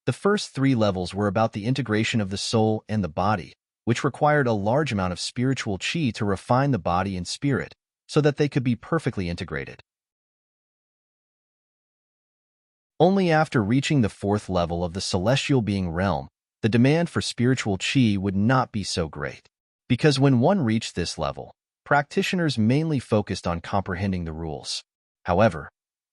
Speaker 1: The first 3 levels were about the integration of the soul and the body, which required a large amount of spiritual qi to refine the body and spirit, so that they could be perfectly integrated. Only after reaching the 4th level of the celestial being realm, the demand for spiritual qi would not be so great. Because when one reached this level, practitioners mainly focused on comprehending the rules. However,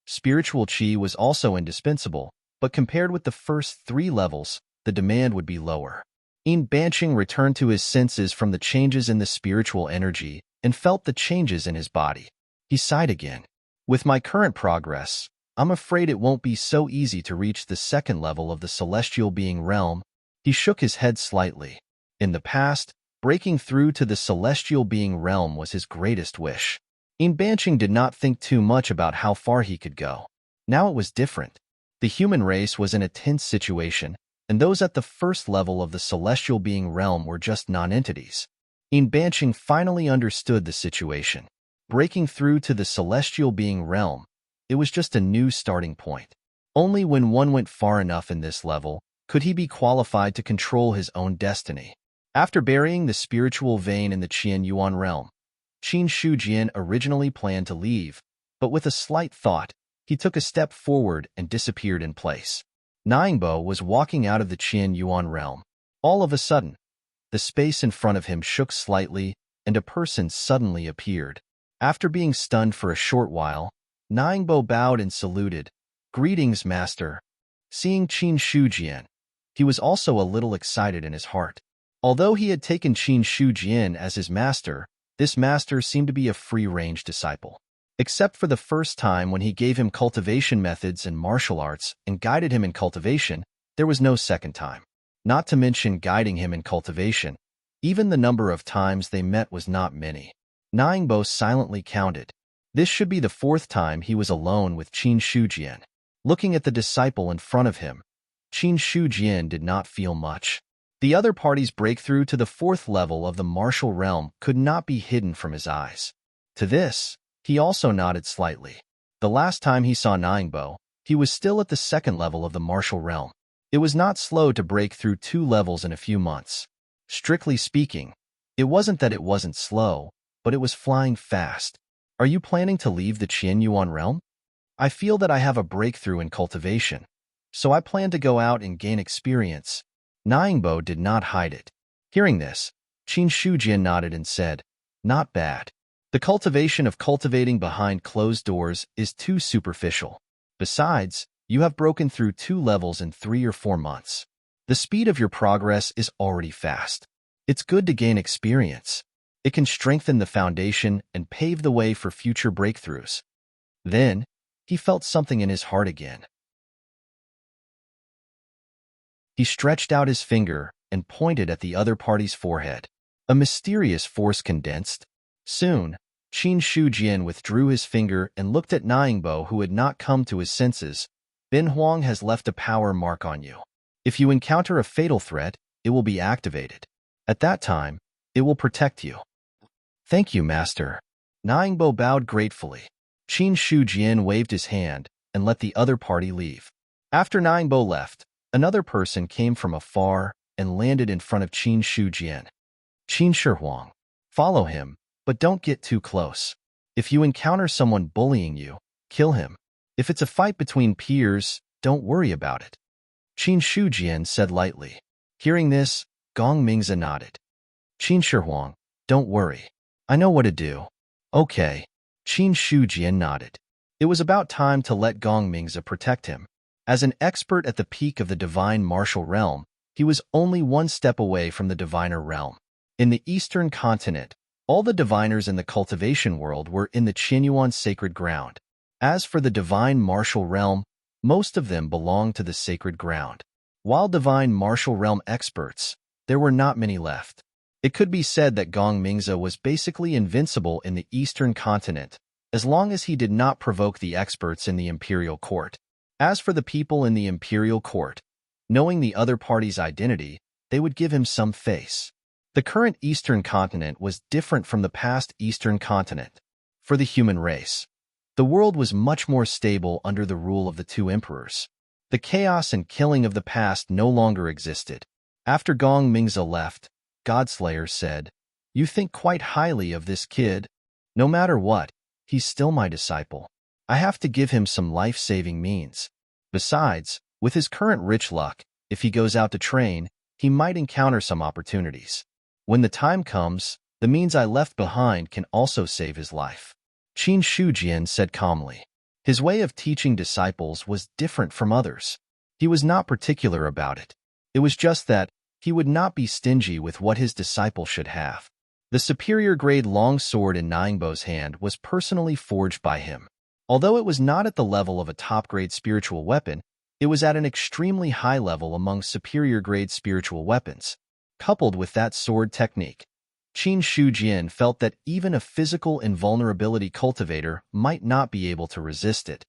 Speaker 1: spiritual qi was also indispensable, but compared with the first 3 levels, the demand would be lower. Banqing returned to his senses from the changes in the spiritual energy and felt the changes in his body. He sighed again. With my current progress, I'm afraid it won't be so easy to reach the 2nd level of the celestial being realm. He shook his head slightly. In the past, breaking through to the celestial being realm was his greatest wish. Banqing did not think too much about how far he could go. Now it was different. The human race was in a tense situation, and those at the 1st level of the celestial being realm were just non-entities. Banqing finally understood the situation. Breaking through to the celestial being realm, it was just a new starting point. Only when one went far enough in this level could he be qualified to control his own destiny. After burying the spiritual vein in the Qian Yuan realm, Qin Shujian originally planned to leave, but with a slight thought, he took a step forward and disappeared in place. Ningbo was walking out of the Qian Yuan realm. All of a sudden, the space in front of him shook slightly, and a person suddenly appeared. After being stunned for a short while, Ningbo bowed and saluted. "Greetings, master." Seeing Qin Shujian, he was also a little excited in his heart. Although he had taken Qin Shujian as his master, this master seemed to be a free-range disciple. Except for the first time when he gave him cultivation methods and martial arts and guided him in cultivation, there was no second time. Not to mention guiding him in cultivation, even the number of times they met was not many. Ningbo silently counted. This should be the 4th time he was alone with Qin Shujian. Looking at the disciple in front of him, Qin Shujian did not feel much. The other party's breakthrough to the 4th level of the martial realm could not be hidden from his eyes. To this, he also nodded slightly. The last time he saw Ningbo, he was still at the 2nd level of the martial realm. It was not slow to break through 2 levels in a few months. Strictly speaking, it wasn't that it wasn't slow, but it was flying fast. Are you planning to leave the Qian Yuan realm? I feel that I have a breakthrough in cultivation, so I plan to go out and gain experience. Ningbo did not hide it. Hearing this, Qin Shujian nodded and said, "Not bad. The cultivation of cultivating behind closed doors is too superficial. Besides, you have broken through 2 levels in 3 or 4 months. The speed of your progress is already fast. It's good to gain experience. It can strengthen the foundation and pave the way for future breakthroughs." Then, he felt something in his heart again. He stretched out his finger and pointed at the other party's forehead. A mysterious force condensed. Soon, Qin Shujian withdrew his finger and looked at Ningbo, who had not come to his senses. "Ben Huang has left a power mark on you. If you encounter a fatal threat, it will be activated. At that time, it will protect you." "Thank you, master." Ningbo bowed gratefully. Qin Shujian waved his hand and let the other party leave. After Ningbo left, another person came from afar and landed in front of Qin Shujian. "Qin Shihuang. Follow him, but don't get too close. If you encounter someone bullying you, kill him. If it's a fight between peers, don't worry about it." Qin Shujian said lightly. Hearing this, Gong Mingze nodded. Qin Shihuang, don't worry. I know what to do. Okay. Qin Shujian nodded. It was about time to let Gong Mingze protect him. As an expert at the peak of the divine martial realm, he was only one step away from the diviner realm. In the eastern continent, all the diviners in the cultivation world were in the Qinyuan sacred ground. As for the divine martial realm, most of them belonged to the sacred ground. While divine martial realm experts, there were not many left. It could be said that Gong Mingze was basically invincible in the eastern continent, as long as he did not provoke the experts in the imperial court. As for the people in the imperial court, knowing the other party's identity, they would give him some face. The current eastern continent was different from the past eastern continent. For the human race, the world was much more stable under the rule of the two emperors. The chaos and killing of the past no longer existed. After Gong Mingze left, Godslayer said, "You think quite highly of this kid. No matter what, he's still my disciple. I have to give him some life-saving means. Besides, with his current rich luck, if he goes out to train, he might encounter some opportunities. When the time comes, the means I left behind can also save his life." Qin Shujian said calmly. His way of teaching disciples was different from others. He was not particular about it. It was just that he would not be stingy with what his disciple should have. The superior-grade long sword in Ningbo's hand was personally forged by him. Although it was not at the level of a top-grade spiritual weapon, it was at an extremely high level among superior-grade spiritual weapons. Coupled with that sword technique, Qin Shujian felt that even a physical invulnerability cultivator might not be able to resist it.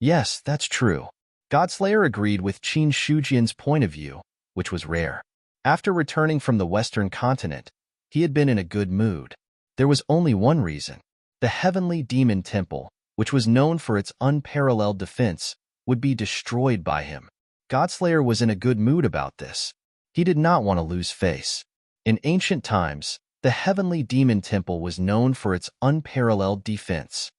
Speaker 1: Yes, that's true. Godslayer agreed with Qin Shujian's point of view, which was rare. After returning from the Western continent, he had been in a good mood. There was only one reason. The Heavenly Demon Temple, which was known for its unparalleled defense, would be destroyed by him. Godslayer was in a good mood about this. He did not want to lose face. In ancient times, the Heavenly Demon Temple was known for its unparalleled defense.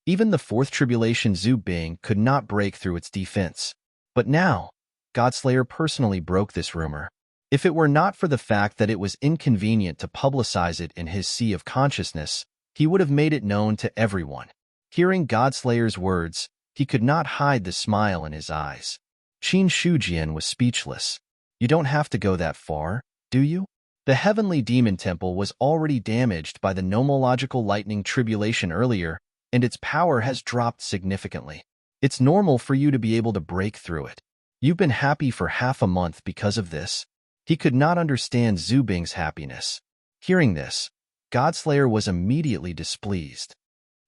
Speaker 1: Even the Fourth Tribulation Zhu Bing could not break through its defense. But now, Godslayer personally broke this rumor. If it were not for the fact that it was inconvenient to publicize it in his sea of consciousness, he would have made it known to everyone. Hearing Godslayer's words, he could not hide the smile in his eyes. Qin Shujian was speechless. You don't have to go that far, do you? The Heavenly Demon Temple was already damaged by the nomological lightning tribulation earlier, and its power has dropped significantly. It's normal for you to be able to break through it. You've been happy for half a month because of this. He could not understand Zhu Bing's happiness. Hearing this, Godslayer was immediately displeased.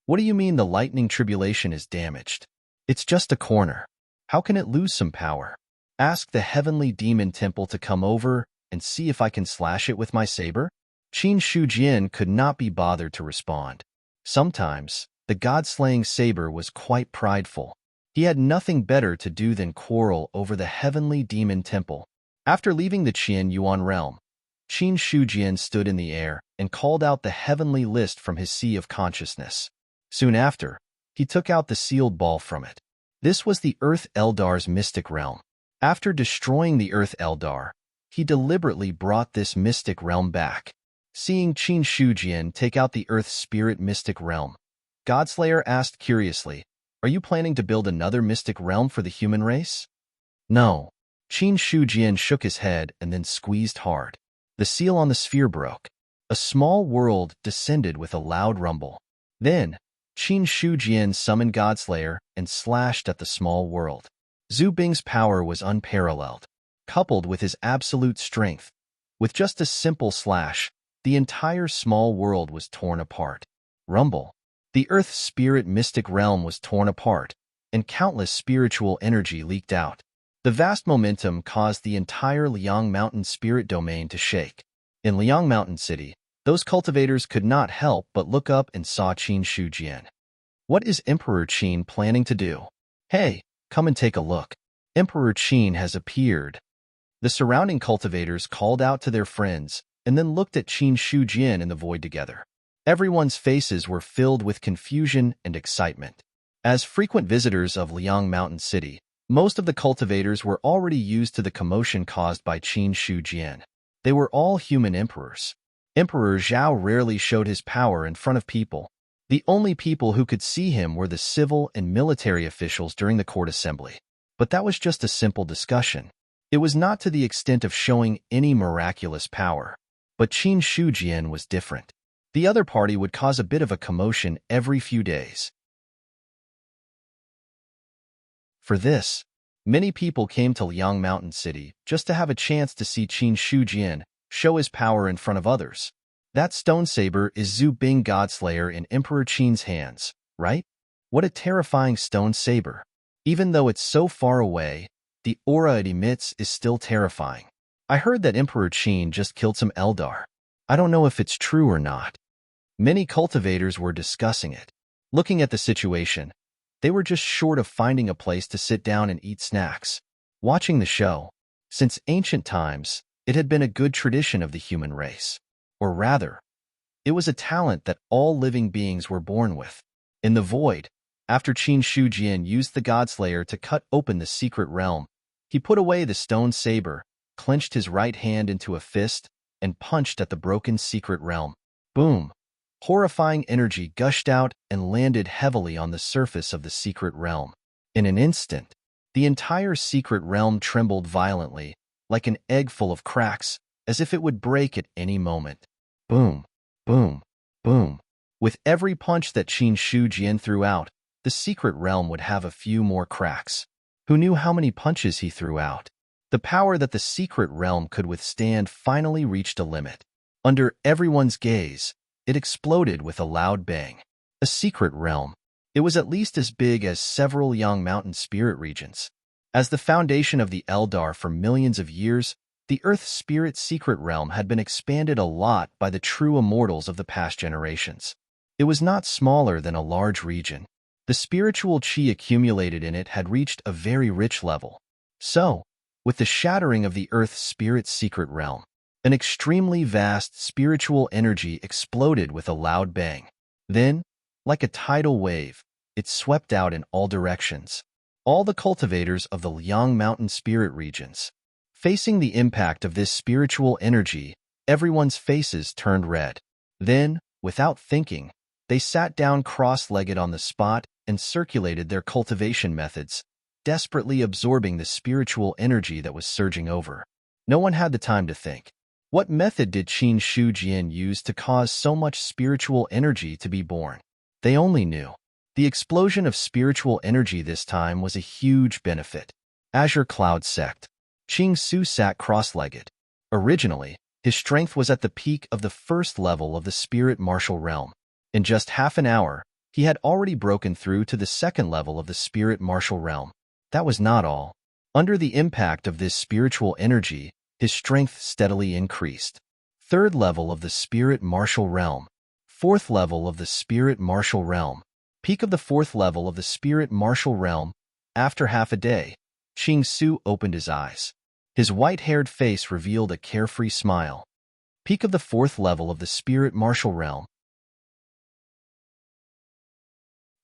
Speaker 1: What do you mean the lightning tribulation is damaged? It's just a corner. How can it lose some power? Ask the Heavenly Demon Temple to come over and see if I can slash it with my saber? Qin Shujian could not be bothered to respond. Sometimes, the god-slaying saber was quite prideful. He had nothing better to do than quarrel over the Heavenly Demon Temple. After leaving the Qinyuan realm, Qin Shujian stood in the air and called out the heavenly list from his sea of consciousness. Soon after, he took out the sealed ball from it. This was the Earth Eldar's mystic realm. After destroying the Earth Eldar, he deliberately brought this mystic realm back. Seeing Qin Shujian take out the Earth Spirit mystic realm, Godslayer asked curiously, "Are you planning to build another mystic realm for the human race?" "No." Qin Shujian shook his head and then squeezed hard. The seal on the sphere broke. A small world descended with a loud rumble. Then, Qin Shujian summoned Godslayer and slashed at the small world. Zhu Bing's power was unparalleled, coupled with his absolute strength. With just a simple slash, the entire small world was torn apart. Rumble. The Earth Spirit mystic realm was torn apart, and countless spiritual energy leaked out. The vast momentum caused the entire Liang Mountain spirit domain to shake. In Liang Mountain City, those cultivators could not help but look up and saw Qin Shujian. What is Emperor Qin planning to do? Hey, come and take a look. Emperor Qin has appeared. The surrounding cultivators called out to their friends and then looked at Qin Shujian in the void together. Everyone's faces were filled with confusion and excitement. As frequent visitors of Liang Mountain City, Most of the cultivators were already used to the commotion caused by Qin Shi Jian. They were all human emperors. Emperor Zhao rarely showed his power in front of people. The only people who could see him were the civil and military officials during the court assembly. But that was just a simple discussion. It was not to the extent of showing any miraculous power. But Qin Shi Jian was different. The other party would cause a bit of a commotion every few days. For this, many people came to Liang Mountain City just to have a chance to see Qin Shi Jian show his power in front of others. That stone saber is Zhu Bing Godslayer in Emperor Qin's hands, right? What a terrifying stone saber. Even though it's so far away, the aura it emits is still terrifying. I heard that Emperor Qin just killed some Eldar. I don't know if it's true or not. Many cultivators were discussing it. Looking at the situation, they were just short of finding a place to sit down and eat snacks. Watching the show, since ancient times, it had been a good tradition of the human race. Or rather, it was a talent that all living beings were born with. In the void, after Qin Shi Jian used the Godslayer to cut open the secret realm, he put away the stone saber, clenched his right hand into a fist, and punched at the broken secret realm. Boom! Horrifying energy gushed out and landed heavily on the surface of the secret realm. In an instant, the entire secret realm trembled violently, like an egg full of cracks, as if it would break at any moment. Boom! Boom! Boom! With every punch that Qin Shi Jian threw out, the secret realm would have a few more cracks. Who knew how many punches he threw out? The power that the secret realm could withstand finally reached a limit. Under everyone's gaze, it exploded with a loud bang. A secret realm. It was at least as big as several Yang Mountain spirit regions. As the foundation of the Eldar for millions of years, the Earth's spirit secret realm had been expanded a lot by the true immortals of the past generations. It was not smaller than a large region. The spiritual qi accumulated in it had reached a very rich level. So, with the shattering of the Earth's spirit secret realm, an extremely vast spiritual energy exploded with a loud bang. Then, like a tidal wave, it swept out in all directions. All the cultivators of the Liang Mountain spirit regions. Facing the impact of this spiritual energy, everyone's faces turned red. Then, without thinking, they sat down cross-legged on the spot and circulated their cultivation methods, desperately absorbing the spiritual energy that was surging over. No one had the time to think. What method did Qin Shi Jian use to cause so much spiritual energy to be born? They only knew. The explosion of spiritual energy this time was a huge benefit. Azure Cloud Sect. Qing Su sat cross-legged. Originally, his strength was at the peak of the first level of the spirit martial realm. In just half an hour, he had already broken through to the second level of the spirit martial realm. That was not all. Under the impact of this spiritual energy, his strength steadily increased. Third level of the spirit martial realm. Fourth level of the spirit martial realm. Peak of the fourth level of the spirit martial realm. After half a day, Qing Su opened his eyes. His white-haired face revealed a carefree smile. Peak of the fourth level of the spirit martial realm.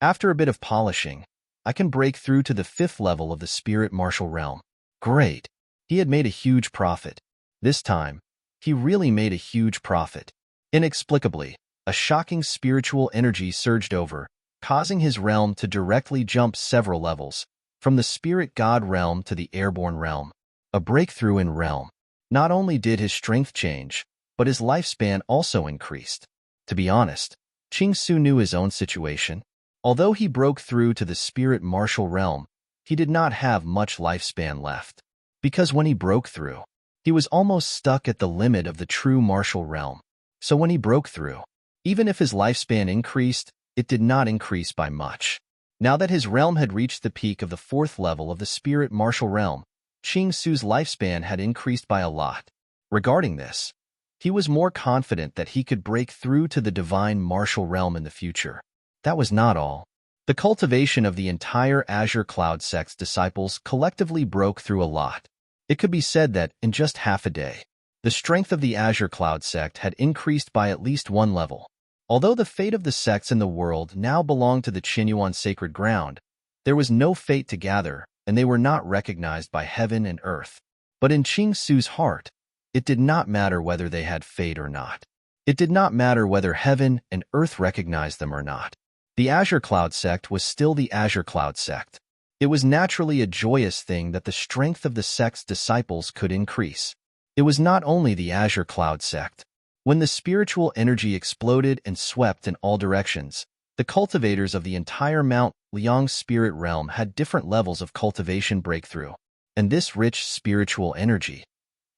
Speaker 1: After a bit of polishing, I can break through to the fifth level of the spirit martial realm. Great! He had made a huge profit. This time, he really made a huge profit. Inexplicably, a shocking spiritual energy surged over, causing his realm to directly jump several levels, from the spirit god realm to the airborne realm. A breakthrough in realm. Not only did his strength change, but his lifespan also increased. To be honest, Qing Su knew his own situation. Although he broke through to the spirit martial realm, he did not have much lifespan left. Because when he broke through, he was almost stuck at the limit of the true martial realm. So when he broke through, even if his lifespan increased, it did not increase by much. Now that his realm had reached the peak of the fourth level of the spirit martial realm, Qing Su's lifespan had increased by a lot. Regarding this, he was more confident that he could break through to the divine martial realm in the future. That was not all. The cultivation of the entire Azure Cloud Sect's disciples collectively broke through a lot. It could be said that, in just half a day, the strength of the Azure Cloud Sect had increased by at least one level. Although the fate of the sects in the world now belonged to the Qinyuan sacred ground, there was no fate to gather, and they were not recognized by heaven and earth. But in Qing Su's heart, it did not matter whether they had fate or not. It did not matter whether heaven and earth recognized them or not. The Azure Cloud sect was still the Azure Cloud sect. It was naturally a joyous thing that the strength of the sect's disciples could increase. It was not only the Azure Cloud sect. When the spiritual energy exploded and swept in all directions, the cultivators of the entire Mount Liang spirit realm had different levels of cultivation breakthrough. And this rich spiritual energy,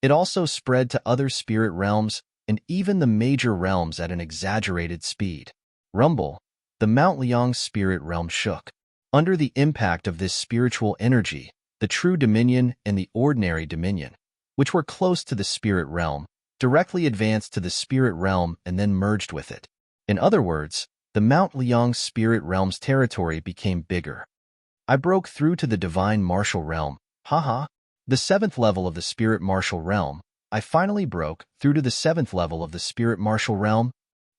Speaker 1: it also spread to other spirit realms and even the major realms at an exaggerated speed. Rumble, the Mount Liang spirit realm shook. Under the impact of this spiritual energy, the true dominion and the ordinary dominion, which were close to the spirit realm, directly advanced to the spirit realm and then merged with it. In other words, the Mount Liang spirit realm's territory became bigger. I broke through to the divine martial realm. Haha. The 7th level of the spirit martial realm. I finally broke through to the 7th level of the spirit martial realm.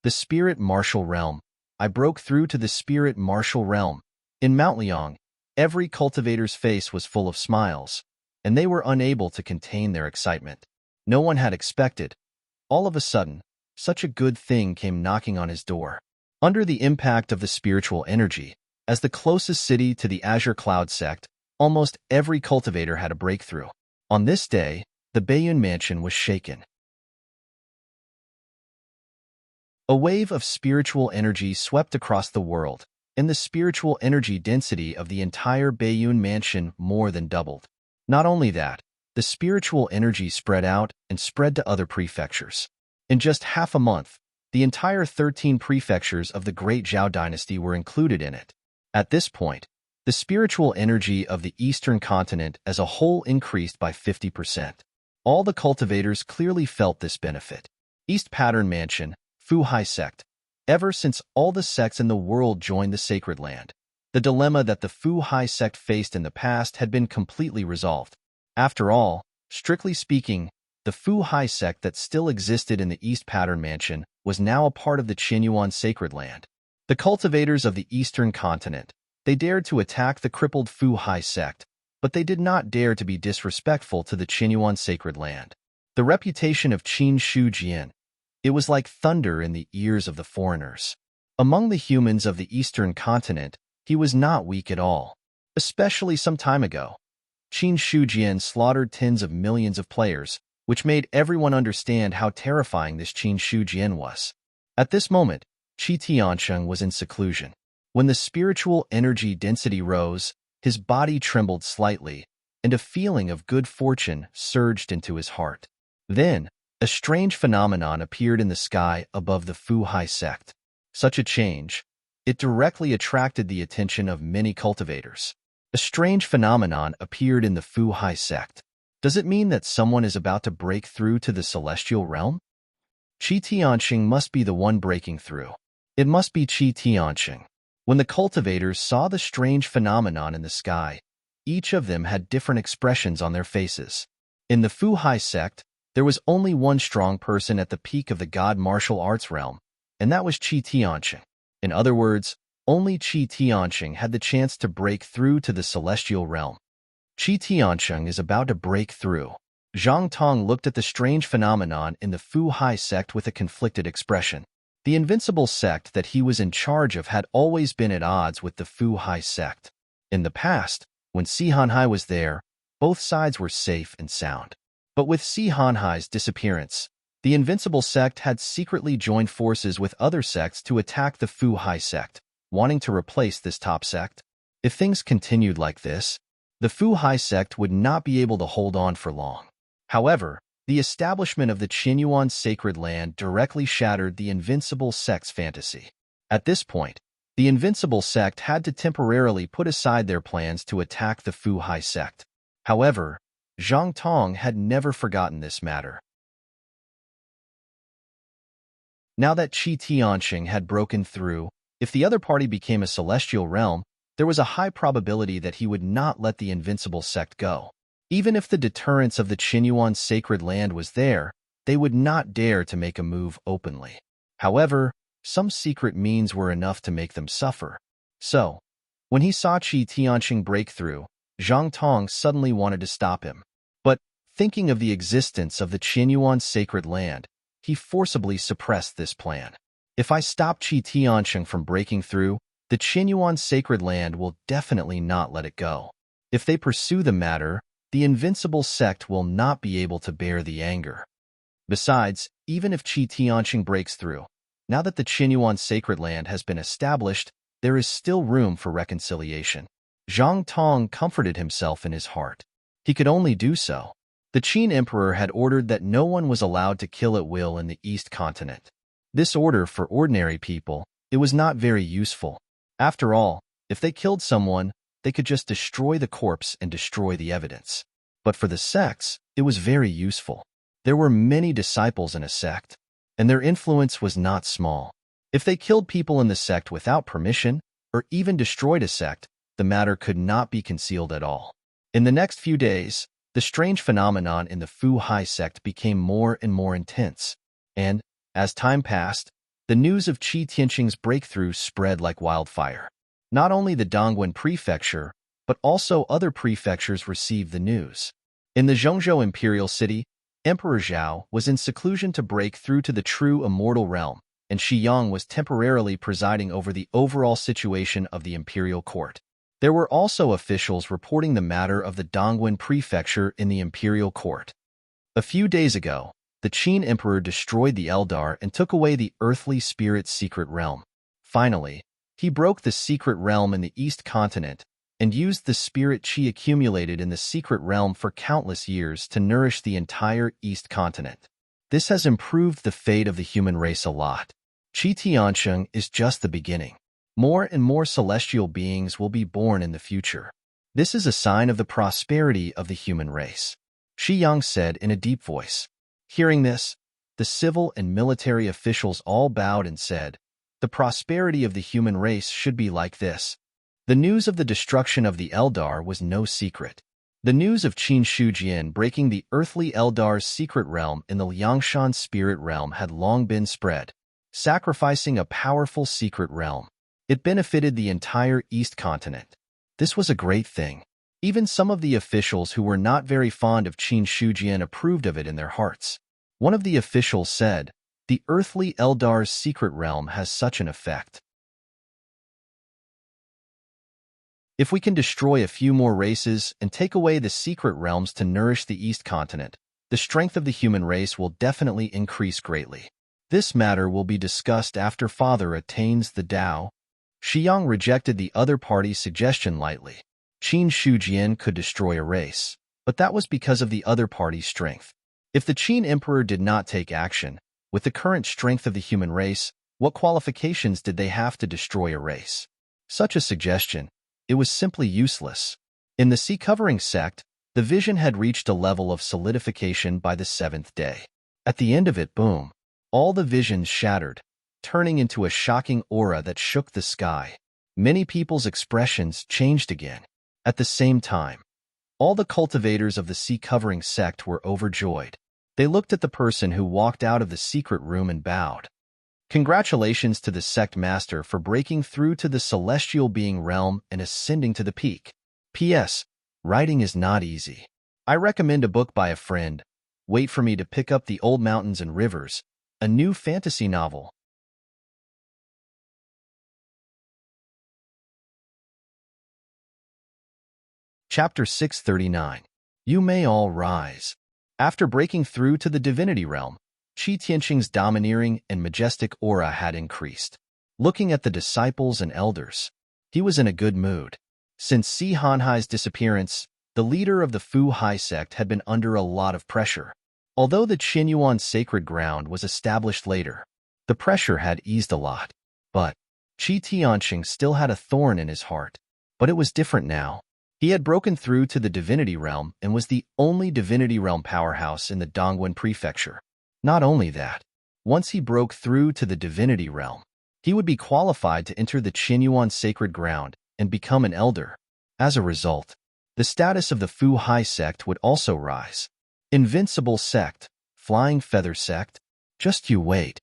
Speaker 1: The spirit martial realm. I broke through to the spirit martial realm. In Mount Liang, every cultivator's face was full of smiles, and they were unable to contain their excitement. No one had expected. All of a sudden, such a good thing came knocking on his door. Under the impact of the spiritual energy, as the closest city to the Azure Cloud sect, almost every cultivator had a breakthrough. On this day, the Baiyun mansion was shaken. A wave of spiritual energy swept across the world, and the spiritual energy density of the entire Baiyun mansion more than doubled. Not only that, the spiritual energy spread out and spread to other prefectures. In just half a month, the entire 13 prefectures of the Great Zhao dynasty were included in it. At this point, the spiritual energy of the eastern continent as a whole increased by 50%. All the cultivators clearly felt this benefit. East Pattern Mansion, Fu Hai Sect. Ever since all the sects in the world joined the sacred land, the dilemma that the Fu Hai sect faced in the past had been completely resolved. After all, strictly speaking, the Fu Hai sect that still existed in the East Pattern Mansion was now a part of the Qinyuan sacred land. The cultivators of the eastern continent, they dared to attack the crippled Fu Hai sect, but they did not dare to be disrespectful to the Qinyuan sacred land. The reputation of Qin Shu Jian, it was like thunder in the ears of the foreigners. Among the humans of the eastern continent, he was not weak at all. Especially some time ago, Qin Shu Jian slaughtered tens of millions of players, which made everyone understand how terrifying this Qin Shu Jian was. At this moment, Qi Tiansheng was in seclusion. When the spiritual energy density rose, his body trembled slightly, and a feeling of good fortune surged into his heart. Then, a strange phenomenon appeared in the sky above the Fu Hai sect. Such a change, it directly attracted the attention of many cultivators. A strange phenomenon appeared in the Fu Hai sect. Does it mean that someone is about to break through to the celestial realm? Qi Tianxing must be the one breaking through. It must be Qi Tianxing. When the cultivators saw the strange phenomenon in the sky, each of them had different expressions on their faces. In the Fu Hai sect, there was only one strong person at the peak of the God martial arts realm, and that was Qi Tianxing. In other words, only Qi Tianxing had the chance to break through to the celestial realm. Qi Tianxing is about to break through. Zhang Tong looked at the strange phenomenon in the Fu Hai sect with a conflicted expression. The invincible sect that he was in charge of had always been at odds with the Fu Hai sect. In the past, when Si Hanhai was there, both sides were safe and sound. But with Si Hanhai's disappearance, the invincible sect had secretly joined forces with other sects to attack the Fu Hai sect, wanting to replace this top sect. If things continued like this, the Fu Hai sect would not be able to hold on for long. However, the establishment of the Qinyuan sacred land directly shattered the invincible sect's fantasy. At this point, the invincible sect had to temporarily put aside their plans to attack the Fu Hai sect. However, Zhang Tong had never forgotten this matter. Now that Qi Tianxing had broken through, if the other party became a celestial realm, there was a high probability that he would not let the invincible sect go. Even if the deterrence of the Qinyuan sacred land was there, they would not dare to make a move openly. However, some secret means were enough to make them suffer. So, when he saw Qi Tianxing break through, Zhang Tong suddenly wanted to stop him. But, thinking of the existence of the Qianyuan sacred land, he forcibly suppressed this plan. If I stop Qi Tiansheng from breaking through, the Qianyuan sacred land will definitely not let it go. If they pursue the matter, the invincible sect will not be able to bear the anger. Besides, even if Qi Tiansheng breaks through, now that the Qianyuan sacred land has been established, there is still room for reconciliation. Zhang Tong comforted himself in his heart. He could only do so. The Qin emperor had ordered that no one was allowed to kill at will in the East continent. This order for ordinary people, it was not very useful. After all, if they killed someone, they could just destroy the corpse and destroy the evidence. But for the sects, it was very useful. There were many disciples in a sect, and their influence was not small. If they killed people in the sect without permission, or even destroyed a sect, the matter could not be concealed at all. In the next few days, the strange phenomenon in the Fu Hai sect became more and more intense, and, as time passed, the news of Qi Tiansheng's breakthrough spread like wildfire. Not only the Dongguan prefecture, but also other prefectures received the news. In the Zhongzhou imperial city, Emperor Zhao was in seclusion to break through to the true immortal realm, and Shi Yang was temporarily presiding over the overall situation of the imperial court. There were also officials reporting the matter of the Dongguan prefecture in the imperial court. A few days ago, the Qin emperor destroyed the Eldar and took away the earthly spirit's secret realm. Finally, he broke the secret realm in the East continent and used the spirit Qi accumulated in the secret realm for countless years to nourish the entire East continent. This has improved the fate of the human race a lot. Qi Tiansheng is just the beginning. More and more celestial beings will be born in the future. This is a sign of the prosperity of the human race, Shi Yang said in a deep voice. Hearing this, the civil and military officials all bowed and said, "The prosperity of the human race should be like this." The news of the destruction of the Eldar was no secret. The news of Qin Shujian breaking the earthly Eldar's secret realm in the Liangshan spirit realm had long been spread, sacrificing a powerful secret realm. It benefited the entire East continent. This was a great thing. Even some of the officials who were not very fond of Qin Shujian approved of it in their hearts. One of the officials said, "The earthly Eldar's secret realm has such an effect. If we can destroy a few more races and take away the secret realms to nourish the East continent, the strength of the human race will definitely increase greatly. This matter will be discussed after Father attains the Tao." Shi Yang rejected the other party's suggestion lightly. Qin Shujian could destroy a race, but that was because of the other party's strength. If the Qin emperor did not take action, with the current strength of the human race, what qualifications did they have to destroy a race? Such a suggestion, it was simply useless. In the sea-covering sect, the vision had reached a level of solidification by the 7th day. At the end of it, boom, all the visions shattered, turning into a shocking aura that shook the sky. Many people's expressions changed again. At the same time, all the cultivators of the sea-covering sect were overjoyed. They looked at the person who walked out of the secret room and bowed. Congratulations to the sect master for breaking through to the celestial being realm and ascending to the peak. P.S. Writing is not easy. I recommend a book by a friend. Wait for me to pick up The Old Mountains and Rivers, a new fantasy novel. Chapter 639. You May All Rise. After breaking through to the divinity realm, Qi Tiansheng's domineering and majestic aura had increased. Looking at the disciples and elders, he was in a good mood. Since Si Hanhai's disappearance, the leader of the Fu Hai sect had been under a lot of pressure. Although the Qianyuan sacred ground was established later, the pressure had eased a lot. But Qi Tiansheng still had a thorn in his heart. But it was different now. He had broken through to the divinity realm and was the only divinity realm powerhouse in the Dongguan prefecture. Not only that, once he broke through to the divinity realm, he would be qualified to enter the Qianyuan sacred ground and become an elder. As a result, the status of the Fu Hai sect would also rise. Invincible sect, flying feather sect, just you wait.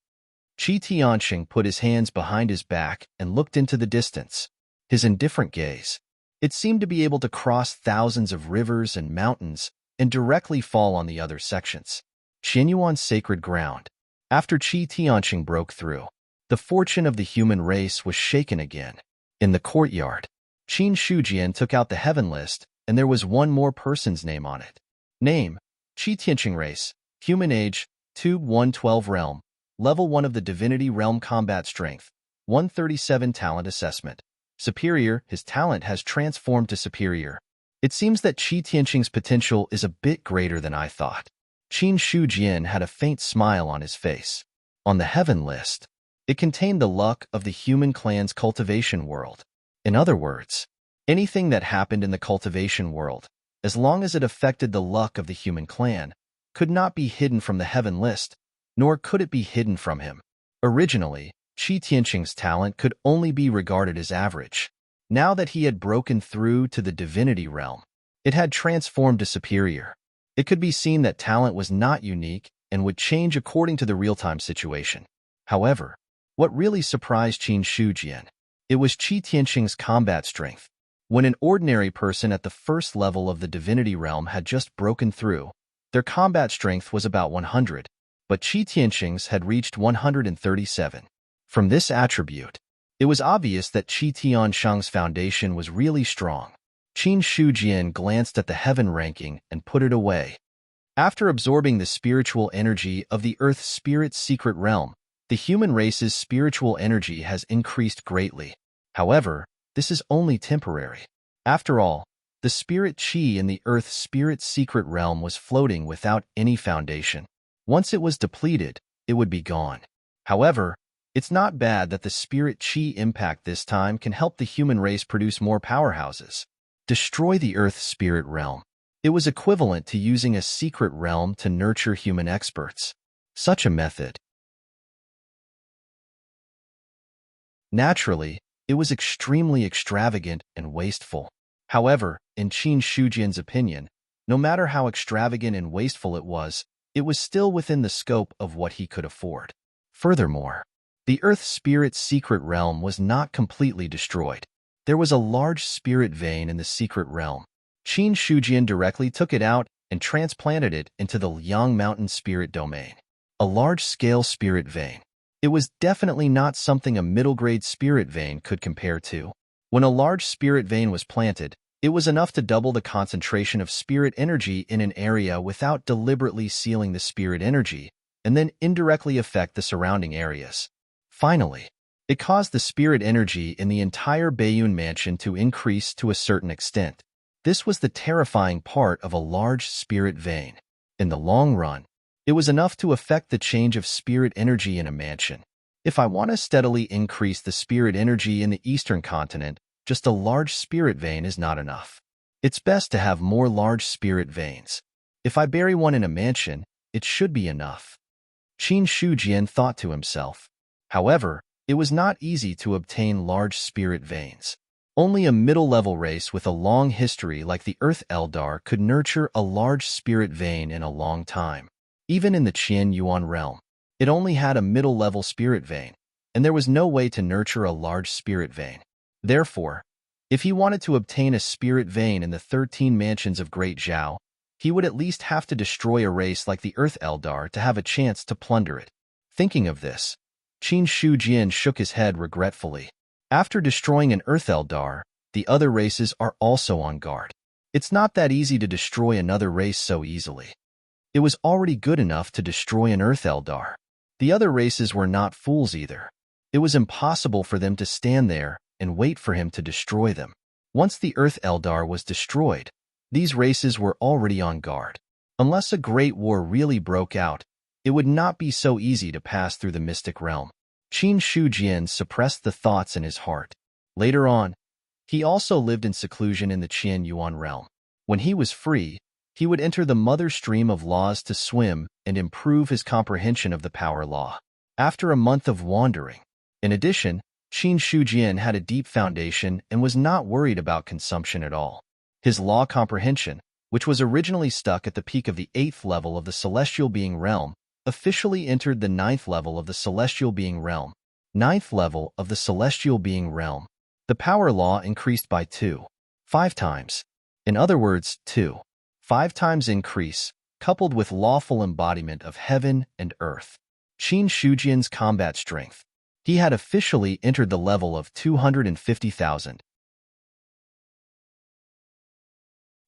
Speaker 1: Qi Tiansheng put his hands behind his back and looked into the distance. His indifferent gaze, It seemed to be able to cross thousands of rivers and mountains and directly fall on the other sections. Qianyuan's sacred ground. After Qi Tianqing broke through, the fortune of the human race was shaken again. In the courtyard, Qin Shujian took out the heaven list, and there was one more person's name on it. Name: Qi Tianqing race, human age, 112 realm, level 1 of the divinity realm, combat strength, 137, talent assessment. Superior, his talent has transformed to superior. It seems that Qi Tianqing's potential is a bit greater than I thought. Qin Shujian had a faint smile on his face. On the heaven list, it contained the luck of the human clan's cultivation world. In other words, anything that happened in the cultivation world, as long as it affected the luck of the human clan, could not be hidden from the heaven list, nor could it be hidden from him. Originally, Qi Tianqing's talent could only be regarded as average. Now that he had broken through to the divinity realm, it had transformed to superior. It could be seen that talent was not unique and would change according to the real-time situation. However, what really surprised Qin Shujian, it was Qi Tianqing's combat strength. When an ordinary person at the first level of the divinity realm had just broken through, their combat strength was about 100, but Qi Tianqing's had reached 137. From this attribute, it was obvious that Qi Tianqing's foundation was really strong. Qin Shujian glanced at the heaven ranking and put it away. After absorbing the spiritual energy of the Earth's spirit secret realm, the human race's spiritual energy has increased greatly. However, this is only temporary. After all, the spirit Qi in the Earth's spirit secret realm was floating without any foundation. Once it was depleted, it would be gone. However, it's not bad that the spirit Qi impact this time can help the human race produce more powerhouses. Destroy the Earth's spirit realm. It was equivalent to using a secret realm to nurture human experts. Such a method. Naturally, it was extremely extravagant and wasteful. However, in Qin Shujian's opinion, no matter how extravagant and wasteful it was still within the scope of what he could afford. Furthermore, the Earth's spirit secret realm was not completely destroyed. There was a large spirit vein in the secret realm. Qin Shujian directly took it out and transplanted it into the Liang Mountain spirit domain. A large-scale spirit vein. It was definitely not something a middle-grade spirit vein could compare to. When a large spirit vein was planted, it was enough to double the concentration of spirit energy in an area without deliberately sealing the spirit energy, and then indirectly affect the surrounding areas. Finally, it caused the spirit energy in the entire Baiyun mansion to increase to a certain extent. This was the terrifying part of a large spirit vein. In the long run, it was enough to affect the change of spirit energy in a mansion. If I want to steadily increase the spirit energy in the eastern continent, just a large spirit vein is not enough. It's best to have more large spirit veins. If I bury one in a mansion, it should be enough. Qin Shujian thought to himself. However, it was not easy to obtain large spirit veins. Only a middle-level race with a long history like the Earth Eldar could nurture a large spirit vein in a long time. Even in the Qian Yuan realm, it only had a middle-level spirit vein, and there was no way to nurture a large spirit vein. Therefore, if he wanted to obtain a spirit vein in the 13 mansions of Great Zhao, he would at least have to destroy a race like the Earth Eldar to have a chance to plunder it. Thinking of this, Qin Shujian shook his head regretfully. After destroying an Earth Eldar, the other races are also on guard. It's not that easy to destroy another race so easily. It was already good enough to destroy an Earth Eldar. The other races were not fools either. It was impossible for them to stand there and wait for him to destroy them. Once the Earth Eldar was destroyed, these races were already on guard. Unless a great war really broke out, it would not be so easy to pass through the mystic realm. Qin Shujian suppressed the thoughts in his heart. Later on, he also lived in seclusion in the Qian Yuan realm. When he was free, he would enter the mother stream of laws to swim and improve his comprehension of the power law. After a month of wandering, in addition, Qin Shujian had a deep foundation and was not worried about consumption at all. His law comprehension, which was originally stuck at the peak of the 8th level of the celestial being realm, officially entered the 9th level of the celestial being realm. 9th level of the celestial being realm. The power law increased by 2. 5 times. In other words, 2. 5 times increase, coupled with lawful embodiment of heaven and earth. Qin Shujian's combat strength. He had officially entered the level of 250,000.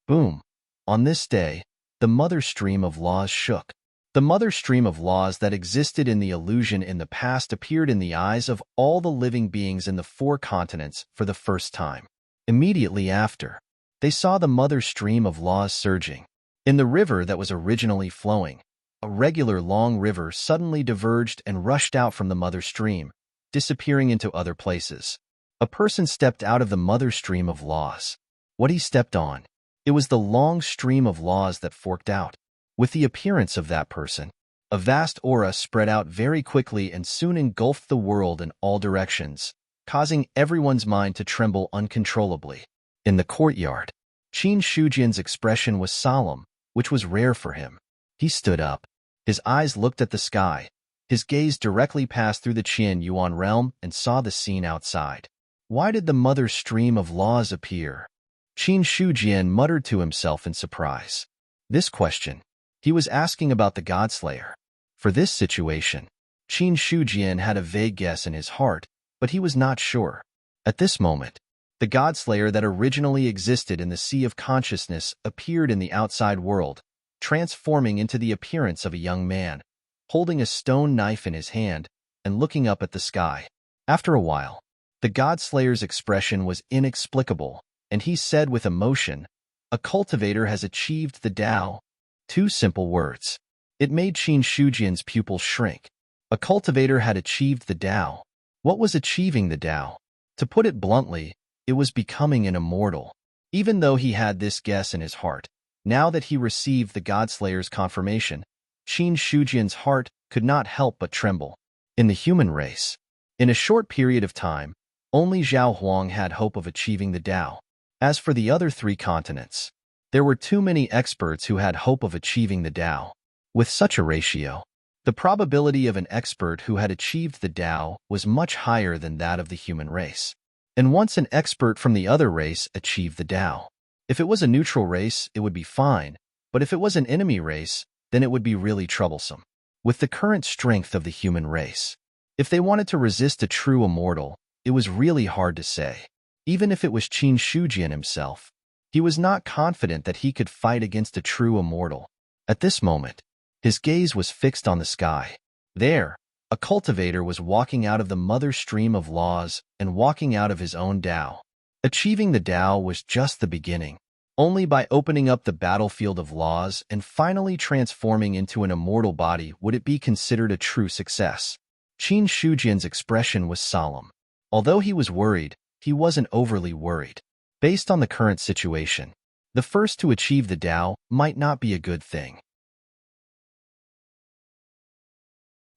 Speaker 1: Boom. On this day, the mother stream of laws shook. The mother stream of laws that existed in the illusion in the past appeared in the eyes of all the living beings in the 4 continents for the first time. Immediately after, they saw the mother stream of laws surging. In the river that was originally flowing, a regular long river suddenly diverged and rushed out from the mother stream, disappearing into other places. A person stepped out of the mother stream of laws. What he stepped on? It was the long stream of laws that forked out. With the appearance of that person, a vast aura spread out very quickly and soon engulfed the world in all directions, causing everyone's mind to tremble uncontrollably. In the courtyard, Qin Shujian's expression was solemn, which was rare for him. He stood up. His eyes looked at the sky. His gaze directly passed through the Qian Yuan realm and saw the scene outside. Why did the mother stream of laws appear? Qin Shujian muttered to himself in surprise. This question, he was asking about the Godslayer. For this situation, Qin Shujian had a vague guess in his heart, but he was not sure. At this moment, the Godslayer that originally existed in the Sea of Consciousness appeared in the outside world, transforming into the appearance of a young man, holding a stone knife in his hand and looking up at the sky. After a while, the Godslayer's expression was inexplicable, and he said with emotion, "A cultivator has achieved the Tao." 2 simple words. It made Qin Shujian's pupils shrink. A cultivator had achieved the Tao. What was achieving the Tao? To put it bluntly, it was becoming an immortal. Even though he had this guess in his heart, now that he received the Godslayer's confirmation, Qin Shujian's heart could not help but tremble. In the human race, in a short period of time, only Zhao Huang had hope of achieving the Tao. As for the other 3 continents, there were too many experts who had hope of achieving the Tao. With such a ratio, the probability of an expert who had achieved the Tao was much higher than that of the human race. And once an expert from the other race achieved the Tao, if it was a neutral race, it would be fine, but if it was an enemy race, then it would be really troublesome. With the current strength of the human race, if they wanted to resist a true immortal, it was really hard to say. Even if it was Qin Shujian himself, he was not confident that he could fight against a true immortal. At this moment, his gaze was fixed on the sky. There, a cultivator was walking out of the mother stream of laws and walking out of his own Tao. Achieving the Tao was just the beginning. Only by opening up the battlefield of laws and finally transforming into an immortal body would it be considered a true success. Qin Shujian's expression was solemn. Although he was worried, he wasn't overly worried. Based on the current situation, the first to achieve the Tao might not be a good thing.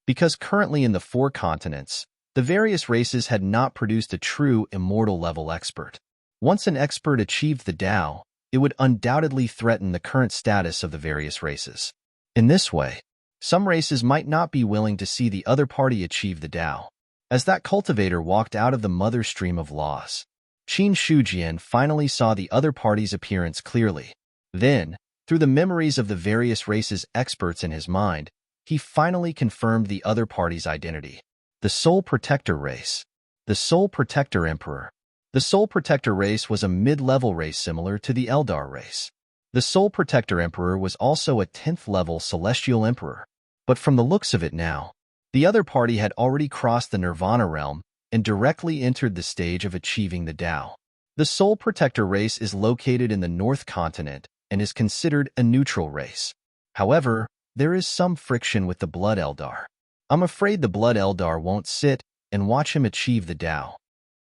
Speaker 1: Because currently in the 4 continents, the various races had not produced a true immortal level expert. Once an expert achieved the Tao, it would undoubtedly threaten the current status of the various races. In this way, some races might not be willing to see the other party achieve the Tao. As that cultivator walked out of the mother stream of laws, Qin Shujian finally saw the other party's appearance clearly. Then, through the memories of the various races' experts in his mind, he finally confirmed the other party's identity. The Soul Protector race. The Soul Protector Emperor. The Soul Protector race was a mid-level race similar to the Eldar race. The Soul Protector Emperor was also a 10th-level Celestial Emperor. But from the looks of it now, the other party had already crossed the Nirvana realm and directly entered the stage of achieving the Tao. The Soul Protector race is located in the North Continent and is considered a neutral race. However, there is some friction with the Blood Eldar. I'm afraid the Blood Eldar won't sit and watch him achieve the Tao.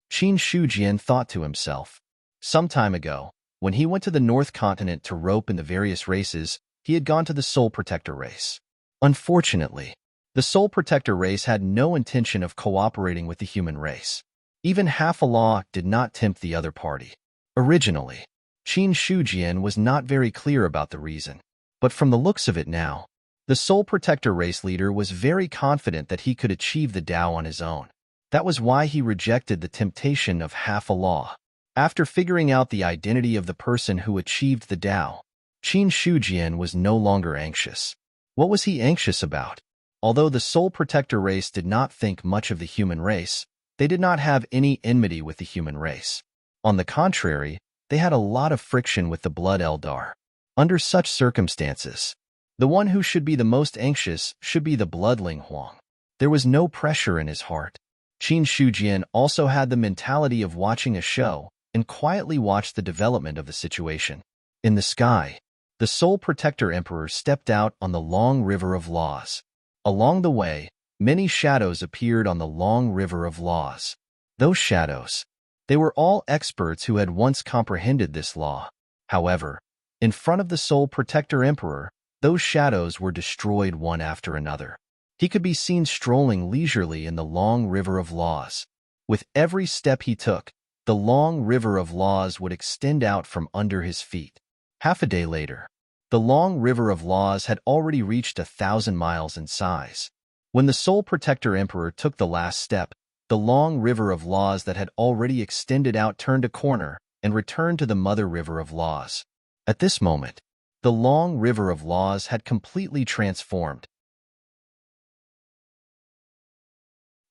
Speaker 1: Qin Shujian thought to himself. Some time ago, when he went to the North Continent to rope in the various races, he had gone to the Soul Protector race. Unfortunately, the Soul Protector race had no intention of cooperating with the human race. Even half a law did not tempt the other party. Originally, Qin Shujian was not very clear about the reason, but from the looks of it now, the Soul Protector race leader was very confident that he could achieve the Tao on his own. That was why he rejected the temptation of half a law. After figuring out the identity of the person who achieved the Tao, Qin Shujian was no longer anxious. What was he anxious about? Although the Soul Protector race did not think much of the human race, they did not have any enmity with the human race. On the contrary, they had a lot of friction with the Blood Eldar. Under such circumstances, the one who should be the most anxious should be the Bloodling Huang. There was no pressure in his heart. Qin Shujian also had the mentality of watching a show and quietly watched the development of the situation. In the sky, the Soul Protector Emperor stepped out on the long river of laws. Along the way, many shadows appeared on the long river of laws. Those shadows, they were all experts who had once comprehended this law. However, in front of the Soul Protector Emperor, those shadows were destroyed one after another. He could be seen strolling leisurely in the long river of laws. With every step he took, the long river of laws would extend out from under his feet. Half a day later, the long river of laws had already reached 1,000 miles in size. When the Soul Protector Emperor took the last step, the long river of laws that had already extended out turned a corner and returned to the mother river of laws. At this moment, the long river of laws had completely transformed.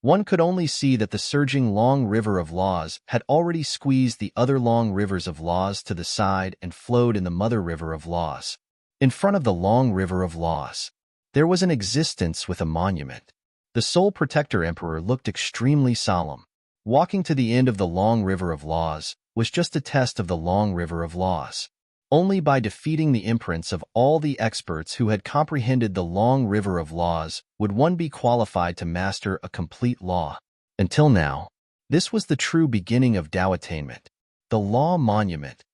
Speaker 1: One could only see that the surging long river of laws had already squeezed the other long rivers of laws to the side and flowed in the mother river of laws. In front of the long river of laws, there was an existence with a monument. The Soul Protector Emperor looked extremely solemn. Walking to the end of the long river of laws was just a test of the long river of laws. Only by defeating the imprints of all the experts who had comprehended the long river of laws would one be qualified to master a complete law. Until now, this was the true beginning of Tao attainment. The Law Monument.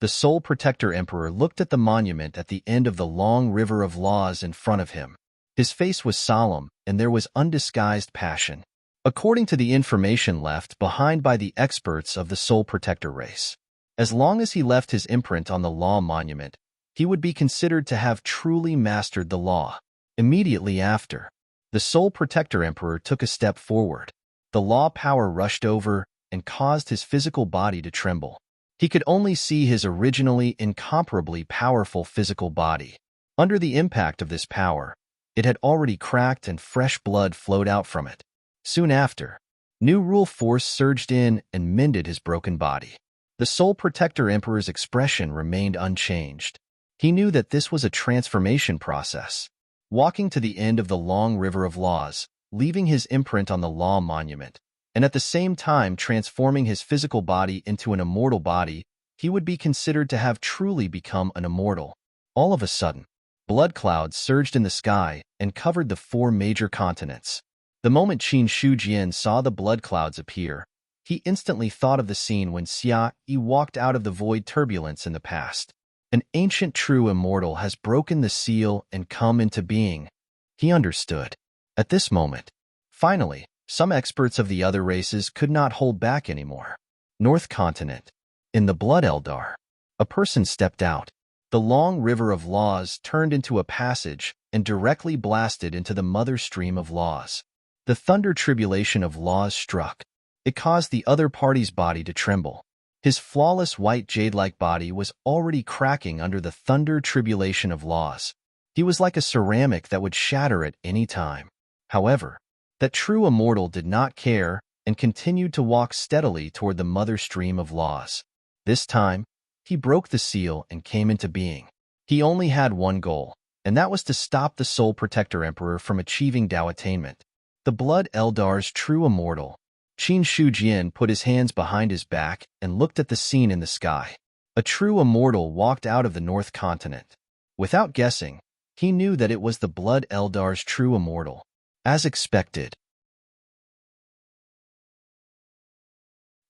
Speaker 1: The Soul Protector Emperor looked at the monument at the end of the long river of laws in front of him. His face was solemn, and there was undisguised passion. According to the information left behind by the experts of the Soul Protector race, as long as he left his imprint on the Law Monument, he would be considered to have truly mastered the law. Immediately after, the Soul Protector Emperor took a step forward. The law power rushed over and caused his physical body to tremble. He could only see his originally incomparably powerful physical body. Under the impact of this power, it had already cracked and fresh blood flowed out from it. Soon after, new rule force surged in and mended his broken body. The Soul Protector Emperor's expression remained unchanged. He knew that this was a transformation process. Walking to the end of the long river of laws, leaving his imprint on the Law Monument, and at the same time transforming his physical body into an immortal body, he would be considered to have truly become an immortal. All of a sudden, blood clouds surged in the sky and covered the 4 major continents. The moment Qin Shujian saw the blood clouds appear, he instantly thought of the scene when Xia Yi walked out of the void turbulence in the past. An ancient true immortal has broken the seal and come into being. He understood. At this moment, finally, some experts of the other races could not hold back anymore. North Continent. In the Blood Eldar, a person stepped out. The long river of laws turned into a passage and directly blasted into the mother stream of laws. The thunder tribulation of laws struck. It caused the other party's body to tremble. His flawless white jade-like body was already cracking under the thunder tribulation of laws. He was like a ceramic that would shatter at any time. However, that true immortal did not care and continued to walk steadily toward the mother stream of laws. This time, he broke the seal and came into being. He only had one goal, and that was to stop the Soul Protector Emperor from achieving Tao attainment. The Blood Eldar's true immortal, Qin Shujian, put his hands behind his back and looked at the scene in the sky. A true immortal walked out of the North Continent. Without guessing, he knew that it was the Blood Eldar's true immortal. As expected,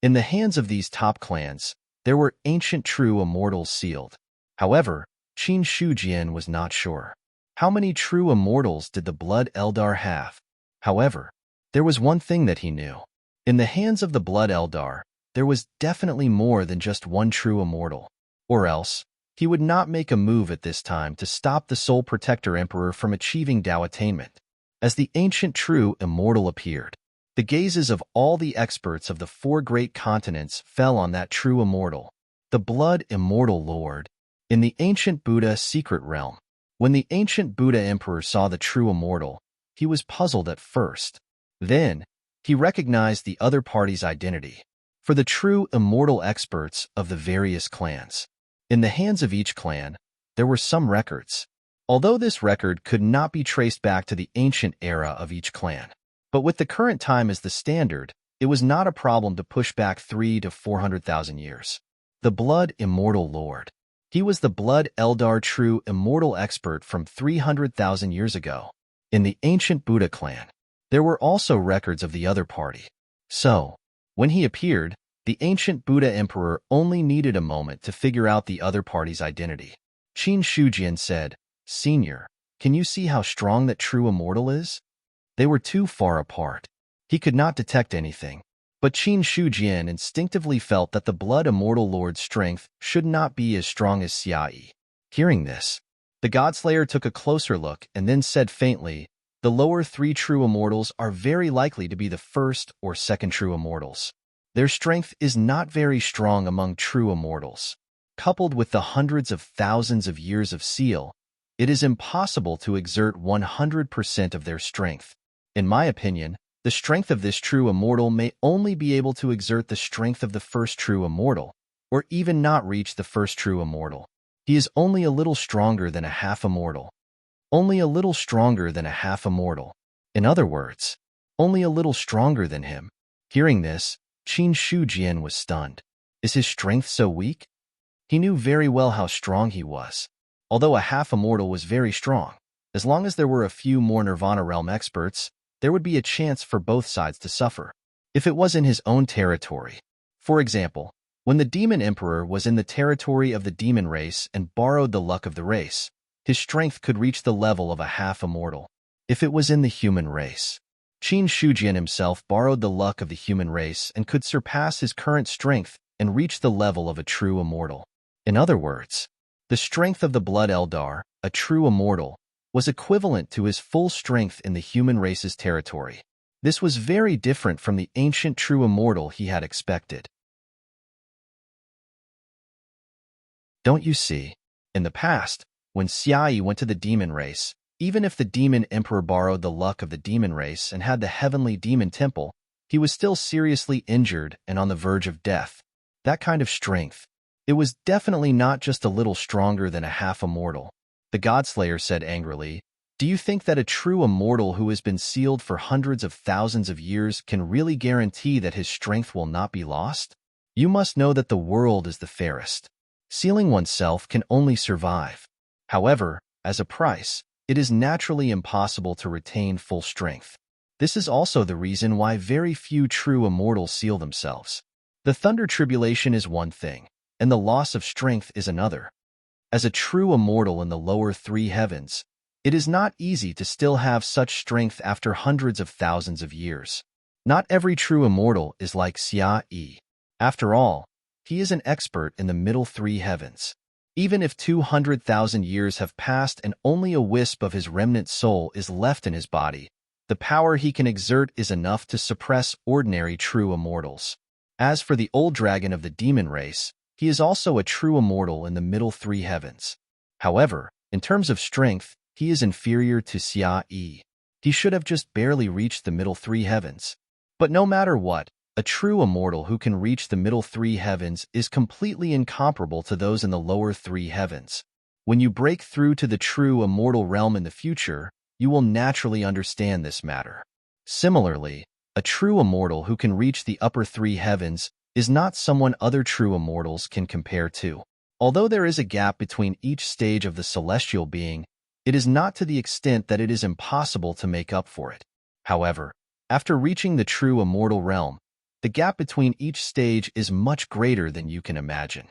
Speaker 1: in the hands of these top clans, there were ancient true immortals sealed. However, Qin Shujian was not sure. How many true immortals did the Blood Eldar have? However, there was one thing that he knew. In the hands of the Blood Eldar, there was definitely more than just one true immortal. Or else, he would not make a move at this time to stop the Soul Protector Emperor from achieving Tao attainment. As the ancient true immortal appeared, The gazes of all the experts of the 4 great continents fell on that true immortal, the blood immortal lord, in the ancient Buddha secret realm. When the ancient Buddha emperor saw the true immortal, he was puzzled at first. Then, he recognized the other party's identity. For the true immortal experts of the various clans, in the hands of each clan, there were some records. Although this record could not be traced back to the ancient era of each clan. But with the current time as the standard, it was not a problem to push back 300 to 400,000 years. The blood immortal lord. He was the blood Eldar true immortal expert from 300,000 years ago. In the ancient Buddha clan, there were also records of the other party. So, when he appeared, the ancient Buddha emperor only needed a moment to figure out the other party's identity. Qin Shujian said, "Senior, can you see how strong that true immortal is?" They were too far apart. He could not detect anything. But Qin Shujian instinctively felt that the blood immortal lord's strength should not be as strong as Xiayi. Hearing this, the Godslayer took a closer look and then said faintly, "The lower 3 true immortals are very likely to be the first or second true immortals. Their strength is not very strong among true immortals. Coupled with the hundreds of thousands of years of seal, it is impossible to exert 100% of their strength. In my opinion, the strength of this true immortal may only be able to exert the strength of the first true immortal, or even not reach the first true immortal. He is only a little stronger than a half immortal. Only a little stronger than a half immortal. In other words, only a little stronger than him." Hearing this, Qin Shujian was stunned. Is his strength so weak? He knew very well how strong he was. Although a half immortal was very strong, as long as there were a few more Nirvana realm experts, there would be a chance for both sides to suffer. If it was in his own territory. For example, when the Demon Emperor was in the territory of the demon race and borrowed the luck of the race, his strength could reach the level of a half immortal. If it was in the human race, Qin Shujian himself borrowed the luck of the human race and could surpass his current strength and reach the level of a true immortal. In other words, the strength of the blood Eldar, a true immortal, was equivalent to his full strength in the human race's territory. This was very different from the ancient true immortal he had expected. Don't you see? In the past, when Xiayi went to the demon race, even if the demon emperor borrowed the luck of the demon race and had the heavenly demon temple, he was still seriously injured and on the verge of death. That kind of strength. It was definitely not just a little stronger than a half immortal. The Godslayer said angrily, "Do you think that a true immortal who has been sealed for hundreds of thousands of years can really guarantee that his strength will not be lost? You must know that the world is the fairest. Sealing oneself can only survive. However, as a price, it is naturally impossible to retain full strength. This is also the reason why very few true immortals seal themselves. The thunder tribulation is one thing, and the loss of strength is another. As a true immortal in the lower 3 heavens, it is not easy to still have such strength after hundreds of thousands of years. Not every true immortal is like Xia Yi. After all, he is an expert in the middle 3 heavens. Even if 200,000 years have passed and only a wisp of his remnant soul is left in his body, the power he can exert is enough to suppress ordinary true immortals. As for the old dragon of the demon race, he is also a true immortal in the middle 3 heavens. However, in terms of strength, he is inferior to Xia Yi. He should have just barely reached the middle 3 heavens. But no matter what, a true immortal who can reach the middle 3 heavens is completely incomparable to those in the lower 3 heavens. When you break through to the true immortal realm in the future, you will naturally understand this matter. Similarly, a true immortal who can reach the upper 3 heavens is not someone other true immortals can compare to. Although there is a gap between each stage of the celestial being, it is not to the extent that it is impossible to make up for it. However, after reaching the true immortal realm, the gap between each stage is much greater than you can imagine.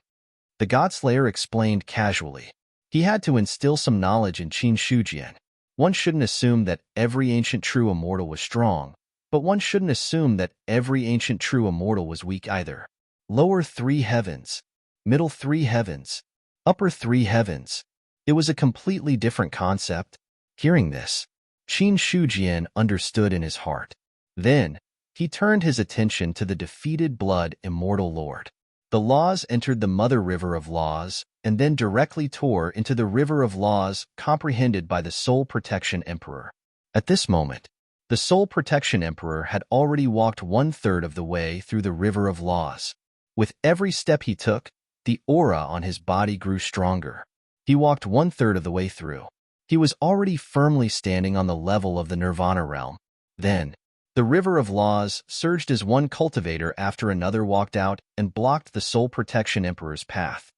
Speaker 1: The Godslayer explained casually. He had to instill some knowledge in Qin Shujian. One shouldn't assume that every ancient true immortal was strong, but one shouldn't assume that every ancient true immortal was weak either. Lower 3 heavens, middle 3 heavens, upper 3 heavens. It was a completely different concept. Hearing this, Qin Shujian understood in his heart. Then, he turned his attention to the defeated blood immortal lord. The laws entered the mother river of laws and then directly tore into the river of laws comprehended by the Soul Protection Emperor. At this moment, the Soul Protection Emperor had already walked 1/3 of the way through the river of laws. With every step he took, the aura on his body grew stronger. He walked 1/3 of the way through. He was already firmly standing on the level of the Nirvana realm. Then, the river of laws surged as one cultivator after another walked out and blocked the Soul Protection Emperor's path.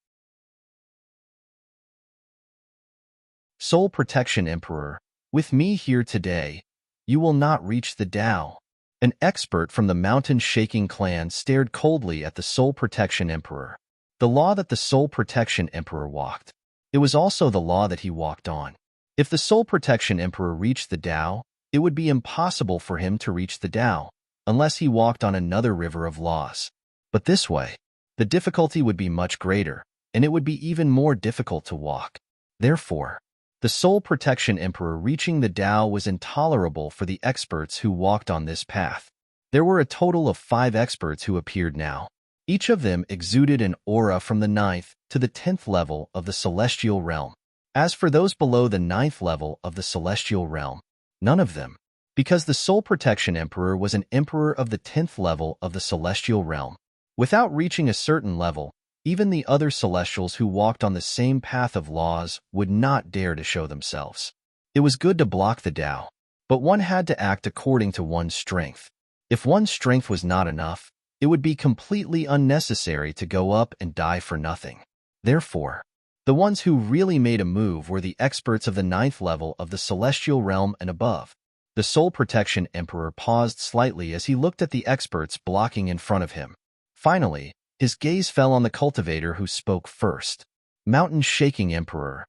Speaker 1: Soul Protection Emperor, with me here today, you will not reach the Tao. An expert from the mountain-shaking clan stared coldly at the Soul Protection Emperor. The law that the Soul Protection Emperor walked. It was also the law that he walked on. If the Soul Protection Emperor reached the Tao, it would be impossible for him to reach the Tao, unless he walked on another river of laws. But this way, the difficulty would be much greater, and it would be even more difficult to walk. Therefore, the Soul Protection Emperor reaching the Tao was intolerable for the experts who walked on this path. There were a total of 5 experts who appeared now. Each of them exuded an aura from the 9th to the 10th level of the celestial realm. As for those below the 9th level of the celestial realm, none of them, because the Soul Protection Emperor was an emperor of the 10th level of the celestial realm. Without reaching a certain level, even the other celestials who walked on the same path of laws would not dare to show themselves. It was good to block the Tao, but one had to act according to one's strength. If one's strength was not enough, it would be completely unnecessary to go up and die for nothing. Therefore, the ones who really made a move were the experts of the 9th level of the celestial realm and above. The Soul Protection Emperor paused slightly as he looked at the experts blocking in front of him. Finally, his gaze fell on the cultivator who spoke first. Mountain-shaking Emperor,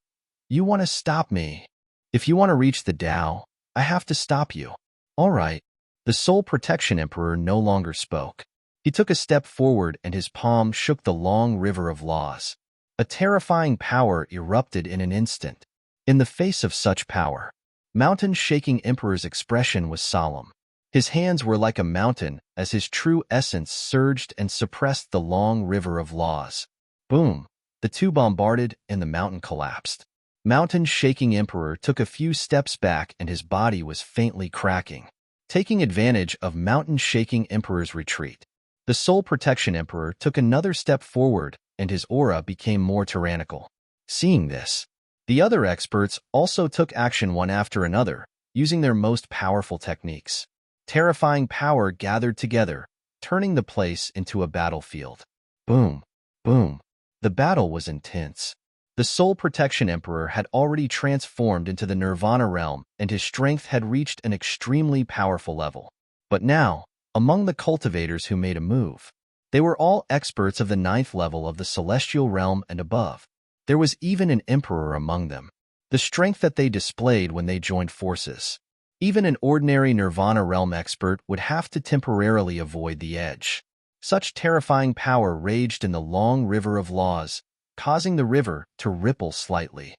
Speaker 1: you want to stop me. If you want to reach the Tao, I have to stop you. All right. The Soul Protection Emperor no longer spoke. He took a step forward and his palm shook the long river of laws. A terrifying power erupted in an instant. In the face of such power, Mountain-shaking Emperor's expression was solemn. His hands were like a mountain as his true essence surged and suppressed the long river of laws. Boom! The two bombarded and the mountain collapsed. Mountain-shaking Emperor took a few steps back and his body was faintly cracking. Taking advantage of Mountain-shaking Emperor's retreat, the Soul Protection Emperor took another step forward and his aura became more tyrannical. Seeing this, the other experts also took action one after another, using their most powerful techniques. Terrifying power gathered together, turning the place into a battlefield. Boom! Boom! The battle was intense. The Soul Protection Emperor had already transformed into the Nirvana realm and his strength had reached an extremely powerful level. But now, among the cultivators who made a move, they were all experts of the 9th level of the celestial realm and above. There was even an emperor among them. The strength that they displayed when they joined forces. Even an ordinary Nirvana realm expert would have to temporarily avoid the edge. Such terrifying power raged in the long river of laws, causing the river to ripple slightly.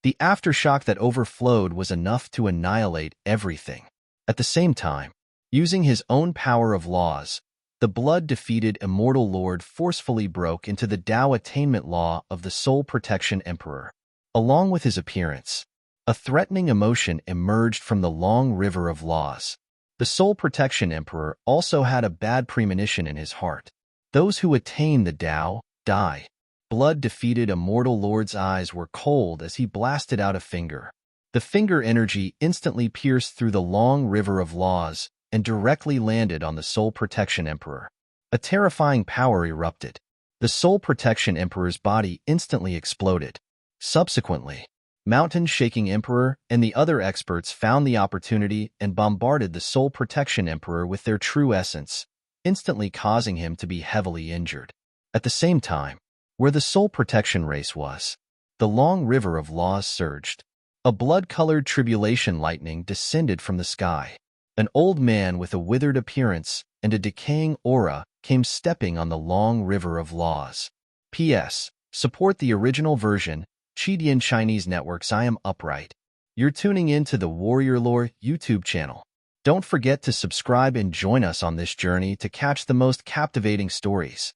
Speaker 1: The aftershock that overflowed was enough to annihilate everything. At the same time, using his own power of laws, the blood-defeated immortal lord forcefully broke into the Tao attainment law of the Soul Protection Emperor. Along with his appearance, a threatening emotion emerged from the long river of laws. The Soul Protection Emperor also had a bad premonition in his heart. Those who attain the Tao die. Blood-defeated immortal lord's eyes were cold as he blasted out a finger. The finger energy instantly pierced through the long river of laws and directly landed on the Soul Protection Emperor. A terrifying power erupted. The Soul Protection Emperor's body instantly exploded. Subsequently, Mountain-shaking Emperor and the other experts found the opportunity and bombarded the Soul Protection Emperor with their true essence, instantly causing him to be heavily injured. At the same time, where the Soul Protection race was, the long river of laws surged. A blood-colored tribulation lightning descended from the sky. An old man with a withered appearance and a decaying aura came stepping on the long river of laws. P.S. Support the original version, Chidian Chinese networks. I am upright. You're tuning in to the Warrior Lore YouTube channel. Don't forget to subscribe and join us on this journey to catch the most captivating stories.